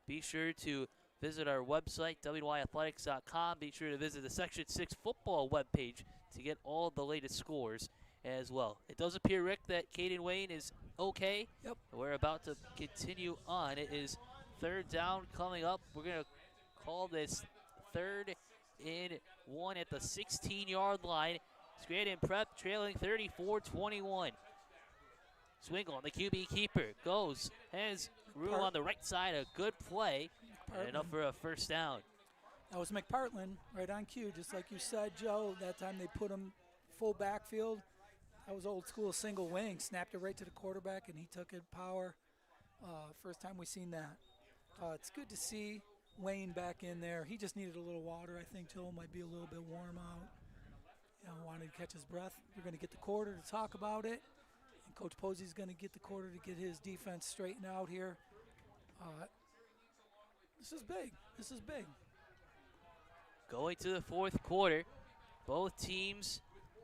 Be sure to visit our website, WNYAthletics.com. Be sure to visit the Section 6 football webpage to get all the latest scores as well. It does appear, Rick, that Caden Wayne is okay. Yep. We're about to continue on. It is third down coming up. We're going to call this 3rd and 1 at the 16-yard line. Scranton Prep trailing 34-21. Swingle on the QB keeper. Goes, has room on the right side. A good play. And enough for a first down. That was McPartland right on cue, just like you said, Joe. That time they put him full backfield. That was old school single wing. Snapped it right to the quarterback, and he took it power. First time we've seen that. It's good to see Wayne back in there. He just needed a little water, I think, till it might be a little bit warm out. Wanted to catch his breath. We're going to get the quarter to talk about it. And Coach Posey's going to get the quarter to get his defense straightened out here. This is big. This is big. Going to the fourth quarter, both teams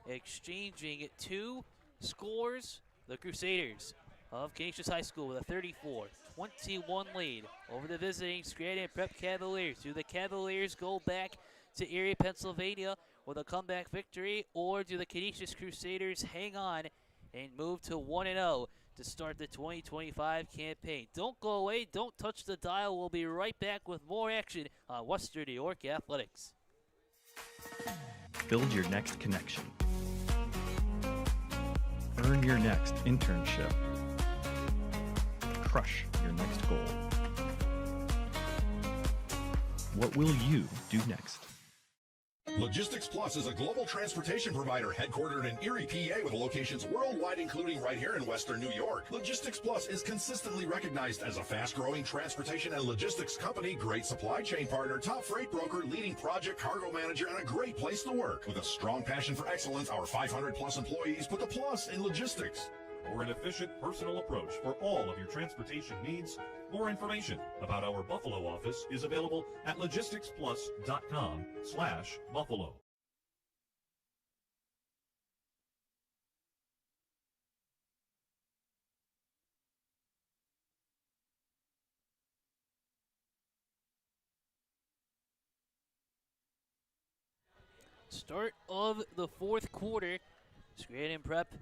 exchanging 2 scores. The Crusaders of Canisius High School with a 34-21 lead over the visiting Scranton Prep Cavaliers. Do the Cavaliers go back to Erie, Pennsylvania with a comeback victory, or do the Canisius Crusaders hang on and move to 1-0 to start the 2025 campaign? Don't go away. Don't touch the dial. We'll be right back with more action on Western New York Athletics. Build your next connection. Earn your next internship. Crush your next goal. What will you do next? Logistics Plus is a global transportation provider headquartered in Erie, PA with locations worldwide, including right here in Western New York. Logistics Plus is consistently recognized as a fast-growing transportation and logistics company, great supply chain partner, top freight broker, leading project cargo manager, and a great place to work. With a strong passion for excellence, our 500-plus employees put the plus in logistics. For an efficient, personal approach for all of your transportation needs, more information about our Buffalo office is available at logisticsplus.com/Buffalo. Start of the fourth quarter. Scranton Prep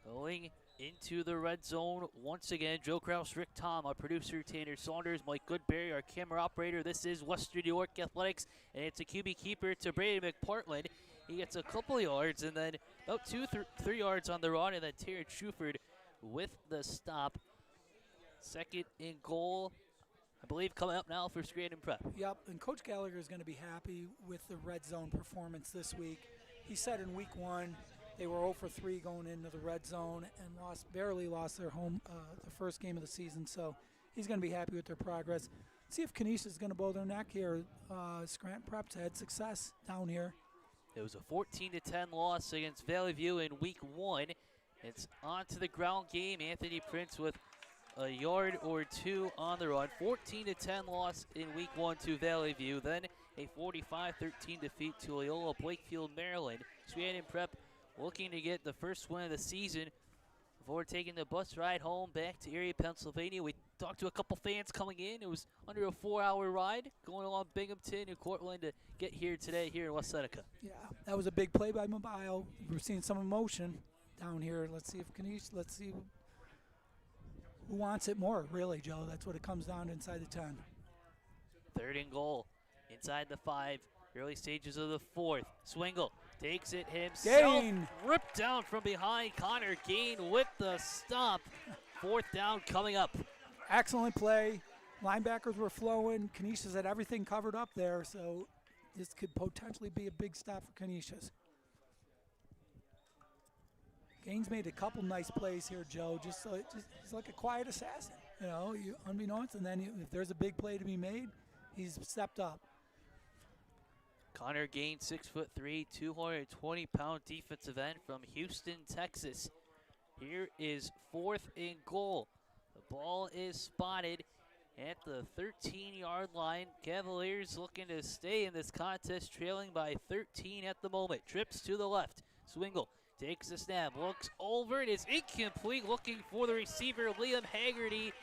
going into the red zone once again. Joe Kraus, Rick Tom, our producer Tanner Saunders, Mike Goodberry, our camera operator. This is Western New York Athletics, and it's a QB keeper to Brady McPartland. He gets a couple yards, and then about 2-3 yards on the run, and then Terrence Shuford with the stop. 2nd and goal, I believe, coming up now for Scranton Prep. Yep, and Coach Gallagher is going to be happy with the red zone performance this week. He said in week 1, they were 0 for 3 going into the red zone and barely lost their home the first game of the season. So he's going to be happy with their progress. See if Canisius is going to bow their neck here. Scranton Prep's had success down here. It was a 14-10 loss against Valley View in week 1. It's on to the ground game. Anthony Prince with a yard or 2 on the run. 14-10 loss in week 1 to Valley View. Then a 45-13 defeat to Loyola Blakefield, Maryland. Scranton Prep looking to get the first win of the season before taking the bus ride home back to Erie, Pennsylvania. We talked to a couple fans coming in. It was under a 4-hour ride going along Binghamton and Cortland to get here today here in West Seneca. Yeah, that was a big play by Mobile. We're seeing some emotion down here. Let's see who wants it more, really, Joe. That's what it comes down to inside the 10. 3rd and goal inside the 5, early stages of the 4th. Swingle Takes it himself. Gain. Ripped down from behind. Connor Gain with the stop. 4th down coming up. Excellent play. Linebackers were flowing. Canisius had everything covered up there, so this could potentially be a big stop for Canisius. Gaines made a couple nice plays here, Joe. Just he's like a quiet assassin, you know, unbeknownst. And then if there's a big play to be made, he's stepped up. Connor Gaines, 6'3", 220-pound defensive end from Houston, Texas. Here is 4th and goal. The ball is spotted at the 13-yard line. Cavaliers looking to stay in this contest, trailing by 13 at the moment. Trips to the left. Swingle takes the snap, looks over, it is incomplete, looking for the receiver, Liam Haggerty.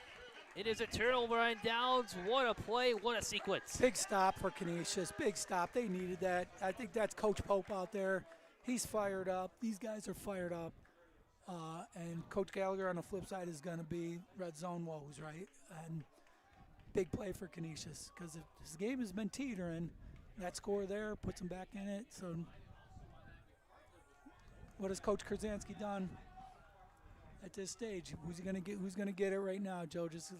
It is a turnover on downs. What a play, what a sequence. Big stop for Canisius, big stop. They needed that. I think that's Coach Pope out there. He's fired up. These guys are fired up. And Coach Gallagher on the flip side is going to be red zone woes, right? And big play for Canisius because this game has been teetering. That score there puts them back in it. So what has Coach Krasinski done at this stage? Who's going to get it right now, Joe? Just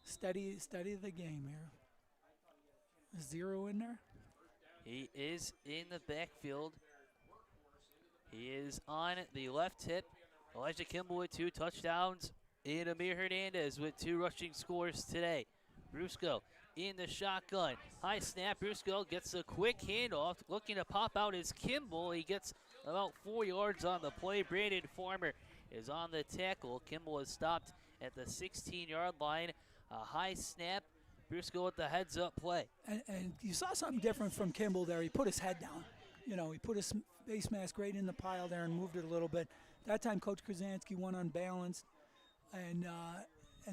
steady the game here. Is 0 in there? He is in the backfield. He is on the left hip. Elijah Kimball with 2 touchdowns. And Amir Hernandez with 2 rushing scores today. Brusco in the shotgun. High snap. Brusco gets a quick handoff. Looking to pop out is Kimball. He gets about 4 yards on the play. Brandon Farmer is on the tackle. Kimball is stopped at the 16-yard line. A high snap. Brusco with the heads-up play. And you saw something different from Kimball there. He put his head down. You know, he put his face mask right in the pile there and moved it a little bit. That time, Coach Krasinski went unbalanced, and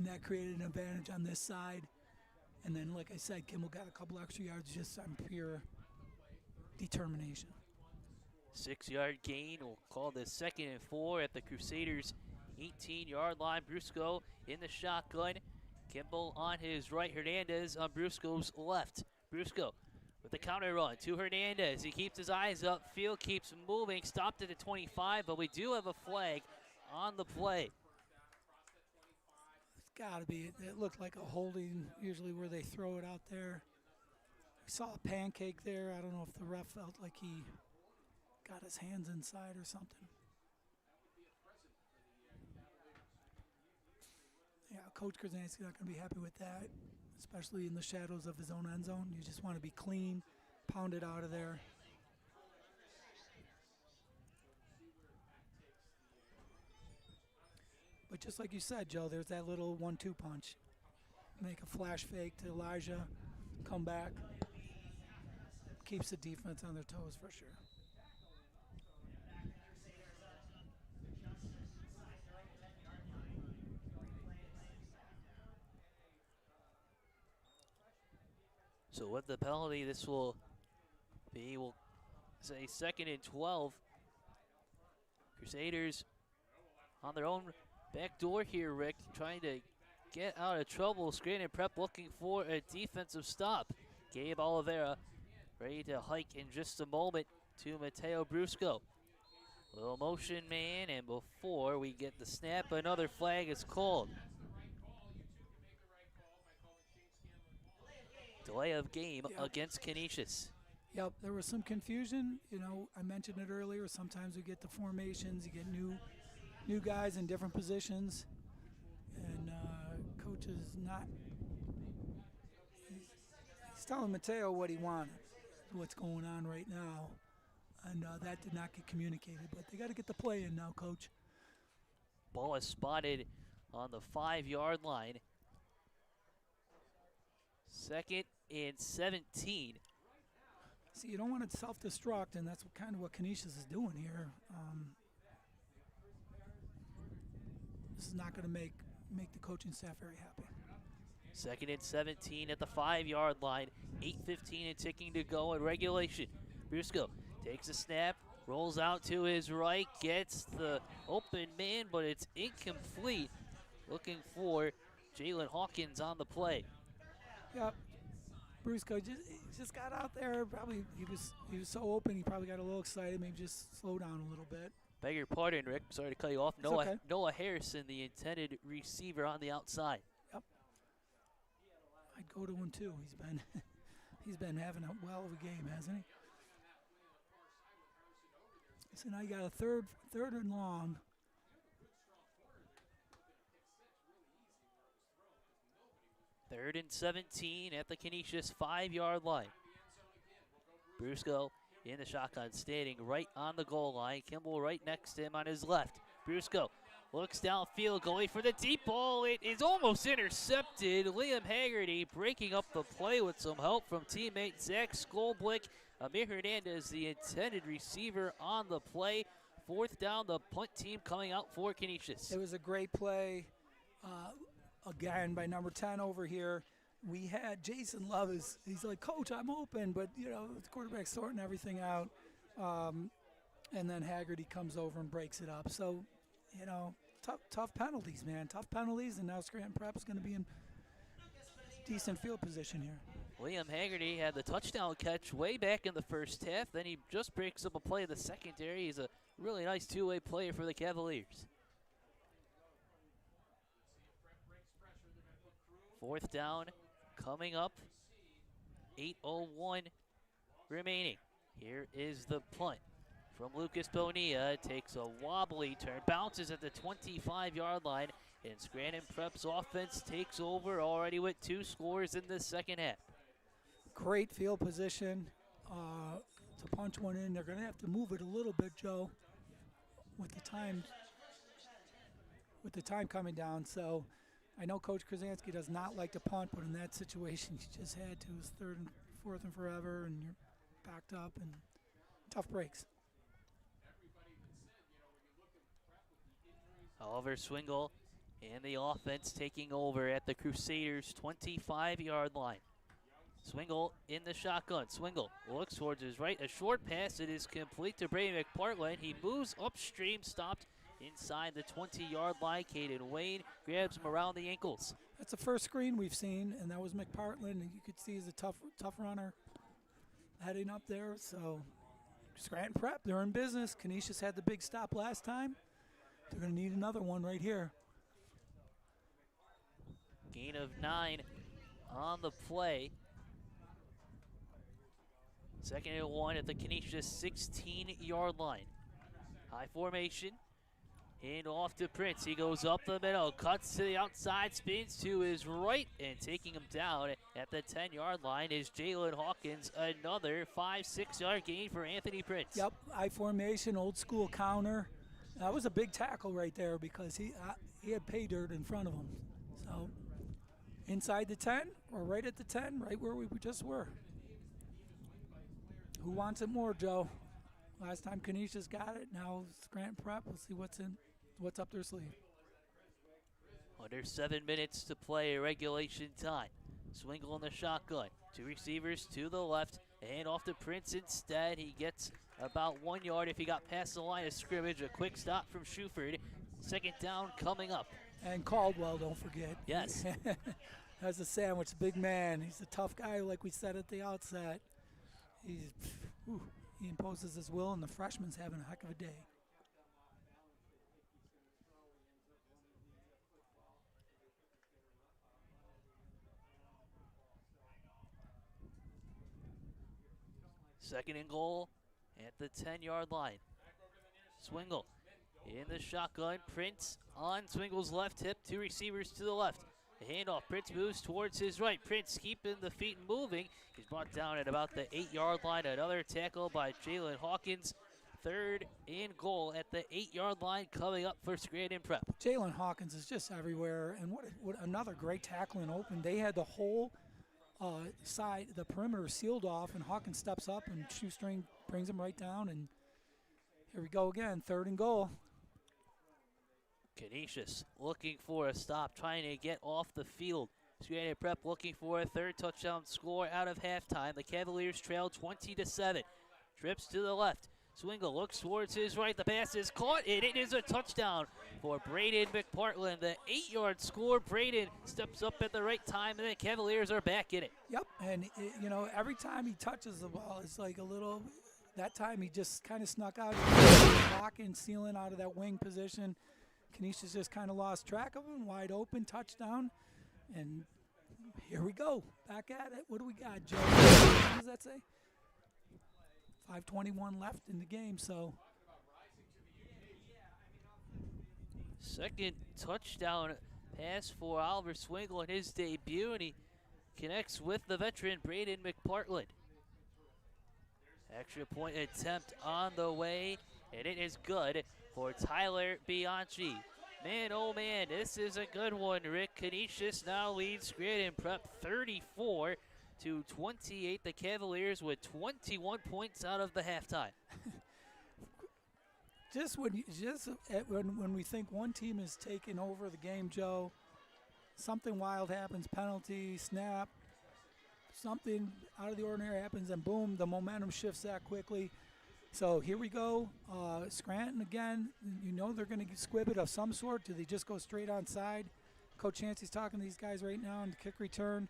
that created an advantage on this side. And then, like I said, Kimball got a couple extra yards just on pure determination. 6-yard gain. We'll call this 2nd and 4 at the Crusaders' 18-yard line. Brusco in the shotgun. Kimball on his right. Hernandez on Brusco's left. Brusco with the counter run to Hernandez. He keeps his eyes up. Field keeps moving. Stopped at the 25, but we do have a flag on the play. It's got to be. It looked like a holding, usually where they throw it out there. We saw a pancake there. I don't know if the ref felt like he got his hands inside or something. Yeah, Coach Krasinski's not going to be happy with that, especially in the shadows of his own end zone. You just want to be clean, pound it out of there. But just like you said, Joe, there's that little 1-2 punch. Make a flash fake to Elijah, come back. Keeps the defense on their toes for sure. So with the penalty, this will be, we'll say, 2nd and 12. Crusaders on their own back door here, Rick, trying to get out of trouble. Scranton Prep looking for a defensive stop. Gabe Oliveira ready to hike in just a moment to Mateo Brusco. Little motion man, and before we get the snap, another flag is called. Delay of game against Canisius. Yep, there was some confusion. You know, I mentioned it earlier. Sometimes we get the formations, you get new guys in different positions, and coach is not. He's telling Mateo what he wanted, what's going on right now, and that did not get communicated. But they got to get the play in now, Coach. Ball is spotted on the 5-yard line. 2nd and 17. See, you don't want to self-destruct, and that's kind of what Canisius is doing here. This is not going to make the coaching staff very happy. 2nd and 17 at the 5-yard line. 8:15 and ticking to go in regulation. Brusco takes a snap, rolls out to his right, gets the open man, but it's incomplete. Looking for Jalen Hawkins on the play. Yep. Brusco just got out there. Probably he was so open. He probably got a little excited. Maybe just slow down a little bit. Beg your pardon, Rick. Sorry to cut you off. It's okay. Noah Harrison, the intended receiver on the outside. Yep. I'd go to him too. He's been having a well of a game, hasn't he? So now you got a third and long. Third and 17 at the Canisius 5-yard line. Brusco in the shotgun, standing right on the goal line. Kimball right next to him on his left. Brusco looks downfield, going for the deep ball. It is almost intercepted. Liam Haggerty breaking up the play with some help from teammate Zach Skolblick. Amir Hernandez, the intended receiver on the play. Fourth down, the punt team coming out for Canisius. It was a great play, again, by number 10 over here. We had Jason Love, he's like, Coach, I'm open, but, the quarterback's sorting everything out. And then Haggerty comes over and breaks it up. So, tough penalties, man. Tough penalties, and now Scranton Prep is going to be in decent field position here. Liam Haggerty had the touchdown catch way back in the first half. Then he just breaks up a play in the secondary. He's a really nice two-way player for the Cavaliers. Fourth down coming up. 8:01 remaining. Here is the punt from Lucas Bonilla. Takes a wobbly turn, bounces at the 25-yard line, and Scranton Prep's offense takes over already with 2 scores in the second half. Great field position to punch one in. They're going to have to move it a little bit, Joe, with the time coming down. So I know Coach Krasansky does not like to punt, but in that situation, you just had to. It was third and fourth and forever, and you're backed up, and tough breaks. Oliver Swingle and the offense taking over at the Crusaders' 25-yard line. Swingle in the shotgun. Swingle looks towards his right. A short pass. It is complete to Brady McPartland. He moves upstream, stopped inside the 20-yard line. Caden Wayne grabs him around the ankles. That's the first screen we've seen, and that was McPartland. And you could see he's a tough runner heading up there. So Scranton Prep, they're in business. Canisius had the big stop last time. They're going to need another one right here. Gain of 9 on the play. Second and 1 at the Canisius 16-yard line. High formation. Hand off to Prince. He goes up the middle, cuts to the outside, spins to his right, and taking him down at the 10-yard line is Jalen Hawkins. Another 5-6-yard gain for Anthony Prince. Yep, high formation, old school counter. That was a big tackle right there because he had pay dirt in front of him. So inside the 10 or right at the 10, right where we just were. Who wants it more, Joe? Last time Canisius got it. Now Scranton Prep. We'll see what's up their sleeve. Under 7 minutes to play regulation time. Swingle in the shotgun. 2 receivers to the left. And off to Prince instead. He gets about 1 yard if he got past the line of scrimmage. A quick stop from Shuford. Second down coming up. And Caldwell, don't forget. Yes. That's a sandwich, big man. He's a tough guy, like we said at the outset. He imposes his will, and the freshman's having a heck of a day. Second and goal at the 10-yard line. Swingle in the shotgun. Prince on Swingle's left hip. 2 receivers to the left. The handoff. Prince moves towards his right. Prince keeping the feet moving. He's brought down at about the 8-yard line. Another tackle by Jalen Hawkins. Third and goal at the 8-yard line coming up for Scranton Prep. Jalen Hawkins is just everywhere, and what another great tackle and open. They had the whole side, the perimeter sealed off, and Hawkins steps up, and Shoestring brings him right down, and here we go again, third and goal. Canisius looking for a stop, trying to get off the field. Scranton Prep looking for a third touchdown score out of halftime. The Cavaliers trail 20-7. Trips to the left. Swingle looks towards his right. The pass is caught, and it is a touchdown for Braden McPartland. The 8-yard score. Braden steps up at the right time, and the Cavaliers are back in it. Yep, and every time he touches the ball, it's like a little. That time he just kind of snuck out, blocking, sealing out of that wing position. Canisius just kind of lost track of him. Wide open, touchdown, and here we go. Back at it. What do we got, Joe? What does that say? 5:21 left in the game, so. Second touchdown pass for Oliver Swingle in his debut, and he connects with the veteran Braden McPartland. Extra point attempt on the way, and it is good for Tyler Bianchi. Man, oh man, this is a good one, Rick. Canisius now leads Scranton Prep 34-28. The Cavaliers with 21 points out of the halftime. When we think one team is taking over the game, Joe, something wild happens, penalty, snap, something out of the ordinary happens, and boom, the momentum shifts that quickly. So here we go. Scranton again. They're going to squib it of some sort. Do they just go straight on side? Coach Chancey's talking to these guys right now on the kick return.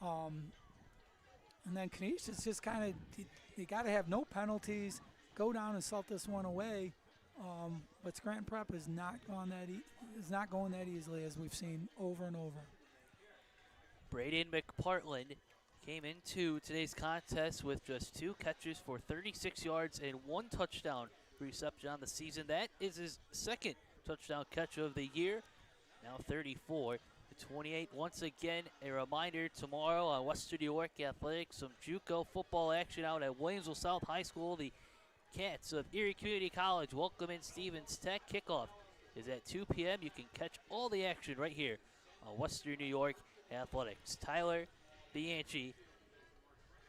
And then Canisius just kind of, they got to have no penalties, go down and salt this one away. But Scranton Prep is not going that easily, as we've seen over and over. Braden McPartland came into today's contest with just 2 catches for 36 yards and 1 touchdown reception on the season. That is his second touchdown catch of the year. Now 34-28. Once again, a reminder tomorrow on Western New York Athletics, some JUCO football action out at Williamsville South High School. The Cats of Erie Community College welcome in Stevens Tech. Kickoff is at 2 p.m. You can catch all the action right here on Western New York Athletics. Tyler Bianchi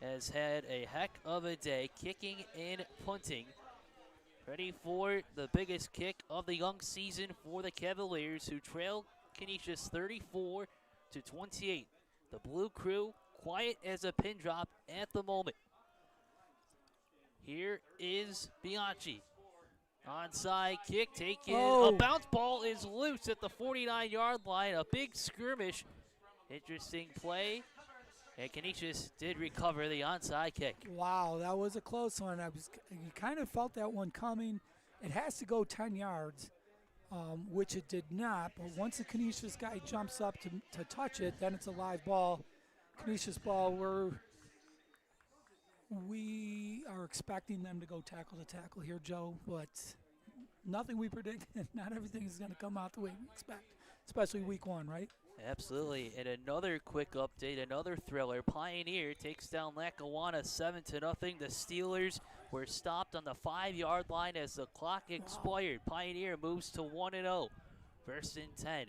has had a heck of a day kicking and punting. Ready for the biggest kick of the young season for the Cavaliers, who trail Canisius 34-28. The Blue Crew quiet as a pin drop at the moment. Here is Bianchi. Onside kick taken. A bounce ball is loose at the 49-yard line. A big skirmish. Interesting play. And Canisius did recover the onside kick. Wow, that was a close one. You kind of felt that one coming. It has to go 10 yards, which it did not. But once the Canisius guy jumps up to touch it, then it's a live ball. Canisius ball, we are expecting them to go tackle to tackle here, Joe, but nothing we predict. Not everything is going to come out the way we expect, especially week 1, right? Absolutely. And another quick update, another thriller. Pioneer takes down Lackawanna 7-0. The Steelers were stopped on the 5-yard line as the clock expired. Pioneer moves to 1-0. First and 10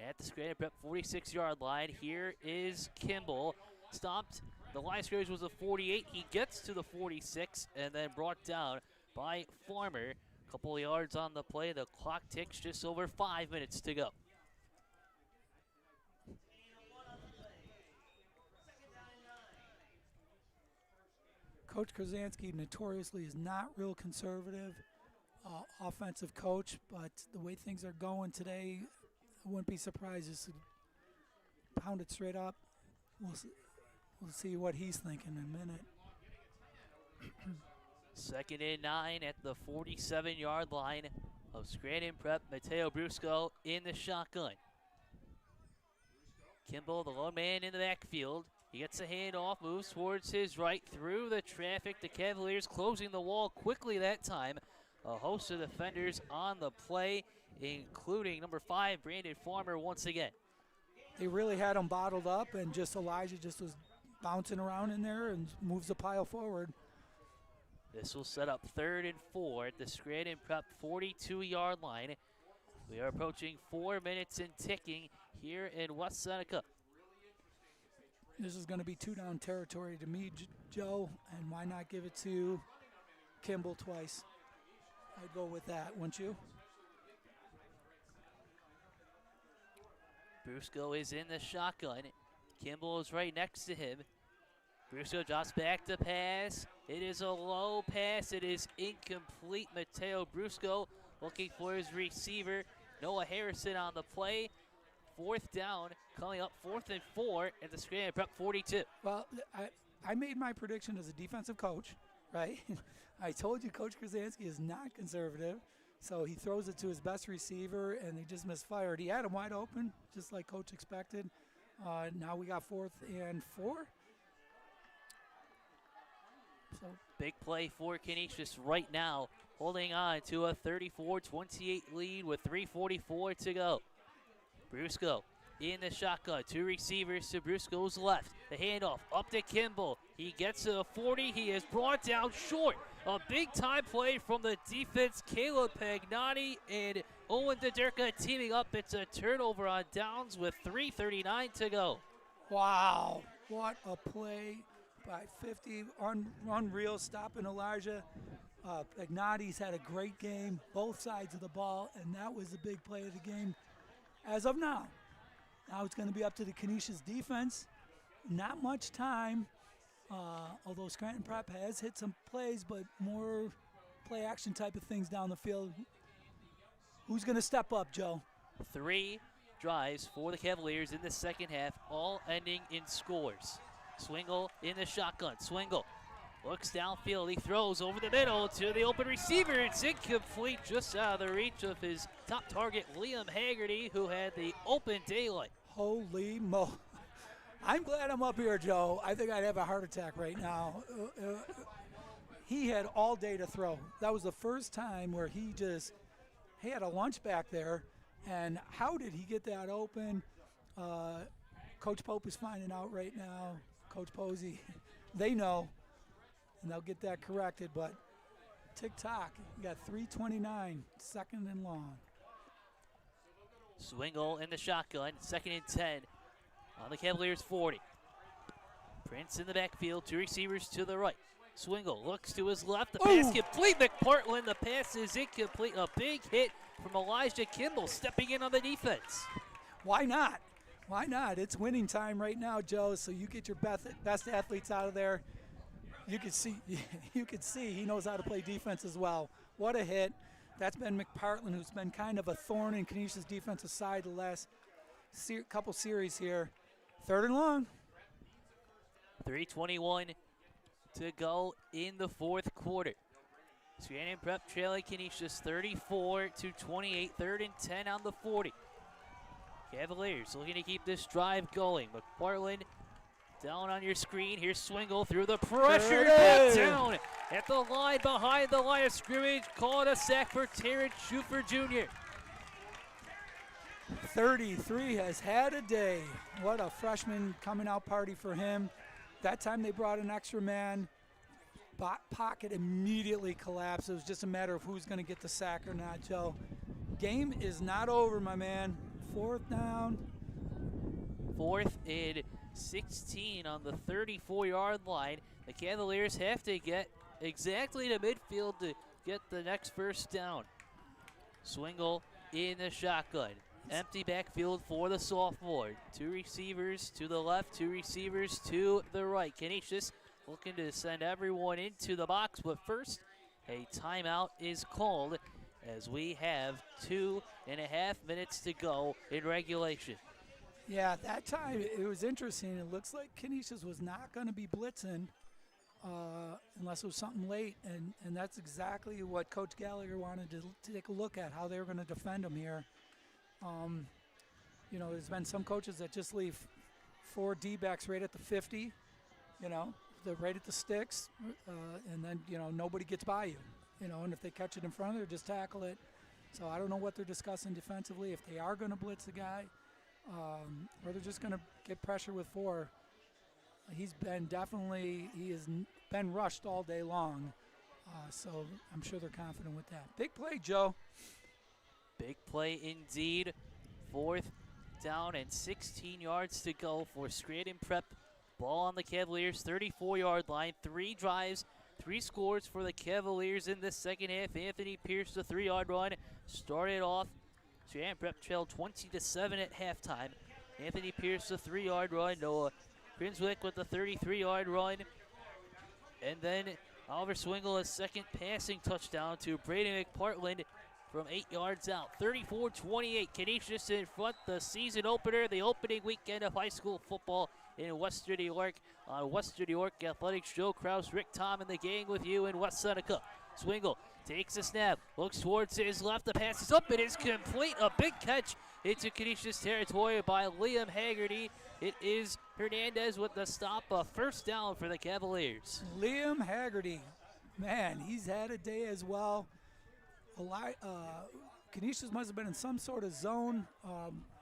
at the Scranton Prep 46-yard line. Here is Kimball. Stopped. The line of scrimmage was a 48. He gets to the 46 and then brought down by Farmer. A couple of yards on the play. The clock ticks, just over 5 minutes to go. Coach Krasansky notoriously is not real conservative offensive coach, but the way things are going today, I wouldn't be surprised just to pound it straight up. We'll see what he's thinking in a minute. Second and 9 at the 47-yard line of Scranton Prep. Mateo Brusco in the shotgun. Kimball, the lone man in the backfield. He gets a handoff, moves towards his right through the traffic. The Cavaliers closing the wall quickly that time. A host of defenders on the play, including number 5, Brandon Farmer, once again. They really had him bottled up, and just Elijah just was bouncing around in there and moves the pile forward. This will set up 3rd and 4 at the Scranton Prep 42-yard line. We are approaching 4 minutes and ticking here in West Seneca. This is going to be 2-down territory to me, Joe, and why not give it to Kimball twice? I'd go with that, wouldn't you? Brusco is in the shotgun. Kimball is right next to him. Brusco drops back to pass. It is a low pass. It is incomplete. Mateo Brusco looking for his receiver. Noah Harrison on the play. 4th down, coming up 4th and 4 at the Scranton Prep 42. Well, I made my prediction as a defensive coach, right? I told you Coach Krasansky is not conservative, so he throws it to his best receiver, and they just misfired. He had him wide open, just like Coach expected. Now we got 4th and 4. So big play for Canisius right now, holding on to a 34-28 lead with 3:44 to go. Brusco in the shotgun, 2 receivers to Brusco's left. The handoff up to Kimball. He gets to the 40. He is brought down short. A big time play from the defense. Caleb Pagnotti and Owen Dederka teaming up. It's a turnover on downs with 3:39 to go. Wow, what a play by 50. Unreal, stopping Elijah. Pagnotti's had a great game, both sides of the ball, and that was the big play of the game as of now. Now it's going to be up to the Canisius defense. Not much time, although Scranton Prep has hit some plays, but more play action type of things down the field. Who's going to step up, Joe? 3 drives for the Cavaliers in the second half, all ending in scores. Swingle in the shotgun. Swingle looks downfield. He throws over the middle to the open receiver. It's incomplete, just out of the reach of his top target, Liam Haggerty, who had the open daylight. Holy mo! I'm glad I'm up here, Joe. I think I'd have a heart attack right now. He had all day to throw. That was the first time where he had a lunch back there. And how did he get that open? Coach Pope is finding out right now. Coach Posey, they know, and they'll get that corrected. But tick-tock, you got 3:29, 2nd and long. Swingle in the shotgun, 2nd and 10 on the Cavaliers 40. Prince in the backfield, 2 receivers to the right. Swingle looks to his left, the pass complete. McPartland, the pass is incomplete. A big hit from Elijah Kimball stepping in on the defense. Why not? Why not? It's winning time right now, Joe, so you get your best athletes out of there. You could see he knows how to play defense as well. What a hit. That's been McPartland, who's been kind of a thorn in Canisius' defensive side the last couple series here. 3rd and long. 3:21 to go in the 4th quarter. Scranton Prep trailing Canisius 34-28, 3rd and 10 on the 40. Cavaliers looking to keep this drive going. McPartland down on your screen. Here's Swingle through the pressure. Back down at the line behind the line of scrimmage. Call it a sack for Terrence Schufer Jr. 33 has had a day. What a freshman coming out party for him. That time they brought an extra man. Pocket immediately collapsed. It was just a matter of who's going to get the sack or not, Joe. Game is not over, my man. 4th down. 4th and 16 on the 34-yard line. The Cavaliers have to get exactly to midfield to get the next first down. Swingle in the shotgun. Empty backfield for the sophomore. 2 receivers to the left, 2 receivers to the right. Canisius looking to send everyone into the box, but first, a timeout is called as we have 2.5 minutes to go in regulation. Yeah, that time it was interesting. It looks like Canisius was not going to be blitzing unless it was something late, and that's exactly what Coach Gallagher wanted to take a look at, how they were going to defend them here. There's been some coaches that just leave 4 D-backs right at the 50, they're right at the sticks, and then, nobody gets by you, and if they catch it in front of them, just tackle it. So I don't know what they're discussing defensively, if they are going to blitz the guy, or they're just going to get pressure with 4. He has been rushed all day long, so I'm sure they're confident with that. Big play, Joe. Big play indeed. 4th down and 16 yards to go for Scranton Prep. Ball on the Cavaliers' 34-yard line. 3 drives, 3 scores for the Cavaliers in the second half. Anthony Pierce, the 3-yard run, started off. Scranton Prep trailed 20-7 at halftime. Anthony Pierce, the 3-yard run. Noah Krinswick with the 33-yard run. And then Oliver Swingle, a second passing touchdown to Braden McPartland from 8 yards out. 34-28, Canisius in front, the season opener, the opening weekend of high school football in Western New York. On Western New York Athletics, Joe Kraus, Rick Tom, and the gang with you in West Seneca. Swingle takes a snap, looks towards his left, the pass is up, it is complete, a big catch into Canisius territory by Liam Haggerty. It is Hernandez with the stop, a first down for the Cavaliers. Liam Haggerty, man, he's had a day as well. Canisius must have been in some sort of zone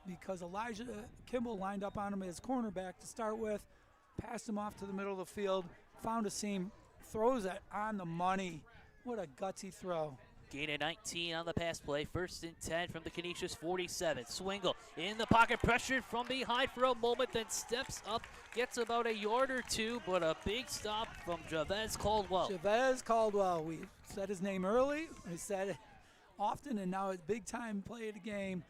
because Elijah Kimball lined up on him as cornerback to start with, passed him off to the middle of the field, found a seam, throws it on the money. What a gutsy throw. Gain of 19 on the pass play. 1st and 10 from the Canisius 47. Swingle in the pocket, pressured from behind for a moment, then steps up, gets about a yard or two, but a big stop from Javez Caldwell. Javez Caldwell. We said his name early. We said it often, and now it's big time play of the game.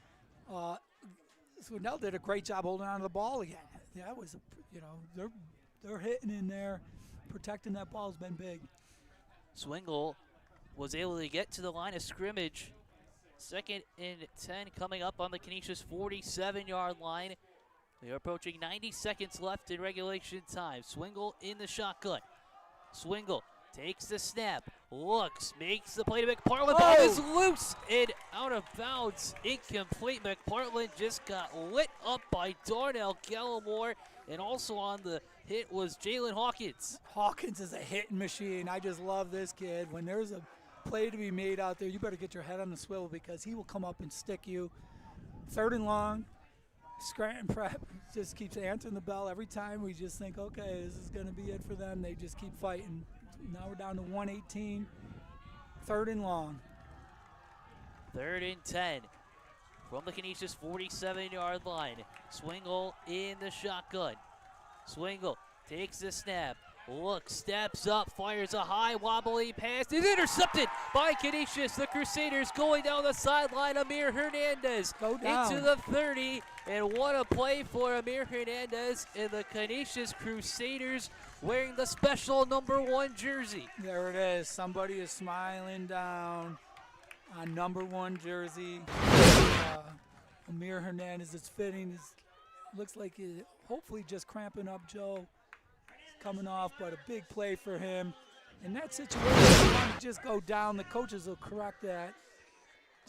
Swindell did a great job holding on to the ball again. That was, they're hitting in there. Protecting that ball has been big. Swingle was able to get to the line of scrimmage. 2nd and 10 coming up on the Canisius 47-yard line. We are approaching 90 seconds left in regulation time. Swingle in the shotgun. Swingle takes the snap, looks, makes the play to McPartland. Ball is loose and out of bounds. Incomplete. McPartland just got lit up by Darnell Gallimore, and also on the hit was Jalen Hawkins. Hawkins is a hitting machine. I just love this kid. When there's a play to be made out there, you better get your head on the swivel because he will come up and stick you. 3rd and long. Scranton Prep just keeps answering the bell every time. We just think, okay, this is going to be it for them. They just keep fighting. Now we're down to 118. 3rd and long. 3rd and 10 from the Canisius 47-yard line. Swingle in the shotgun. Swingle takes the snap, looks, steps up, fires a high wobbly pass. It's intercepted by Canisius. The Crusaders going down the sideline. Amir Hernandez into the 30. And what a play for Amir Hernandez and the Canisius Crusaders wearing the special number 1 jersey. There it is. Somebody is smiling down on number 1 jersey. Amir Hernandez is fitting. Looks like he's hopefully just cramping up Joe. Coming off, but a big play for him. In that situation, you want to just go down. The coaches will correct that.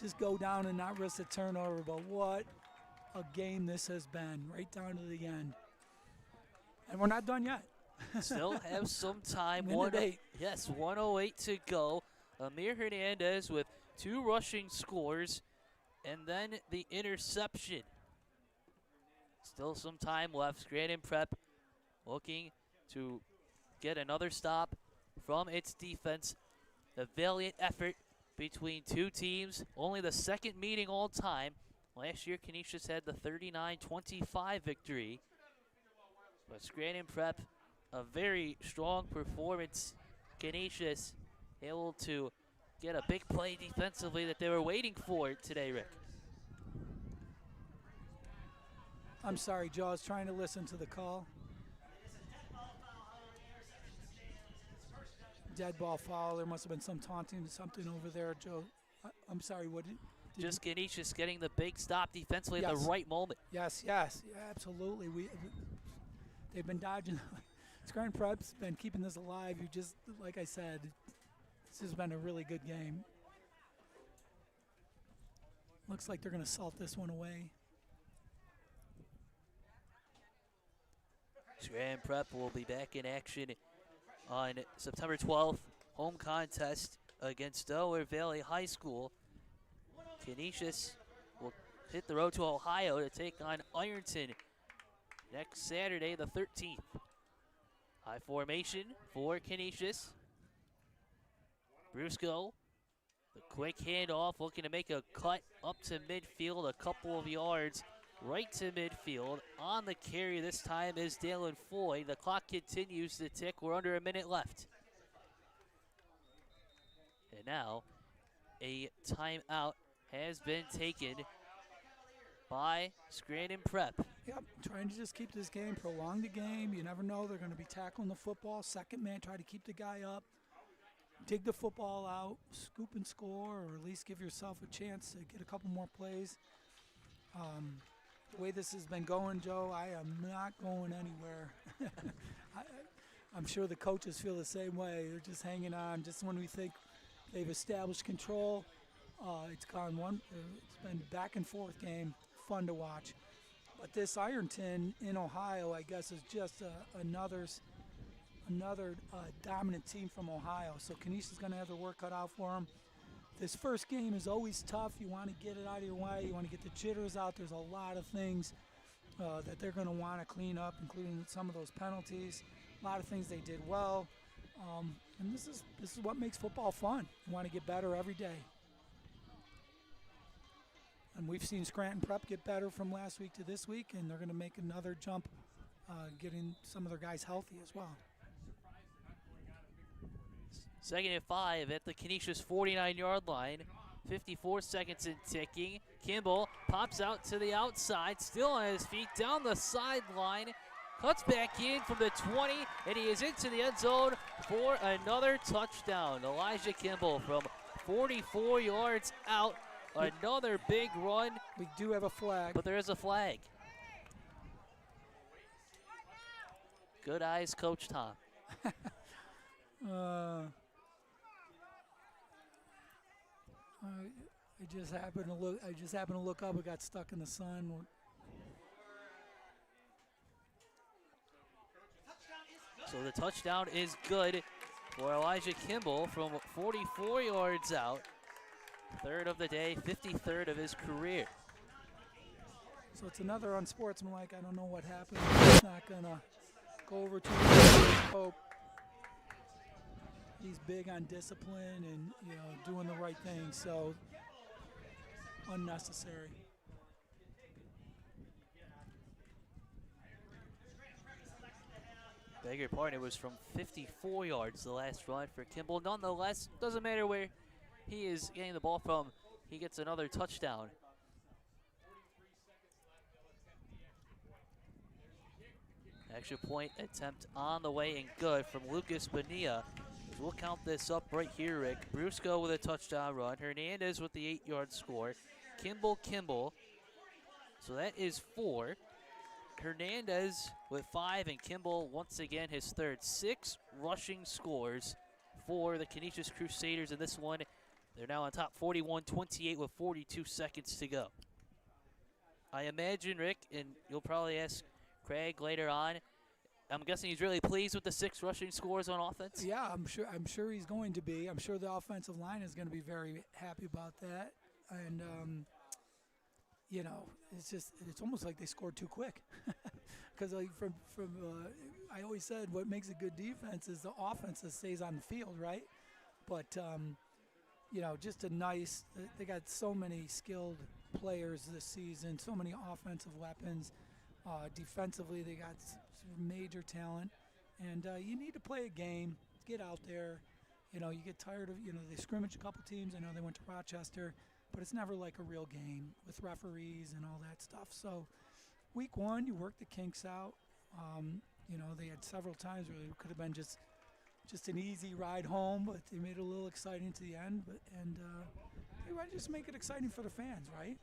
Just go down and not risk a turnover. But what a game this has been, right down to the end. And we're not done yet. Still have some time. 1:08. Yes, 1:08 to go. Amir Hernandez with 2 rushing scores, and then the interception. Still some time left. Scranton Prep looking to get another stop from its defense. A valiant effort between 2 teams. Only the 2nd meeting all time. Last year, Canisius had the 39-25 victory. But Scranton Prep, a very strong performance. Canisius able to get a big play defensively that they were waiting for today, Rick. I'm sorry, Joe. I was trying to listen to the call. Dead ball foul. There must have been some taunting, something over there, Joe. I'm sorry. What did just Canisius getting the big stop defensively at the right moment. Yes, yes, yeah, absolutely. They've been dodging. Scranton Prep's been keeping this alive. You just, like I said, this has been a really good game. Looks like they're going to salt this one away. Scranton Prep will be back in action on September 12th. Home contest against Delaware Valley High School. Canisius will hit the road to Ohio to take on Ironton next Saturday, the 13th. High formation for Canisius. Brusco, the quick handoff, looking to make a cut up to midfield, a couple of yards right to midfield. On the carry this time is Dalen Floyd. The clock continues to tick. We're under a minute left. And now a timeout has been taken by Scranton Prep. Yep, trying to just keep this game, prolong the game. You never know. They're going to be tackling the football. Second man, try to keep the guy up. Dig the football out, scoop and score, or at least give yourself a chance to get a couple more plays. The way this has been going, Joe, I am not going anywhere. I'm sure the coaches feel the same way. They're just hanging on. Just when we think they've established control, it's been back and forth game, fun to watch. But this Ironton in Ohio, I guess, is just another dominant team from Ohio. So Canisius is going to have their work cut out for them. This first game is always tough. You want to get it out of your way. You want to get the jitters out. There's a lot of things that they're going to want to clean up, including some of those penalties. A lot of things they did well. And this is what makes football fun. You want to get better every day. And we've seen Scranton Prep get better from last week to this week, and they're going to make another jump getting some of their guys healthy as well. 2nd and 5 at the Canisius 49-yard line. 54 seconds and ticking. Kimball pops out to the outside, still on his feet, down the sideline. Cuts back in from the 20, and he is into the end zone for another touchdown. Elijah Kimball from 44 yards out. Another big run. We do have a flag. But there is a flag. Good eyes, Coach Tom. I just happened to look up. It got stuck in the sun. So the touchdown is good for Elijah Kimball from 44 yards out. 3rd of the day, 53rd of his career. So it's another unsportsmanlike. I don't know what happened. It's not going to go over too much. He's big on discipline and, doing the right thing. So unnecessary. Beg your pardon, it was from 54 yards the last run for Kimball. Nonetheless, doesn't matter where he is getting the ball from, he gets another touchdown. Extra point attempt on the way and good from Lucas Bonilla. We'll count this up right here, Rick. Brusco with a touchdown run. Hernandez with the 8-yard score. Kimball. So that is 4. Hernandez with 5, and Kimball once again his third. 6 rushing scores for the Canisius Crusaders in this one. They're now on top 41-28 with 42 seconds to go. I imagine, Rick, and you'll probably ask Craig later on, I'm guessing he's really pleased with the 6 rushing scores on offense? Yeah, I'm sure he's going to be. I'm sure the offensive line is going to be very happy about that. And it's almost like they scored too quick. Because I always said what makes a good defense is the offense that stays on the field, right? But just they got so many skilled players this season, so many offensive weapons. Defensively, they got major talent, and you need to play a game, get out there. You get tired of, they scrimmage a couple teams. I know they went to Rochester, but it's never like a real game with referees and all that stuff. So week 1, you work the kinks out. They had several times where it could have been just an easy ride home, but they made it a little exciting to the end. They want to just make it exciting for the fans, right?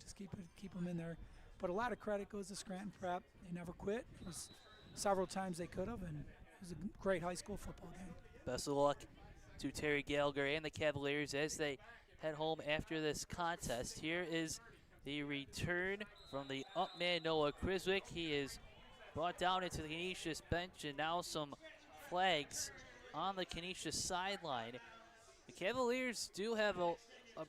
Just keep them in there. But a lot of credit goes to Scranton Prep. They never quit. It was several times they could have, and it was a great high school football game. Best of luck to Terry Gallagher and the Cavaliers as they head home after this contest. Here is the return from the up man, Noah Criswick. He is brought down into the Canisius bench, and now some flags on the Canisius sideline. The Cavaliers do have a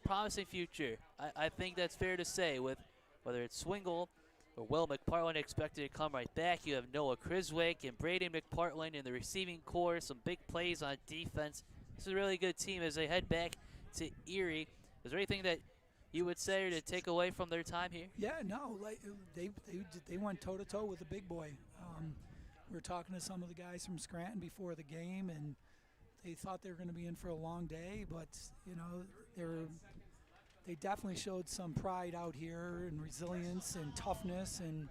promising future. I think that's fair to say, with whether it's Swingle or Will McPartland expected to come right back. You have Noah Criswick and Braden McPartland in the receiving corps. Some big plays on defense. This is a really good team as they head back to Erie. Is there anything that you would say or to take away from their time here? Yeah, no. They went toe-to-toe with the big boy. We were talking to some of the guys from Scranton before the game, and they thought they were going to be in for a long day, but, they definitely showed some pride out here and resilience and toughness and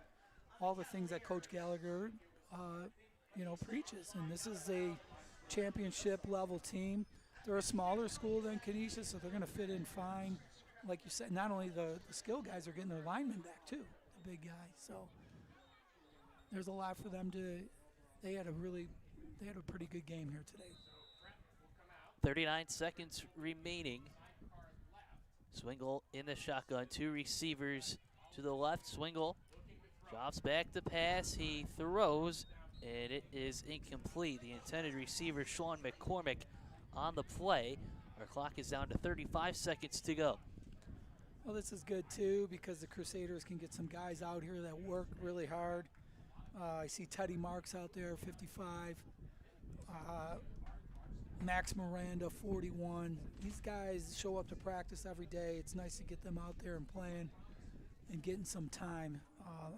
all the things that Coach Gallagher, preaches. And this is a championship level team. They're a smaller school than Canisius, so they're going to fit in fine. Like you said, not only the skill guys are getting their linemen back too, the big guys. So there's a lot for them to. They had a pretty good game here today. 39 seconds remaining. Swingle in the shotgun, 2 receivers to the left. Swingle drops back to pass. He throws, and it is incomplete. The intended receiver, Sean McCormick, on the play. Our clock is down to 35 seconds to go. Well, this is good too because the Crusaders can get some guys out here that work really hard. I see Teddy Marks out there, 55. Max Miranda, 41. These guys show up to practice every day. It's nice to get them out there and playing and getting some time.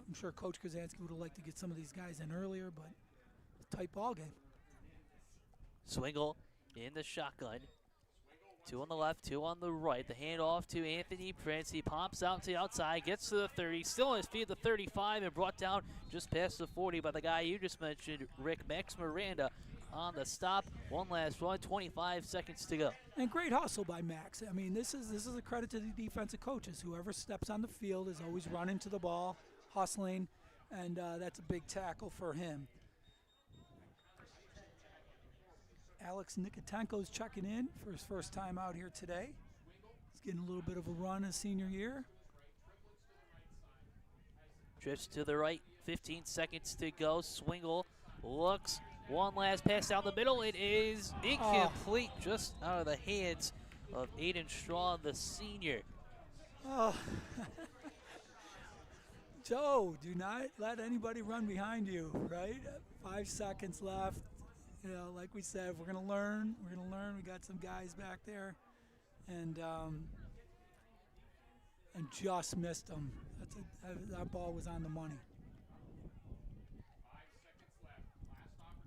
I'm sure Coach Krasansky would have liked to get some of these guys in earlier, but it's a tight ball game. Swingle in the shotgun. 2 on the left, 2 on the right. The handoff to Anthony Prince. He pops out to the outside, gets to the 30, still on his feet at the 35, and brought down just past the 40 by the guy you just mentioned, Rick. Max Miranda on the stop. One last run, 25 seconds to go. And great hustle by Max. I mean, this is a credit to the defensive coaches. Whoever steps on the field is always running to the ball, hustling, and that's a big tackle for him. Alex Nikotenko's checking in for his first time out here today. He's getting a little bit of a run his senior year. Drifts to the right, 15 seconds to go. Swingle looks, one last pass down the middle. It is incomplete, just out of the hands of Aiden Straw, the senior. Oh. Joe, do not let anybody run behind you, right? 5 seconds left. You know, like we said, we're going to learn. We're going to learn. We got some guys back there. And just missed them. That ball was on the money.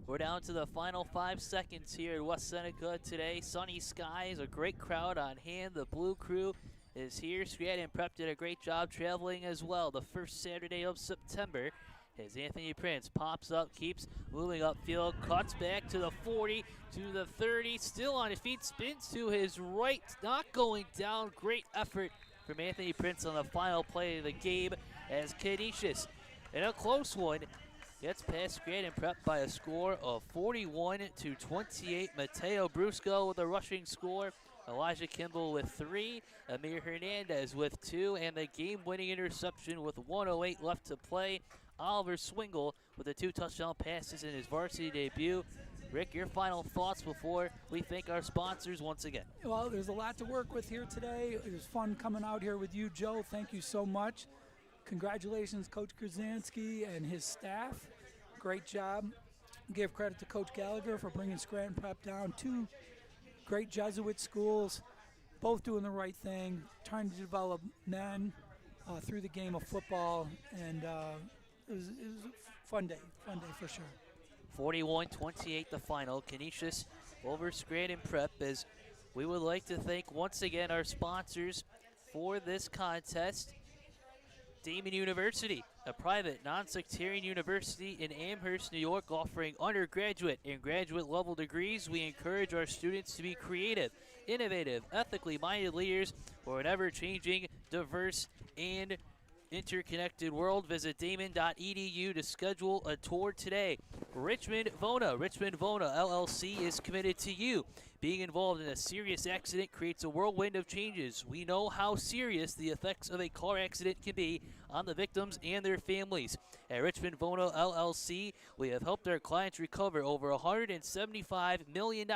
We're down to the final 5 seconds here at West Seneca today. Sunny skies, a great crowd on hand. The Blue Crew is here. Scranton Prep did a great job traveling as well. The first Saturday of September. As Anthony Prince pops up, keeps moving upfield, cuts back to the 40, to the 30, still on his feet, spins to his right, not going down. Great effort from Anthony Prince on the final play of the game as Canisius, in a close one, gets past Scranton Prep by a score of 41-28. Mateo Brusco with a rushing score. Elijah Kimball with 3, Amir Hernandez with 2, and the game-winning interception with 1:08 left to play. Oliver Swingle with the 2 touchdown passes in his varsity debut. Rick, your final thoughts before we thank our sponsors once again. Well, there's a lot to work with here today. It was fun coming out here with you, Joe. Thank you so much. Congratulations, Coach Krasansky and his staff. Great job. Give credit to Coach Gallagher for bringing Scranton Prep down. 2 great Jesuit schools, both doing the right thing, trying to develop men through the game of football, and it was a fun day for sure. 41-28 the final. Canisius over Scranton Prep, as we would like to thank once again our sponsors for this contest. Damon University, a private, non-sectarian university in Amherst, New York, offering undergraduate and graduate level degrees. We encourage our students to be creative, innovative, ethically minded leaders for an ever-changing, diverse, and interconnected world. Visit damon.edu to schedule a tour today. Richmond Vona LLC is committed to you. Being involved in a serious accident creates a whirlwind of changes. We know how serious the effects of a car accident can be on the victims and their families. At Richmond Vona LLC, we have helped our clients recover over $175 million.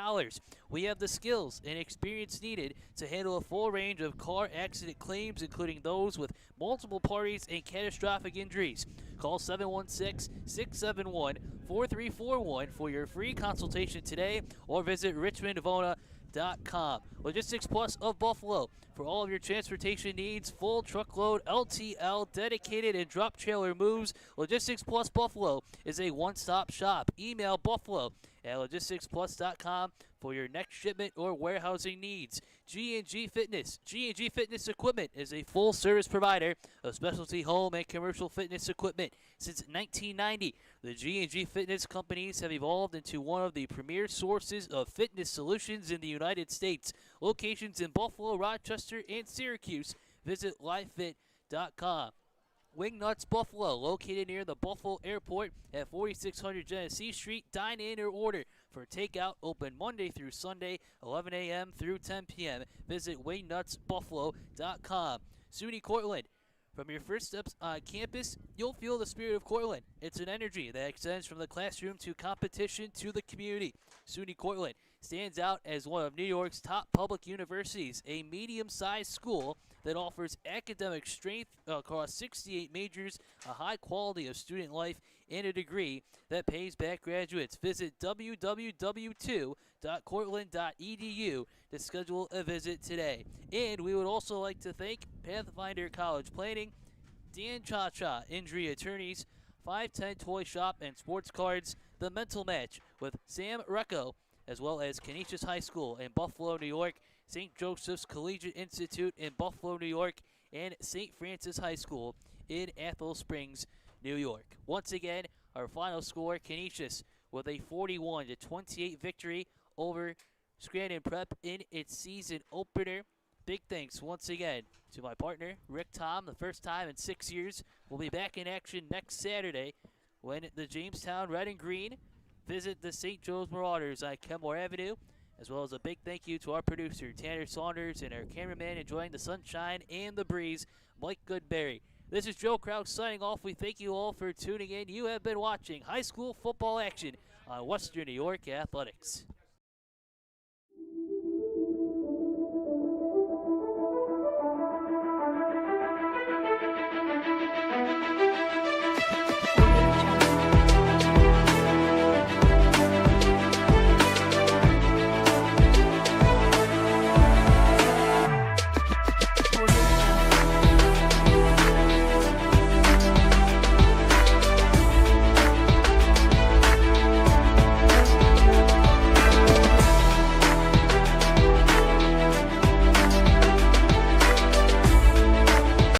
We have the skills and experience needed to handle a full range of car accident claims, including those with multiple parties and catastrophic injuries. Call 716-671-4341 for your free consultation today, or visit richmondvona.com. Logistics Plus of Buffalo, For all of your transportation needs, full truckload, LTL, dedicated, and drop trailer moves, Logistics Plus Buffalo is a one-stop shop. Email buffalo@logisticsplus.com for your next shipment or warehousing needs. G&G Fitness. G&G Fitness Equipment is a full-service provider of specialty home and commercial fitness equipment. Since 1990, the G&G Fitness companies have evolved into one of the premier sources of fitness solutions in the United States. Locations in Buffalo, Rochester, and Syracuse. Visit livefit.com. Wingnuts Buffalo, located near the Buffalo Airport at 4600 Genesee Street. Dine in or order for takeout. Open Monday through Sunday, 11 a.m. through 10 p.m. Visit wingnutsbuffalo.com. SUNY Cortland. From your first steps on campus, you'll feel the spirit of Cortland. It's an energy that extends from the classroom to competition to the community. SUNY Cortland stands out as one of New York's top public universities, a medium-sized school that offers academic strength across 68 majors, a high quality of student life, and a degree that pays back graduates. Visit www.cortland.edu to schedule a visit today. And we would also like to thank Pathfinder College Planning, Dan Cha-Cha, Injury Attorneys, 510 Toy Shop and Sports Cards, The Mental Match with Sam Recco, as well as Canisius High School in Buffalo, New York, St. Joseph's Collegiate Institute in Buffalo, New York, and St. Francis High School in Athol Springs, New York. Once again, our final score, Canisius with a 41-28 victory over Scranton Prep in its season opener. Big thanks once again to my partner, Rick Tom, the first time in 6 years. We'll be back in action next Saturday when the Jamestown Red and Green visit the St. Joe's Marauders on Kenmore Avenue, as well as a big thank you to our producer, Tanner Saunders, and our cameraman enjoying the sunshine and the breeze, Mike Goodberry. This is Joe Crouch signing off. We thank you all for tuning in. You have been watching high school football action on Western New York Athletics.